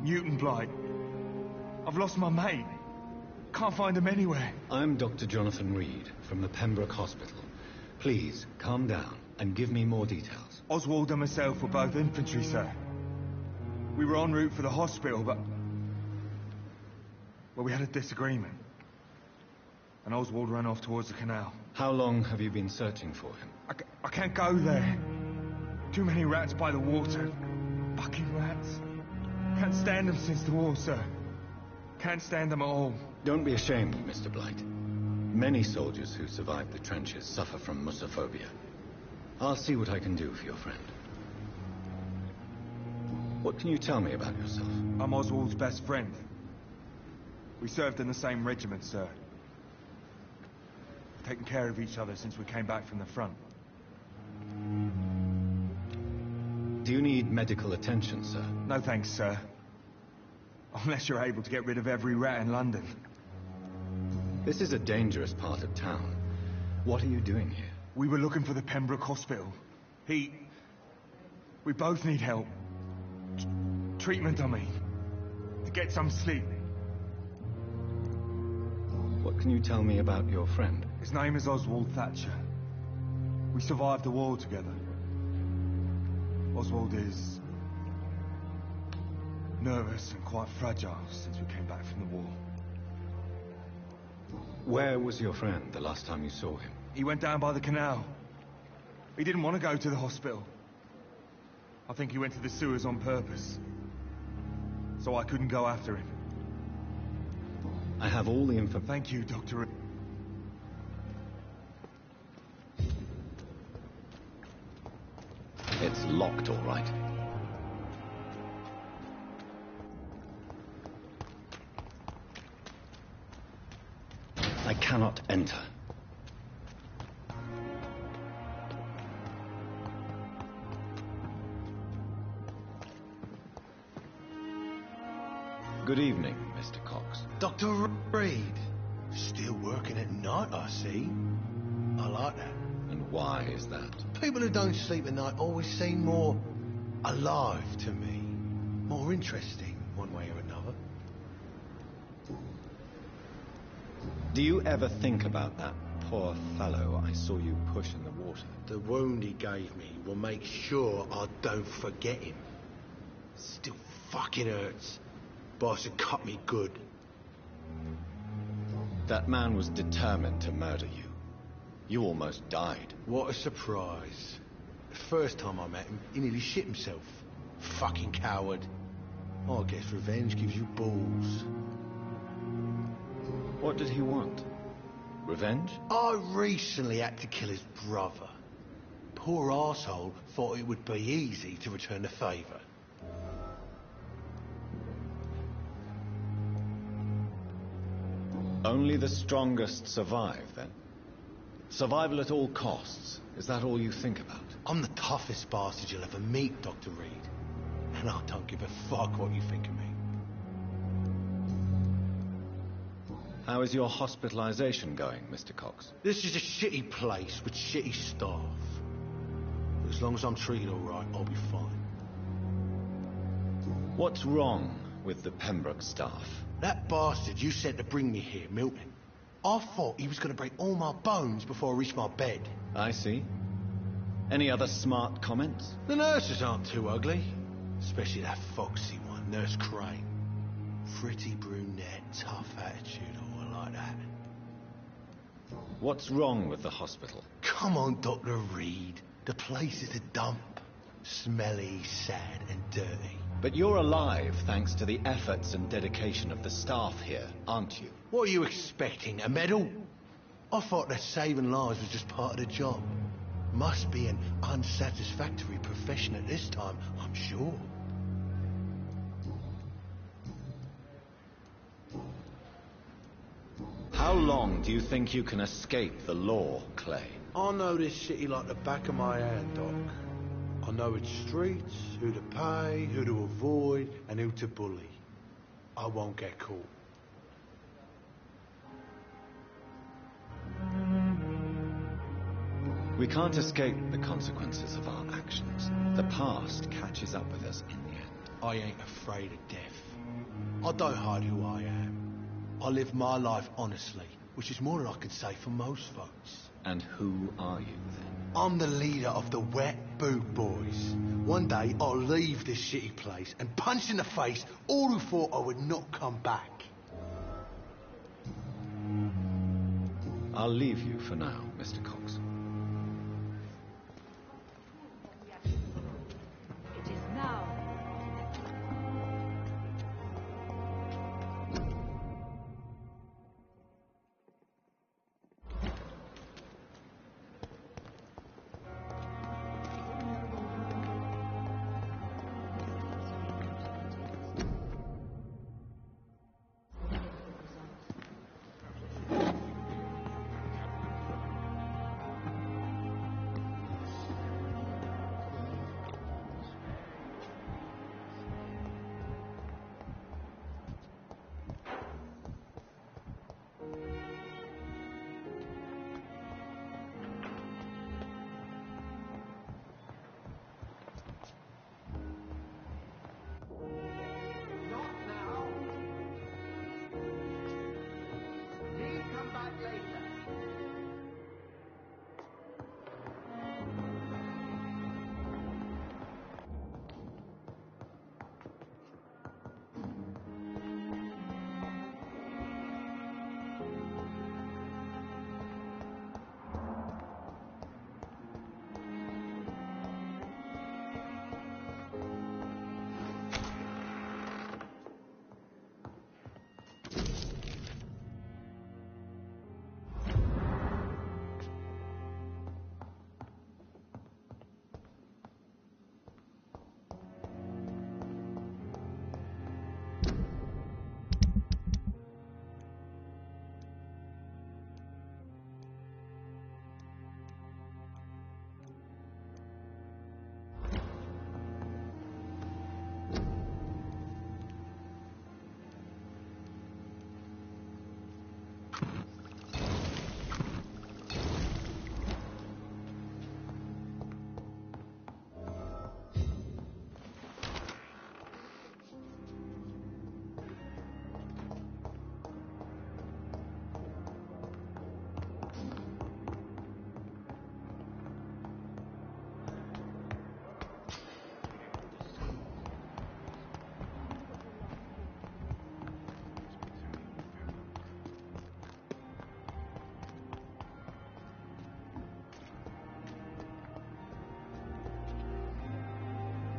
Newton Blight. I've lost my mate. Can't find him anywhere. I'm Dr. Jonathan Reed from the Pembroke Hospital. Please, calm down and give me more details. Oswald and myself were both infantry, sir. We were en route for the hospital, but... well, we had a disagreement. And Oswald ran off towards the canal. How long have you been searching for him? I can't go there. Too many rats by the water. Fucking rats. Can't stand them since the war, sir. Can't stand them at all. Don't be ashamed, Mr. Blight. Many soldiers who survived the trenches suffer from musophobia. I'll see what I can do for your friend. What can you tell me about yourself? I'm Oswald's best friend. We served in the same regiment, sir. Taken care of each other since we came back from the front. Do you need medical attention, sir? No thanks, sir. Unless you're able to get rid of every rat in London. This is a dangerous part of town. What are you doing here? We were looking for the Pembroke Hospital. We both need help. Treatment, I mean. To get some sleep. What can you tell me about your friend? His name is Oswald Thatcher. We survived the war together. Oswald is... nervous and quite fragile since we came back from the war. Where was your friend the last time you saw him? He went down by the canal. He didn't want to go to the hospital. I think he went to the sewers on purpose. So I couldn't go after him. I have all the info. Thank you, Dr. It's locked, all right. I cannot enter. Good evening, Mr. Cox. Dr. Reed. Still working at night, I see. I like that. And why is that? People who don't sleep at night always seem more alive to me. More interesting, one way or another. Do you ever think about that poor fellow I saw you push in the water? The wound he gave me will make sure I don't forget him. Still fucking hurts. Boss had cut me good. That man was determined to murder you. You almost died. What a surprise. The first time I met him, he nearly shit himself. Fucking coward. I guess revenge gives you balls. What did he want? Revenge? I recently had to kill his brother. Poor arsehole thought it would be easy to return the favour. Only the strongest survive, then? Survival at all costs. Is that all you think about? I'm the toughest bastard you'll ever meet, Dr. Reed. And I don't give a fuck what you think of me. How is your hospitalization going, Mr. Cox? This is a shitty place with shitty staff. But as long as I'm treated all right, I'll be fine. What's wrong with the Pembroke staff? That bastard you sent to bring me here, Milton. I thought he was going to break all my bones before I reached my bed. I see. Any other smart comments? The nurses aren't too ugly. Especially that foxy one, Nurse Crane. Pretty brunette, tough attitude, oh, I like that. What's wrong with the hospital? Come on, Dr. Reed. The place is a dump. Smelly, sad and dirty. But you're alive thanks to the efforts and dedication of the staff here, aren't you? What are you expecting, a medal? I thought that saving lives was just part of the job. Must be an unsatisfactory profession at this time, I'm sure. How long do you think you can escape the law, Clay? I know this city like the back of my hand, Doc. I know its streets, who to pay, who to avoid, and who to bully. I won't get caught. We can't escape the consequences of our actions. The past catches up with us in the end. I ain't afraid of death. I don't hide who I am. I live my life honestly, which is more than I can say for most folks. And who are you, then? I'm the leader of the Wet Boot Boys. One day, I'll leave this shitty place and punch in the face all who thought I would not come back. I'll leave you for now, Mr. Cox. It is now.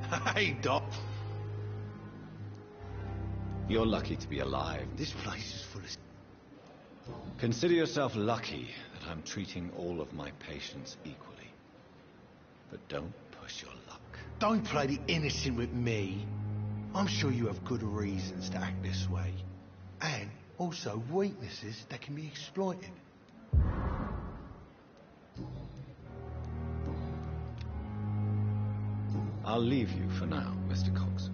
Hey, Doc. You're lucky to be alive. This place is full of... Consider yourself lucky that I'm treating all of my patients equally. But don't push your luck. Don't play the innocent with me. I'm sure you have good reasons to act this way. And also weaknesses that can be exploited. I'll leave you for now, Mr. Cox.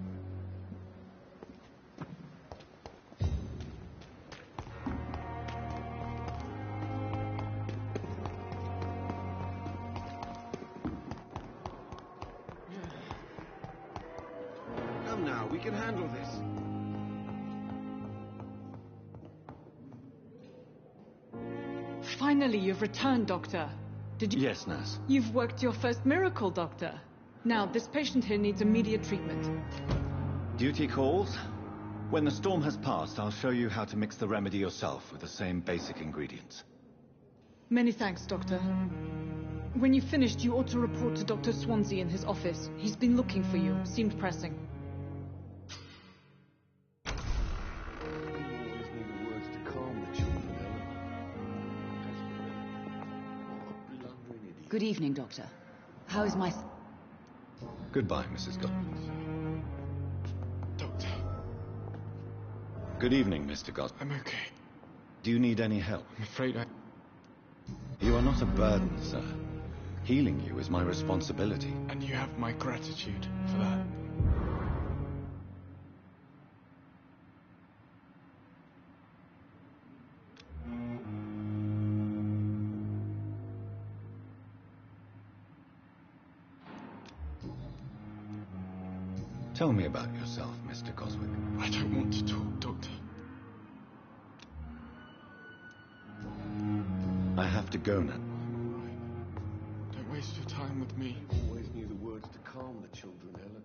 Come now, we can handle this. Finally, you've returned, Doctor. Did you... Yes, nurse. You've worked your first miracle, Doctor. Now, this patient here needs immediate treatment. Duty calls. When the storm has passed, I'll show you how to mix the remedy yourself with the same basic ingredients. Many thanks, Doctor. When you've finished, you ought to report to Dr. Swansea in his office. He's been looking for you. Seemed pressing. Good evening, Doctor. How is my... Goodbye, Mrs. Godwin. Doctor. Good evening, Mr. Godwin. I'm okay. Do you need any help? I'm afraid I... You are not a burden, sir. Healing you is my responsibility. And you have my gratitude for that. Tell me about yourself, Mr. Coswick. I don't want to talk, Doctor. I have to go now. I'm all right. Don't waste your time with me. Always knew the words to calm the children, Helen.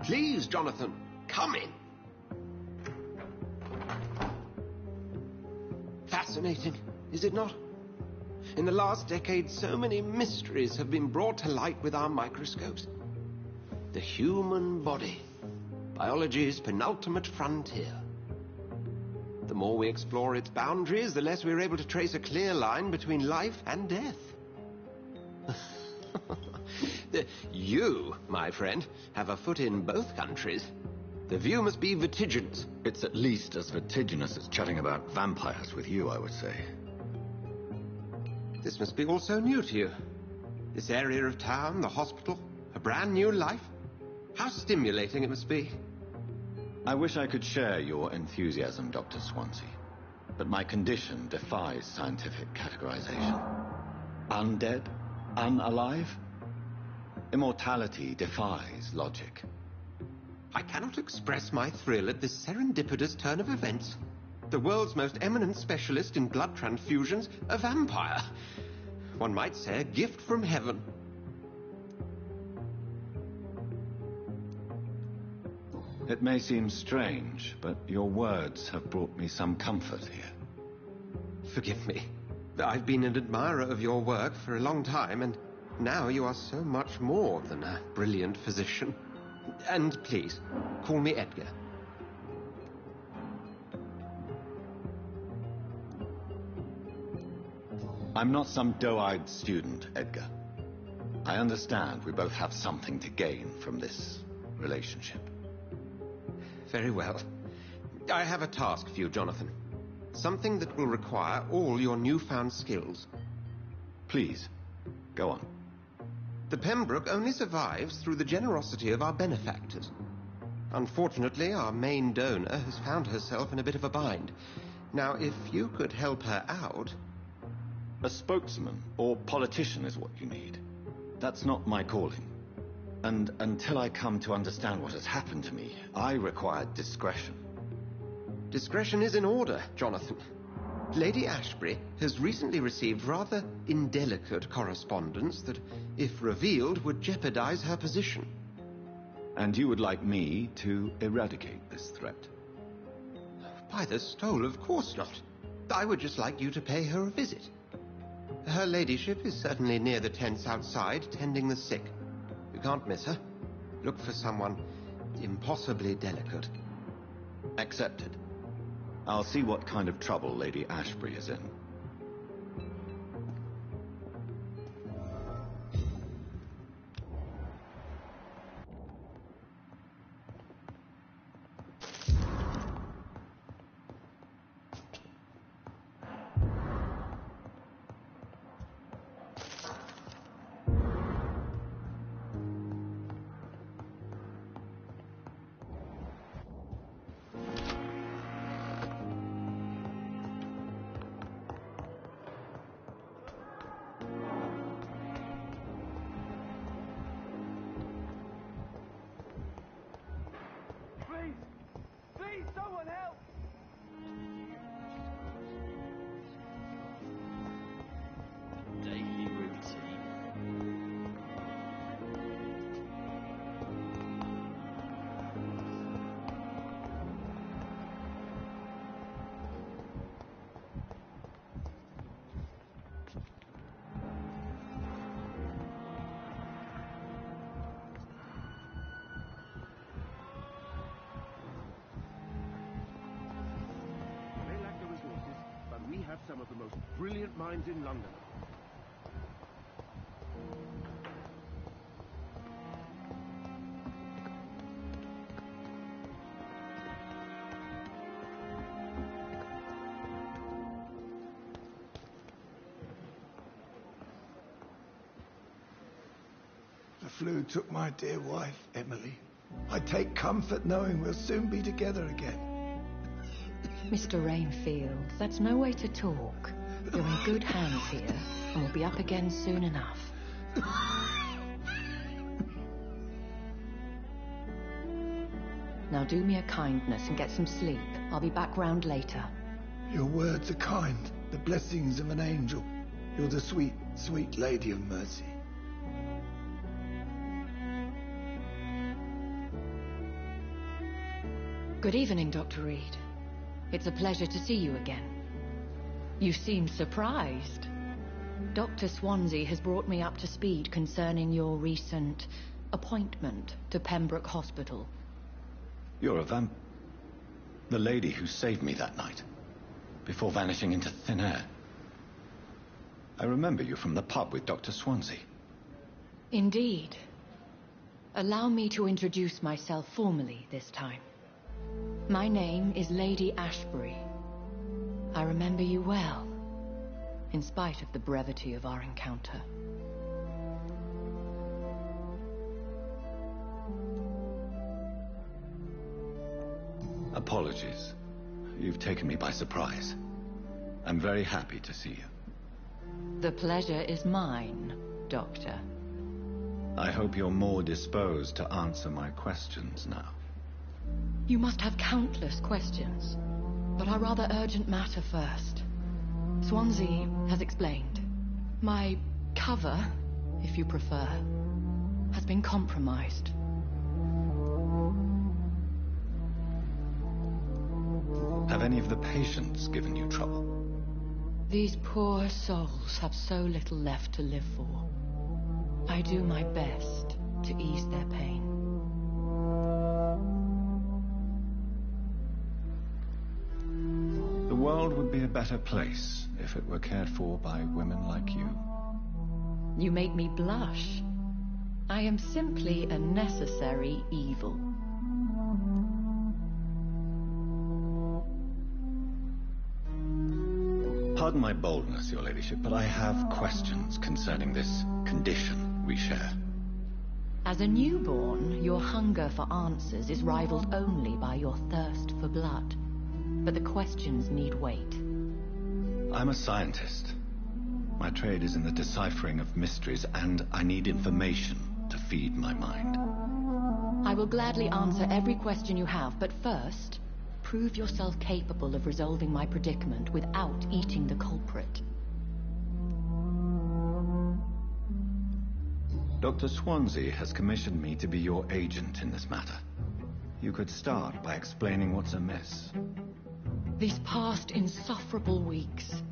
Please, Jonathan, come in. Fascinating, is it not? In the last decade, so many mysteries have been brought to light with our microscopes. The human body, biology's penultimate frontier. The more we explore its boundaries, the less we're able to trace a clear line between life and death. You, my friend, have a foot in both countries. The view must be vertiginous. It's at least as vertiginous as chatting about vampires with you, I would say. This must be all so new to you. This area of town, the hospital, a brand new life. How stimulating it must be. I wish I could share your enthusiasm, Dr. Swansea. But my condition defies scientific categorization. Undead? Unalive? Immortality defies logic. I cannot express my thrill at this serendipitous turn of events. The world's most eminent specialist in blood transfusions, a vampire. One might say a gift from heaven. It may seem strange, but your words have brought me some comfort here. Forgive me. I've been an admirer of your work for a long time, and now you are so much more than a brilliant physician. And please, call me Edgar. I'm not some doe-eyed student, Edgar. I understand we both have something to gain from this relationship. Very well. I have a task for you, Jonathan. Something that will require all your newfound skills. Please, go on. The Pembroke only survives through the generosity of our benefactors. Unfortunately, our main donor has found herself in a bit of a bind. Now, if you could help her out... A spokesman or politician is what you need. That's not my calling. And until I come to understand what has happened to me, I require discretion. Discretion is in order, Jonathan. Lady Ashbury has recently received rather indelicate correspondence that, if revealed, would jeopardize her position. And you would like me to eradicate this threat? By the stole, of course not. I would just like you to pay her a visit. Her ladyship is certainly near the tents outside, tending the sick. You can't miss her. Look for someone impossibly delicate. Accepted. I'll see what kind of trouble Lady Ashbury is in. Please, someone help! Daily routine. They lack the resources, but we have some of the most brilliant minds in London. The flu took my dear wife, Emily. I take comfort knowing we'll soon be together again. Mr. Rainfield, that's no way to talk. You're in good hands here, and we'll be up again soon enough. Now do me a kindness and get some sleep. I'll be back round later. Your words are kind, the blessings of an angel. You're the sweet, sweet Lady of Mercy. Good evening, Dr. Reed. It's a pleasure to see you again. You seem surprised. Dr. Swansea has brought me up to speed concerning your recent appointment to Pembroke Hospital. You're the lady who saved me that night, before vanishing into thin air. I remember you from the pub with Dr. Swansea. Indeed. Allow me to introduce myself formally this time. My name is Lady Ashbury. I remember you well, in spite of the brevity of our encounter. Apologies. You've taken me by surprise. I'm very happy to see you. The pleasure is mine, Doctor. I hope you're more disposed to answer my questions now. You must have countless questions, but our rather urgent matter first. Swansea has explained. My cover, if you prefer, has been compromised. Have any of the patients given you trouble? These poor souls have so little left to live for. I do my best to ease their pain. The world would be a better place if it were cared for by women like you. You make me blush. I am simply a necessary evil. Pardon my boldness, Your Ladyship, but I have questions concerning this condition we share. As a newborn, your hunger for answers is rivaled only by your thirst for blood. But the questions need wait. I'm a scientist. My trade is in the deciphering of mysteries, and I need information to feed my mind. I will gladly answer every question you have, but first, prove yourself capable of resolving my predicament without eating the culprit. Dr. Swansea has commissioned me to be your agent in this matter. You could start by explaining what's amiss. These past insufferable weeks,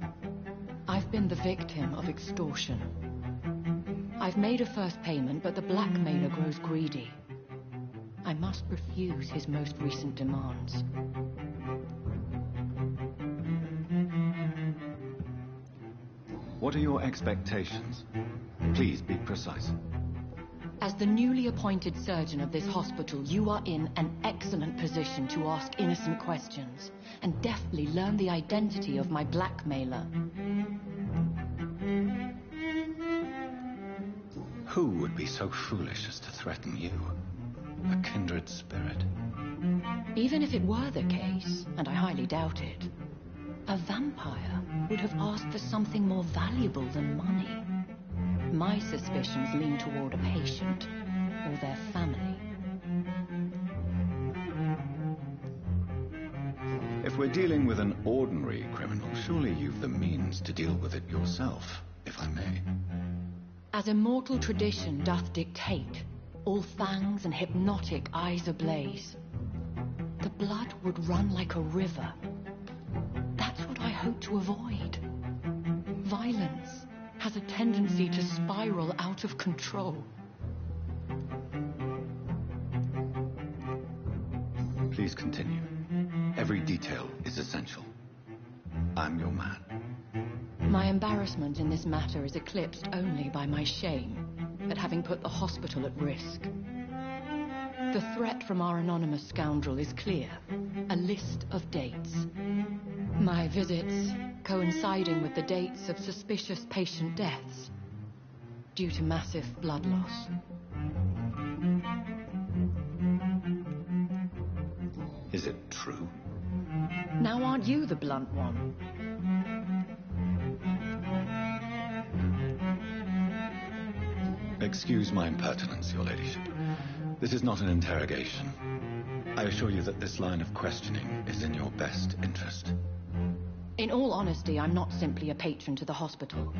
I've been the victim of extortion. I've made a first payment, but the blackmailer grows greedy. I must refuse his most recent demands. What are your expectations? Please be precise. As the newly appointed surgeon of this hospital, you are in an excellent position to ask innocent questions and deftly learn the identity of my blackmailer. Who would be so foolish as to threaten you? A kindred spirit. Even if it were the case, and I highly doubt it, a vampire would have asked for something more valuable than money. My suspicions lean toward a patient or their family. If we're dealing with an ordinary criminal, surely you've the means to deal with it yourself, if I may. As immortal tradition doth dictate, all fangs and hypnotic eyes ablaze, the blood would run like a river. That's what I hope to avoid. Violence has a tendency to spiral out of control. Please continue. Every detail is essential. I'm your man. My embarrassment in this matter is eclipsed only by my shame at having put the hospital at risk. The threat from our anonymous scoundrel is clear. A list of dates. My visits coinciding with the dates of suspicious patient deaths due to massive blood loss. Is it true? Now aren't you the blunt one? Excuse my impertinence, your ladyship. This is not an interrogation. I assure you that this line of questioning is in your best interest. In all honesty, I'm not simply a patron to the hospital.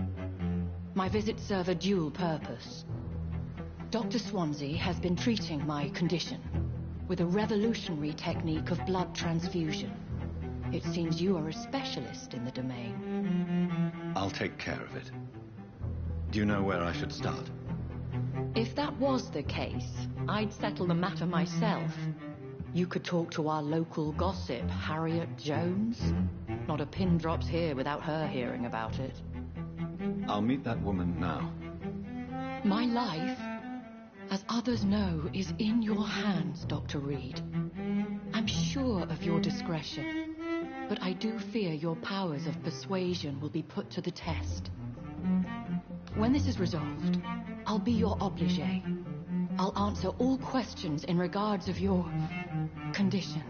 My visits serve a dual purpose. Dr. Swansea has been treating my condition with a revolutionary technique of blood transfusion. It seems you are a specialist in the domain. I'll take care of it. Do you know where I should start? If that was the case, I'd settle the matter myself. You could talk to our local gossip, Harriet Jones. Not a pin drops here without her hearing about it. I'll meet that woman now. My life, as others know, is in your hands, Dr. Reed. I'm sure of your discretion, but I do fear your powers of persuasion will be put to the test. When this is resolved, I'll be your obligé. I'll answer all questions in regards of your condition.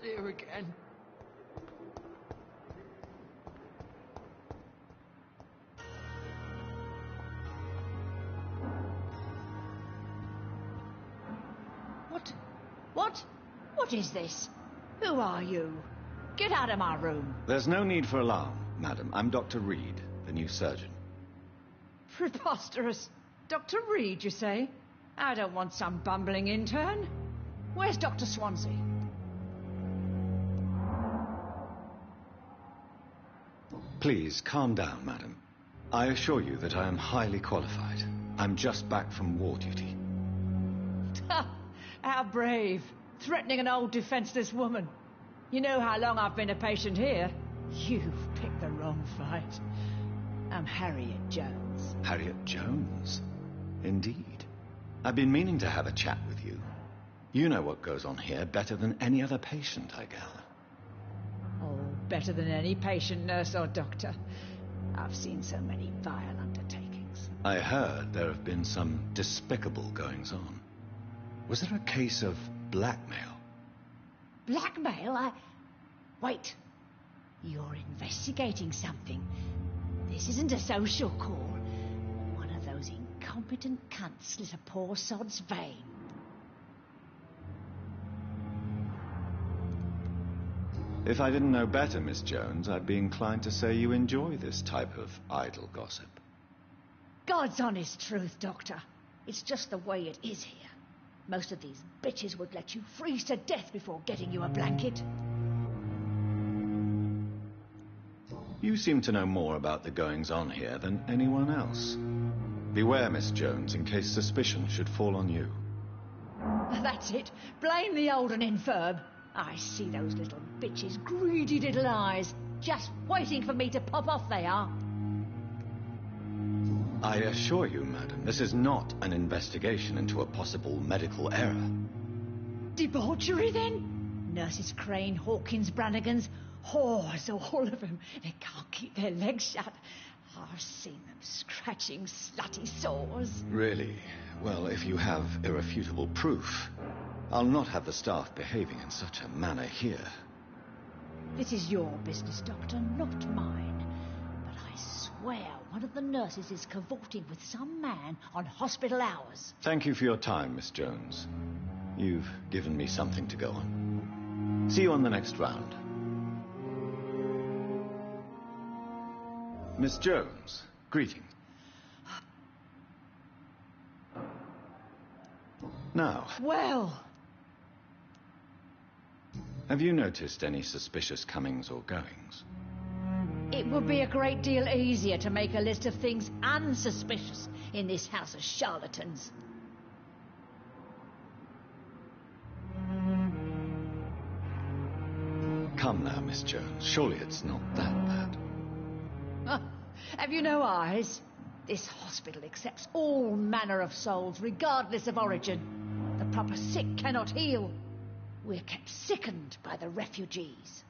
See her again. What is this? Who are you? Get out of my room. There's no need for alarm, madam. I'm Dr. Reed, the new surgeon. Preposterous. Dr. Reed, you say? I don't want some bumbling intern. Where's Dr. Swansea? Please, calm down, madam. I assure you that I am highly qualified. I'm just back from war duty. How brave. Threatening an old defenseless woman. You know how long I've been a patient here. You've picked the wrong fight. I'm Harriet Jones. Harriet Jones? Indeed. I've been meaning to have a chat with you. You know what goes on here better than any other patient, I gather. Oh, better than any patient, nurse or doctor. I've seen so many vile undertakings. I heard there have been some despicable goings-on. Was there a case of blackmail? Blackmail? Wait. You're investigating something. This isn't a social call. One of those incompetent cunts slit a poor sod's vein. If I didn't know better, Miss Jones, I'd be inclined to say you enjoy this type of idle gossip. God's honest truth, Doctor. It's just the way it is here. Most of these bitches would let you freeze to death before getting you a blanket. You seem to know more about the goings-on here than anyone else. Beware, Miss Jones, in case suspicion should fall on you. That's it. Blame the old and infirm. I see those little bitches' greedy little eyes. Just waiting for me to pop off they are. I assure you, madam, this is not an investigation into a possible medical error. Debauchery, then? Nurses Crane, Hawkins, Brannigans, whores, all of them. They can't keep their legs shut. I've seen them scratching slutty sores. Really? Well, if you have irrefutable proof, I'll not have the staff behaving in such a manner here. This is your business, Doctor, not mine. But I swear one of the nurses is cavorting with some man on hospital hours. Thank you for your time, Miss Jones. You've given me something to go on. See you on the next round. Miss Jones, greetings. Now... Well... Have you noticed any suspicious comings or goings? It would be a great deal easier to make a list of things unsuspicious in this house of charlatans. Come now, Miss Jones. Surely it's not that bad. Have you no eyes? This hospital accepts all manner of souls, regardless of origin. The proper sick cannot heal. We're kept sickened by the refugees.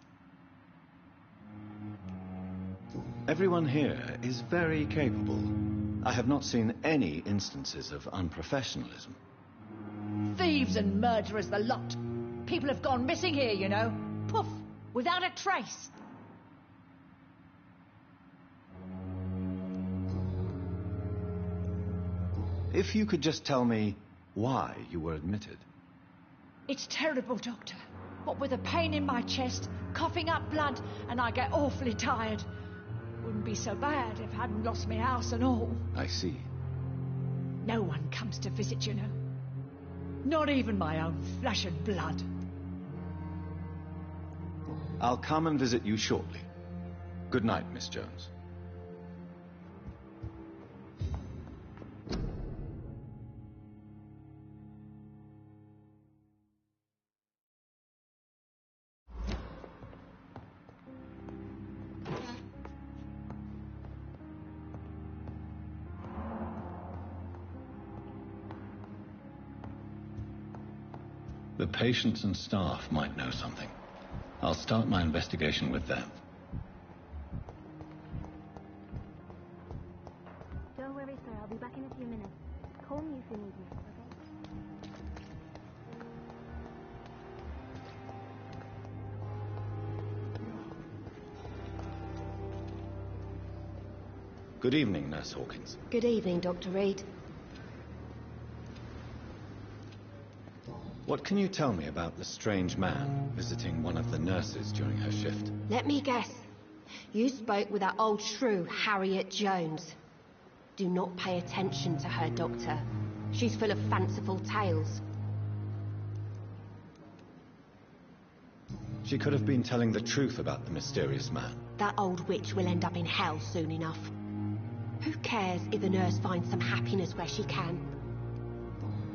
Everyone here is very capable. I have not seen any instances of unprofessionalism. Thieves and murderers, the lot. People have gone missing here, you know. Poof, without a trace. If you could just tell me why you were admitted. It's terrible, Doctor. What with a pain in my chest, coughing up blood, and I get awfully tired. Wouldn't be so bad if I hadn't lost my house and all. I see. No one comes to visit, you know. Not even my own flesh and blood. I'll come and visit you shortly. Good night, Miss Jones. The patients and staff might know something. I'll start my investigation with them. Don't worry, sir. I'll be back in a few minutes. Call me if you need me, okay? Good evening, Nurse Hawkins. Good evening, Dr. Reed. What can you tell me about the strange man visiting one of the nurses during her shift? Let me guess. You spoke with that old shrew, Harriet Jones. Do not pay attention to her, Doctor. She's full of fanciful tales. She could have been telling the truth about the mysterious man. That old witch will end up in hell soon enough. Who cares if the nurse finds some happiness where she can?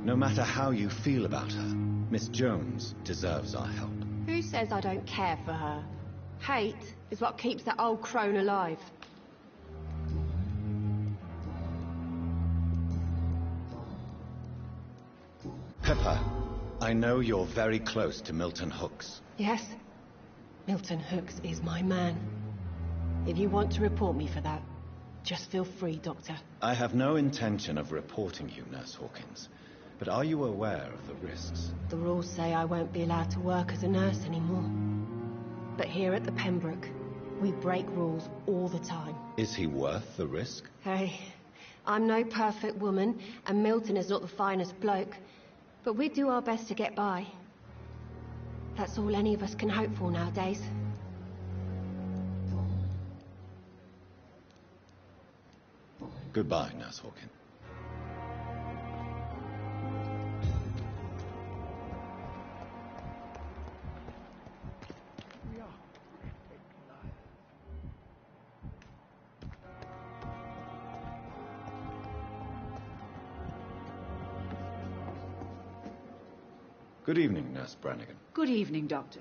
No matter how you feel about her, Miss Jones deserves our help. Who says I don't care for her? Hate is what keeps that old crone alive. Pepper, I know you're very close to Milton Hooks. Yes, Milton Hooks is my man. If you want to report me for that, Just feel free, Doctor. I have no intention of reporting you, Nurse Hawkins. But are you aware of the risks? The rules say I won't be allowed to work as a nurse anymore. But here at the Pembroke, we break rules all the time. Is he worth the risk? Hey, I'm no perfect woman, and Milton is not the finest bloke. But we do our best to get by. That's all any of us can hope for nowadays. Goodbye, Nurse Hawkins. Good evening, Nurse Brannigan. Good evening, Doctor.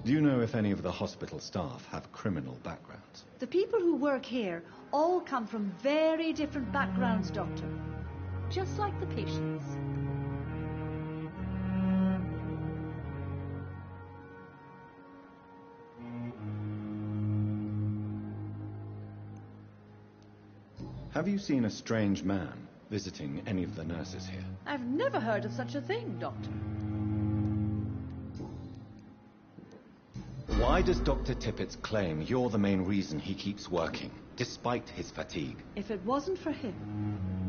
Do you know if any of the hospital staff have criminal backgrounds? The people who work here all come from very different backgrounds, Doctor. Just like the patients. Have you seen a strange man visiting any of the nurses here? I've never heard of such a thing, Doctor. Why does Dr. Tippett's claim you're the main reason he keeps working, despite his fatigue? If it wasn't for him,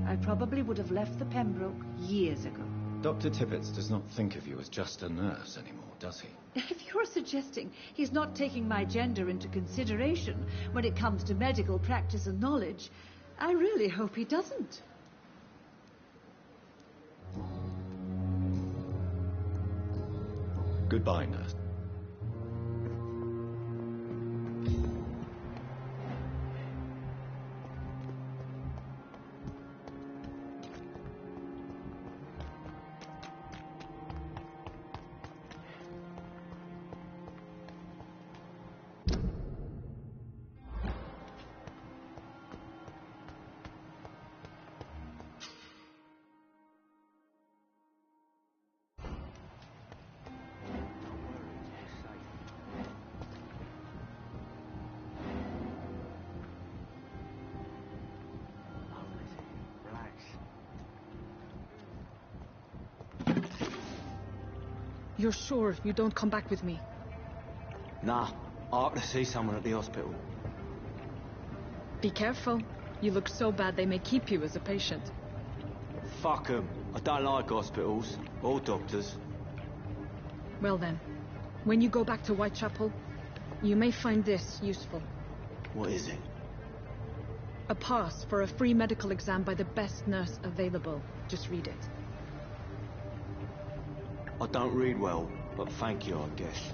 I probably would have left the Pembroke years ago. Dr. Tippett does not think of you as just a nurse anymore, does he? If you're suggesting he's not taking my gender into consideration when it comes to medical practice and knowledge, I really hope he doesn't. Goodbye, nurse. You're sure you don't come back with me? Nah, I have to see someone at the hospital. Be careful. You look so bad they may keep you as a patient. Fuck 'em. I don't like hospitals or doctors. Well then, when you go back to Whitechapel, you may find this useful. What is it? A pass for a free medical exam by the best nurse available. Just read it. I don't read well, but thank you, I guess.